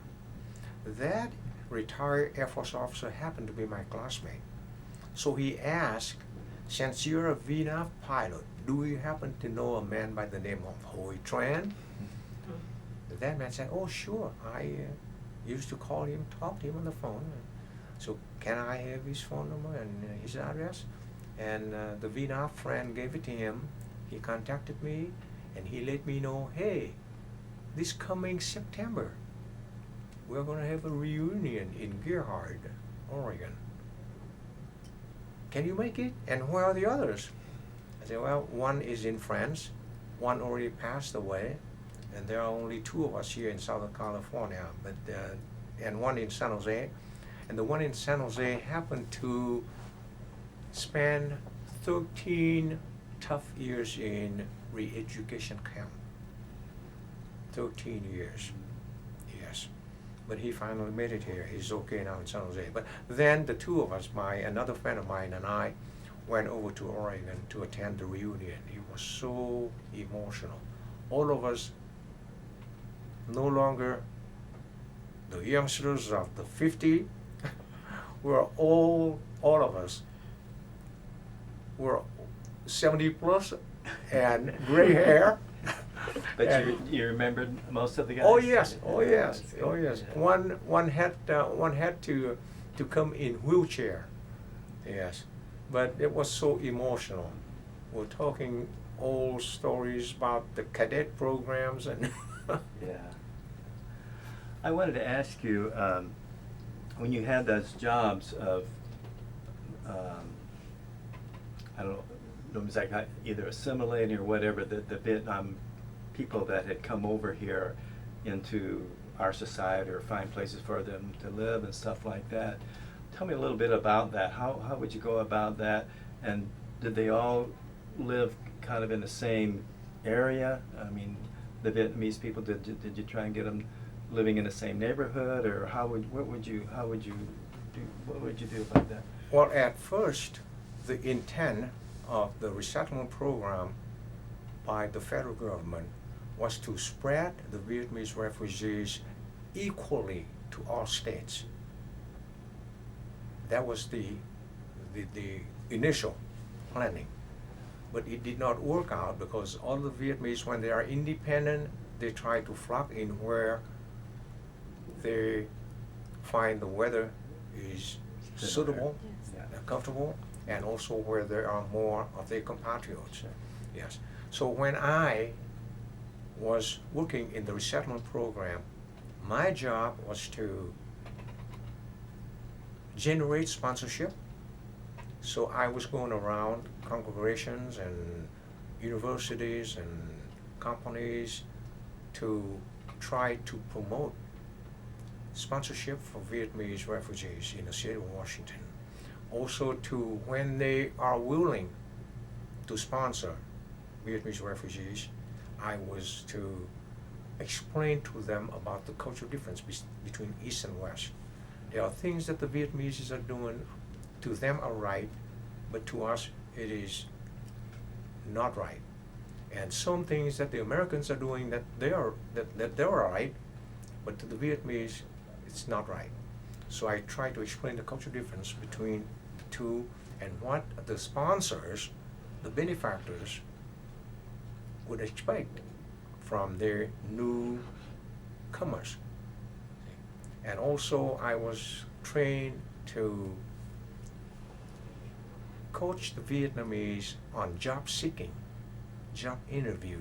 That retired Air Force officer happened to be my classmate. So he asked, since you're a Vietnam pilot, do you happen to know a man by the name of Tran? That man said, oh, sure. I used to call him, talk to him on the phone. So can I have his phone number and his address? And the Vietnam friend gave it to him. He contacted me, and he let me know, hey, this coming September, we're going to have a reunion in Gerhard, Oregon. Can you make it? And where are the others? I said, well, one is in France, one already passed away, and there are only two of us here in Southern California, but and one in San Jose. And the one in San Jose happened to spend 13 tough years in re-education camp. 13 years, yes. But he finally made it here. He's okay now in San Jose. But then the two of us, another friend of mine and I, went over to Oregon to attend the reunion. It was so emotional. All of us, no longer the youngsters of the 50s, we're all of us were 70 plus and gray hair.
But you remembered most of the guys?
Oh yes, oh yes, oh yes. One had to come in wheelchair, yes. But it was so emotional. We're talking old stories about the cadet programs and
Yeah. I wanted to ask you, when you had those jobs of, I don't know exactly, either assimilating or whatever, the Vietnam people that had come over here into our society or find places for them to live and stuff like that. Tell me a little bit about that. How would you go about that? And did they all live kind of in the same area? I mean, the Vietnamese people, did you try and get them living in the same neighborhood, or what would you do about that?
Well, at first, the intent of the resettlement program by the federal government was to spread the Vietnamese refugees equally to all states. That was the initial planning. But it did not work out because all the Vietnamese, when they are independent, they try to flock in where they find the weather is suitable,
Yes.
comfortable, and also where there are more of their compatriots. Yes. So when I was working in the resettlement program, my job was to generate sponsorship. So I was going around congregations and universities and companies to try to promote sponsorship for Vietnamese refugees in the state of Washington. Also to, when they are willing to sponsor Vietnamese refugees, I was to explain to them about the cultural difference between East and West. There are things that the Vietnamese are doing, to them are right, but to us it is not right. And some things that the Americans are doing that they are right, but to the Vietnamese it's not right. So I try to explain the cultural difference between the two and what the sponsors, the benefactors, would expect from their newcomers. And also I was trained to coach the Vietnamese on job seeking, job interview.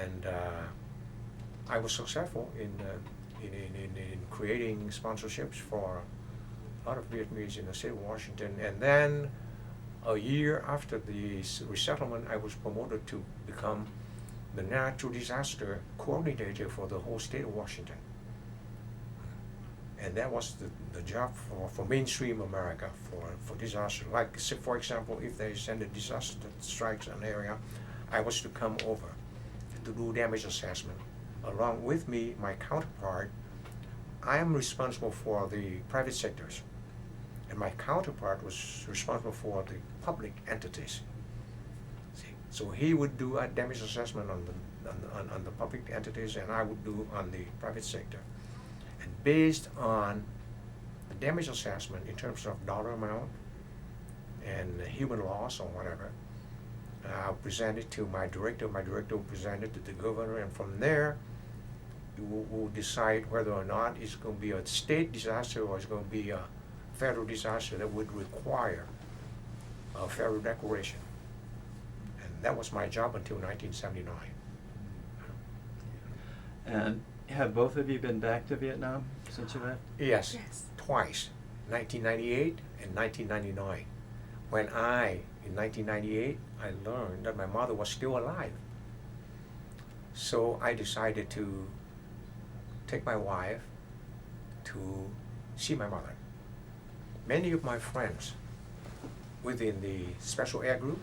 And I was successful in creating sponsorships for a lot of Vietnamese in the state of Washington. And then a year after the resettlement, I was promoted to become the natural disaster coordinator for the whole state of Washington. And that was the job for mainstream America for disaster. Like, for example, if they send a disaster that strikes an area, I was to come over to do damage assessment. Along with me, my counterpart, I am responsible for the private sectors, and my counterpart was responsible for the public entities. See? So he would do a damage assessment on the public entities, and I would do on the private sector. And based on the damage assessment in terms of dollar amount and human loss or whatever, I'll present it to my director will present it to the governor, and from there we'll decide whether or not it's going to be a state disaster or it's going to be a federal disaster that would require a federal declaration. And that was my job until 1979.
And have both of you been back to Vietnam since you left?
Yes,
Yes.
twice, 1998 and 1999. In 1998, I learned that my mother was still alive. So I decided to take my wife to see my mother. Many of my friends within the Special Air Group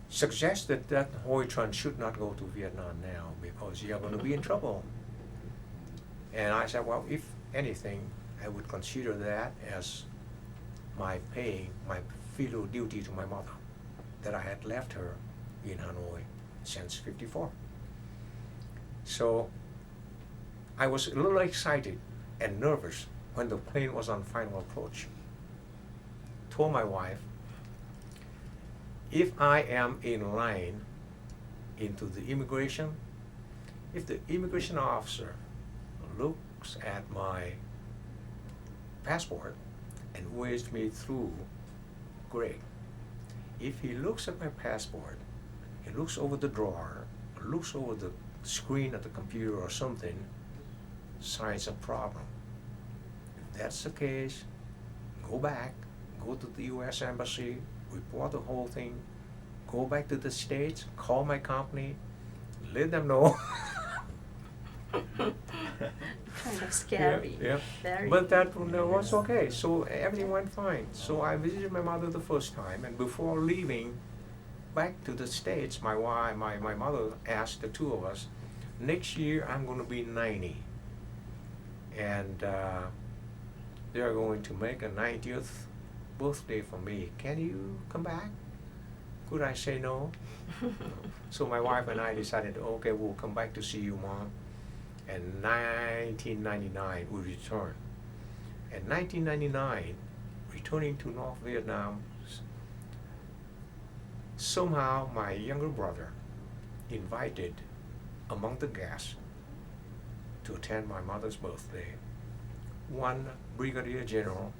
suggested that Tran should not go to Vietnam now because you're going to be in trouble. And I said, well, if anything, I would consider that as my paying my filial duty to my mother, that I had left her in Hanoi since '54. So I was a little excited and nervous when the plane was on final approach. Told my wife, if I am in line into the immigration, if the immigration officer looks at my passport and waved me through. Great. If he looks at my passport, he looks over the drawer, or looks over the screen of the computer or something, signs a problem. If that's the case, go back, go to the U.S. Embassy, report the whole thing, go back to the States, call my company, let them know.
Kind of scary.
Yeah, yeah.
Very.
But that was okay. So everything went fine. So I visited my mother the first time, and before leaving back to the States, my mother asked the two of us, next year I'm going to be 90. And they're going to make a 90th birthday for me. Can you come back? Could I say no? So my wife and I decided, okay, we'll come back to see you, Mom. And 1999, we returned. And 1999, returning to North Vietnam, somehow my younger brother invited among the guests to attend my mother's birthday one brigadier general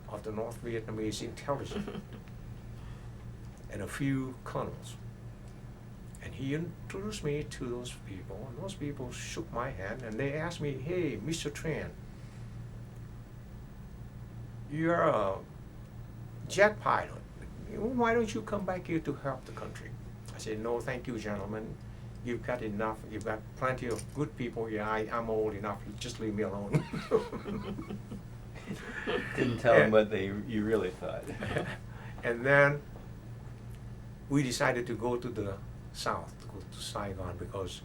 of the North Vietnamese intelligence and a few colonels. And he introduced me to those people, and those people shook my hand and they asked me, hey, Mr. Tran, you're a jet pilot. Why don't you come back here to help the country? I said, no, thank you, gentlemen. You've got enough. You've got plenty of good people here. I'm old enough. Just leave me alone.
Didn't tell them what you really thought.
And then we decided to go to the south, to go to Saigon, because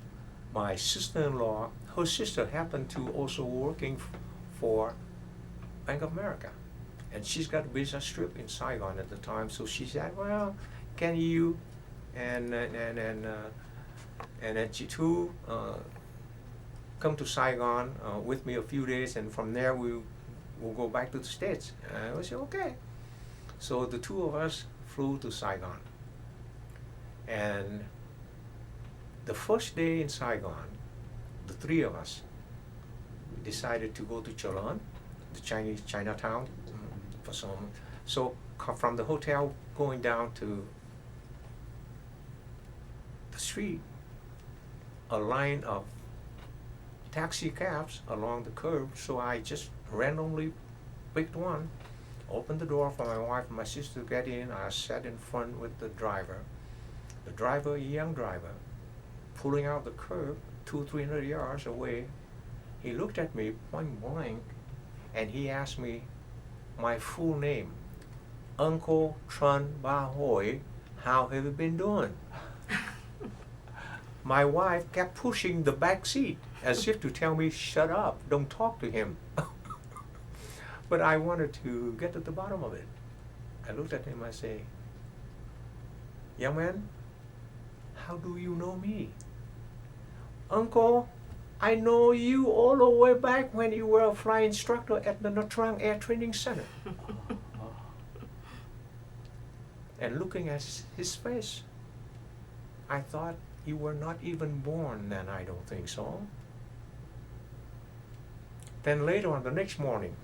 my sister-in-law, her sister happened to also working for Bank of America. And she's got a business trip in Saigon at the time, so she said, well, can you and then she too come to Saigon with me a few days, and from there we'll go back to the States. I said, okay. So the two of us flew to Saigon. And the first day in Saigon, the three of us decided to go to Cholon, the Chinese Chinatown, for some. So from the hotel going down to the street, a line of taxi cabs along the curb, so I just randomly picked one, opened the door for my wife and my sister to get in. I sat in front with the driver. The driver, a young driver, pulling out the curb 200-300 yards away. He looked at me point blank and he asked me my full name, Uncle Tran Ba Hoi, how have you been doing? My wife kept pushing the back seat as if to tell me, shut up, don't talk to him. But I wanted to get to the bottom of it. I looked at him, I say, young man, how do you know me? Uncle, I know you all the way back when you were a flight instructor at the Nha Trang Air Training Center. And looking at his face, I thought, you were not even born then, I don't think so. Then later on, the next morning,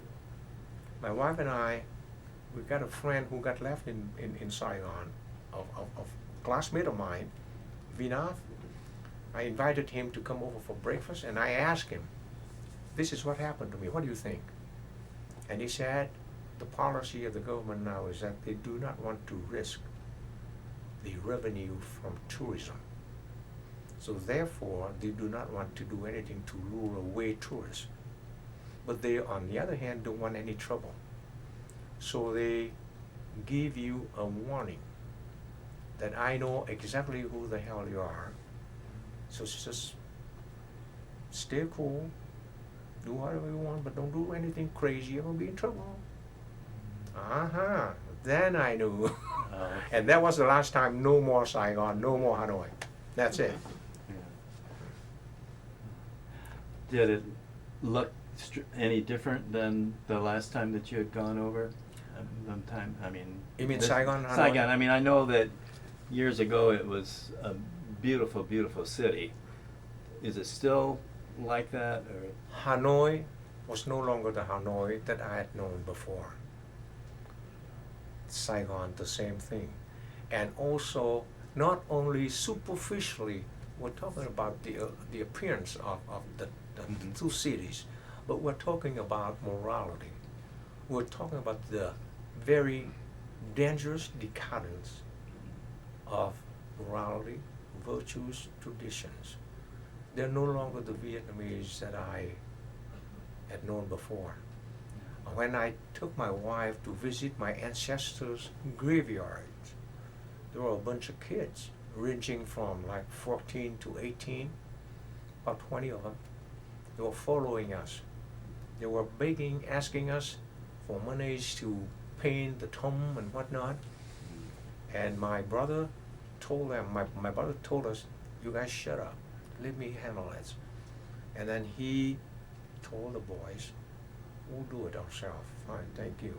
my wife and I, we got a friend who got left in Saigon, of classmate of mine, Vinath. I invited him to come over for breakfast, and I asked him, this is what happened to me, what do you think? And he said, the policy of the government now is that they do not want to risk the revenue from tourism. So therefore, they do not want to do anything to lure away tourists. But they, on the other hand, don't want any trouble. So they give you a warning that I know exactly who the hell you are. So just stay cool, do whatever you want, but don't do anything crazy, you're gonna be in trouble. Then I knew. And that was the last time, no more Saigon, no more Hanoi. That's it.
Did it look any different than the last time that you had gone over?
You mean Saigon, Hanoi?
Saigon. I mean, I know that years ago it was a beautiful, beautiful city. Is it still like that? Or?
Hanoi was no longer the Hanoi that I had known before. Saigon, the same thing. And also, not only superficially, we're talking about the appearance of the
Mhm.
two cities, but we're talking about morality. We're talking about the very dangerous decadence of morality, virtues, traditions. They're no longer the Vietnamese that I had known before. When I took my wife to visit my ancestors' graveyards, there were a bunch of kids ranging from like 14 to 18, about 20 of them. They were following us. They were begging, asking us for monies to paint the tomb and whatnot. And my brother told them, my brother told us, you guys shut up, let me handle it. And then he told the boys, we'll do it ourselves, fine, thank you.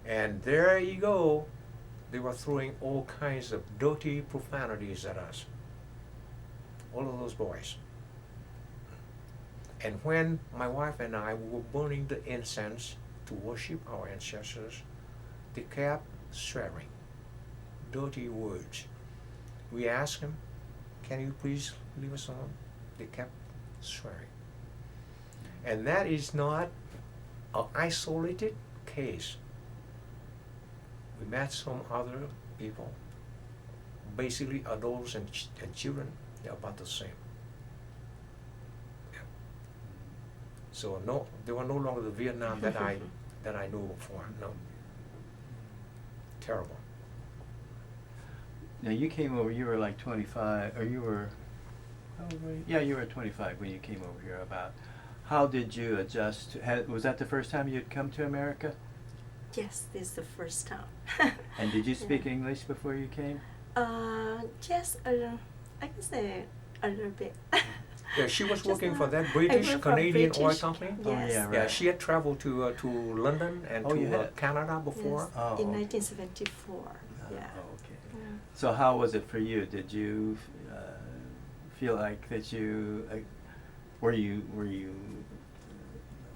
And there you go, they were throwing all kinds of dirty profanities at us, all of those boys. And when my wife and I were burning the incense to worship our ancestors, they kept swearing dirty words. We asked them, can you please leave us alone? They kept swearing. And that is not an isolated case. We met some other people, basically adults and children, they're about the same. Yeah. So no, they were no longer the Vietnam that I knew before. No. Terrible.
Now you came over, you were like 25, or you were, how old were you? Yeah, you were 25 when you came over here. About how did you adjust? Was that the first time you'd come to America?
Yes, this is the first time.
And did you speak
Yeah.
English before you came?
Yes, I can say a little bit.
Yeah, she was
Just,
working for that
I
British
work for
Canadian oil
British,
company.
Yes.
Oh, yeah,
Yeah,
right.
she had traveled to London and
Oh, you
to
had?
Canada before.
Yes,
Oh,
in
okay.
1974. Yeah.
Oh, okay.
Yeah.
So how was it for you? Did you feel like that you were you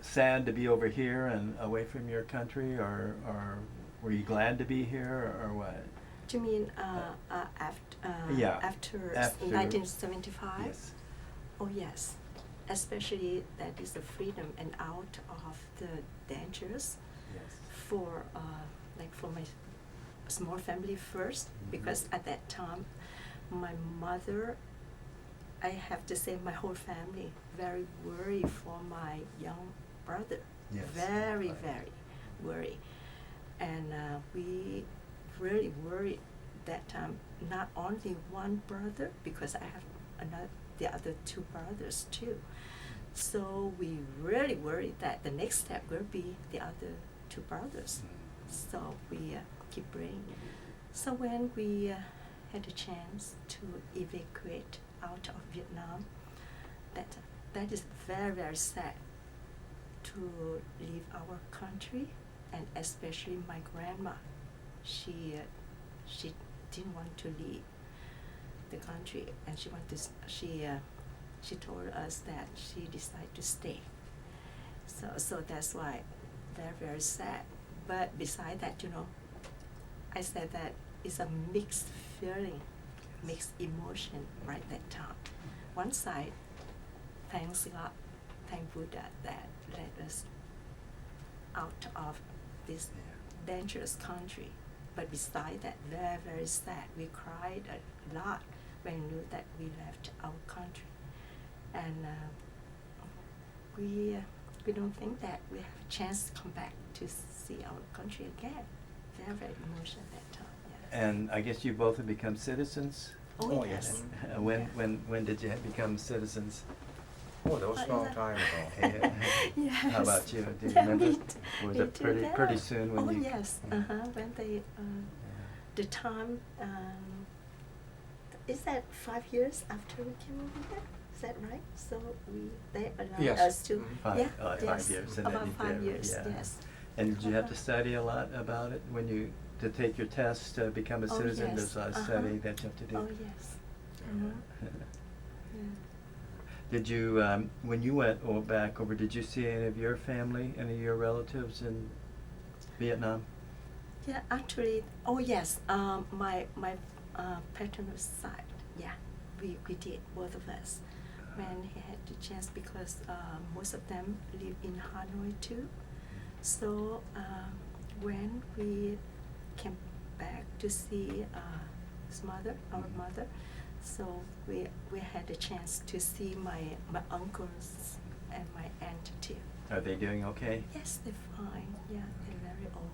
sad to be over here and away from your country, or were you glad to be here, or what?
Do you mean
Yeah,
after
after-
in 1975?
Yes.
Oh yes, especially that is the freedom and out of the dangers
Yes.
for like for my small family first,
Mhm.
because at that time my mother, I have to say my whole family very worried for my young brother.
Yes.
Very,
Right.
very worried. And we really worried that time, not only one brother, because I have the other two brothers too. So we really worried that the next step will be the other two brothers. So we keep praying. So when we had a chance to evacuate out of Vietnam, that is very, very sad to leave our country, and especially my grandma. She didn't want to leave the country, and she told us that she decided to stay. So that's why very, very sad. But beside that, I said that it's a mixed feeling, mixed emotion right that time. One side, thanks God, thank Buddha that led us out of this dangerous country. But beside that, very, very sad. We cried a lot when we knew that we left our country. And we don't think that we have a chance to come back to see our country again. Very, very emotional that time. Yeah.
And I guess you both have become citizens.
Oh,
Oh,
yes.
yes.
When did you become citizens?
Oh, that was a long time ago.
Yes.
How about you? Do you
Yeah,
remember?
me
Was
me
it
too,
pretty
yeah.
pretty soon when
oh,
you?
yes.
Yeah.
When they the time is that 5 years after we came over here? Is that right? So they allowed
Yes.
us to
Mhm.
Five-
yeah,
five
yes,
years, and then
about
you
5
did,
years.
yeah.
Yes.
And did you have to study a lot about it when you to take your test to become a
Oh,
citizen?
yes.
There's a lot of
Uh-huh.
study that you have to do.
Oh yes. Mhm. Yeah.
Did you, when you went back over, did you see any of your family, any of your relatives in Vietnam?
Yeah, actually, oh yes, my paternal side, yeah, we did, both of us, when he had the chance, because most of them live in Hanoi too. So when we came back to see his mother, our mother, so we had a chance to see my uncles and my aunt too.
Are they doing okay?
Yes, they're fine. Yeah, they're very old.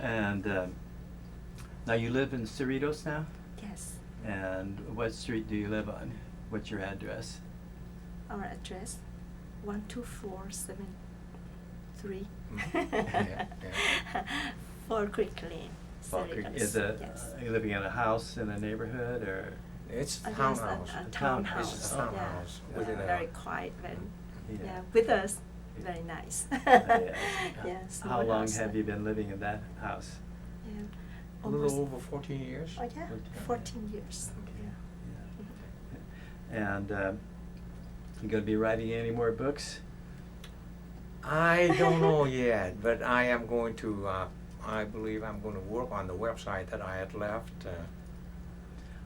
And now you live in Cerritos now?
Yes.
And what street do you live on? What's your address?
Our address, 12473.
Yeah.
Fall Creek Lane.
Fall Creek.
Cerritos.
Is it,
Yes.
are you living in a house in a neighborhood or?
It's
Yes,
townhouse.
a
A
townhouse.
townhouse.
It's a townhouse
Yeah.
within a-
Very quiet, very,
Yeah.
yeah, with us, very nice.
Yes.
Yeah,
How
small
long
house.
have you been living in that house?
Yeah.
A
Almost-
little over 14 years.
Oh, yeah, 14 years. Yeah.
Yeah. And you gonna be writing any more books?
I don't know yet, but I am going to, I believe I'm going to work on the website that I had left.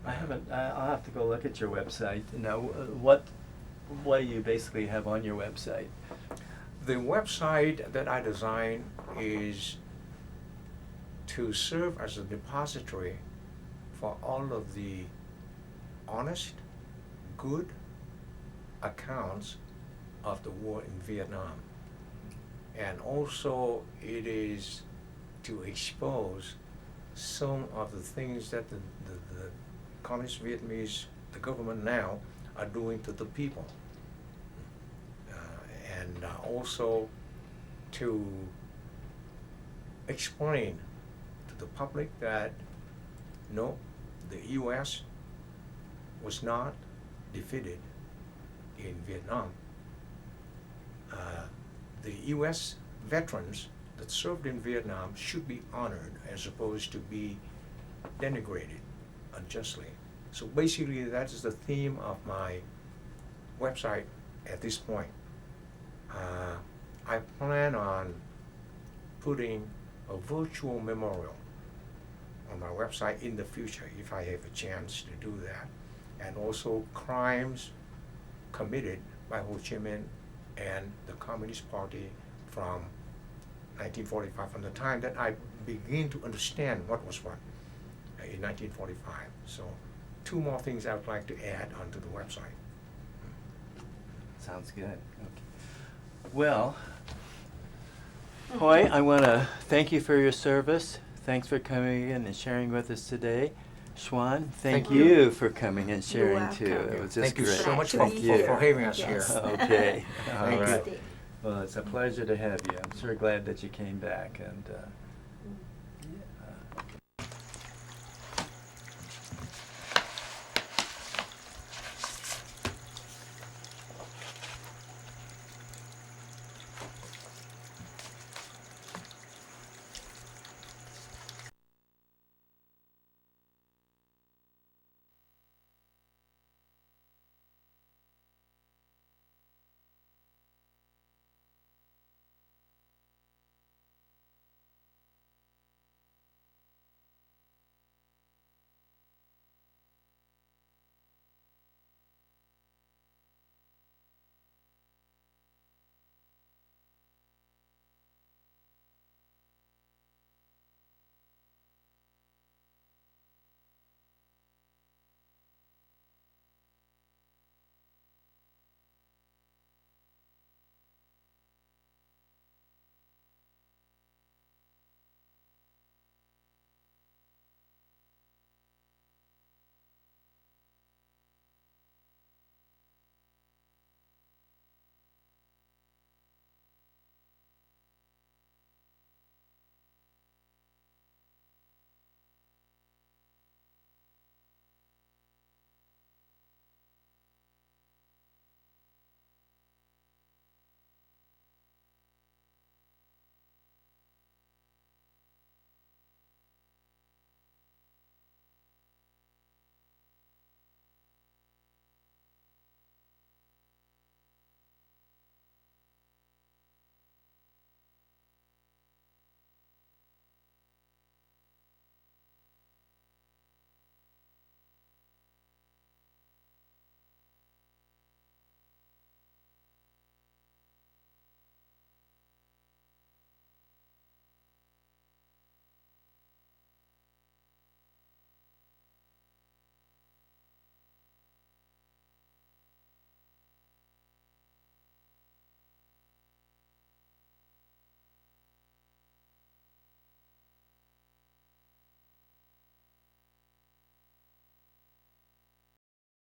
I haven't. I'll have to go look at your website. Now, what do you basically have on your website?
The website that I designed is to serve as a depository for all of the honest, good accounts of the war in Vietnam. And also it is to expose some of the things that the Communist Vietnamese, the government now, are doing to the people. And also to explain to the public that no, the U.S. was not defeated in Vietnam. The U.S. veterans that served in Vietnam should be honored as opposed to be denigrated unjustly. So basically that is the theme of my website at this point. I plan on putting a virtual memorial on my website in the future if I have a chance to do that, and also crimes committed by Ho Chi Minh and the Communist Party from 1945, from the time that I begin to understand what was what in 1945. So 2 more things I would like to add onto the website.
Sounds good. Okay. Well, Hoi, I want to thank you for your service. Thanks for coming in and sharing with us today. Schwan, thank
Thank
you
you.
for coming and
You're
sharing too.
welcome.
It was just
Thank you
great.
so much
Glad
for,
to be
for,
here.
for having us
Yes.
here.
Okay. All
Thank you.
right. Well, it's a pleasure to have you. I'm sure glad that you came back, and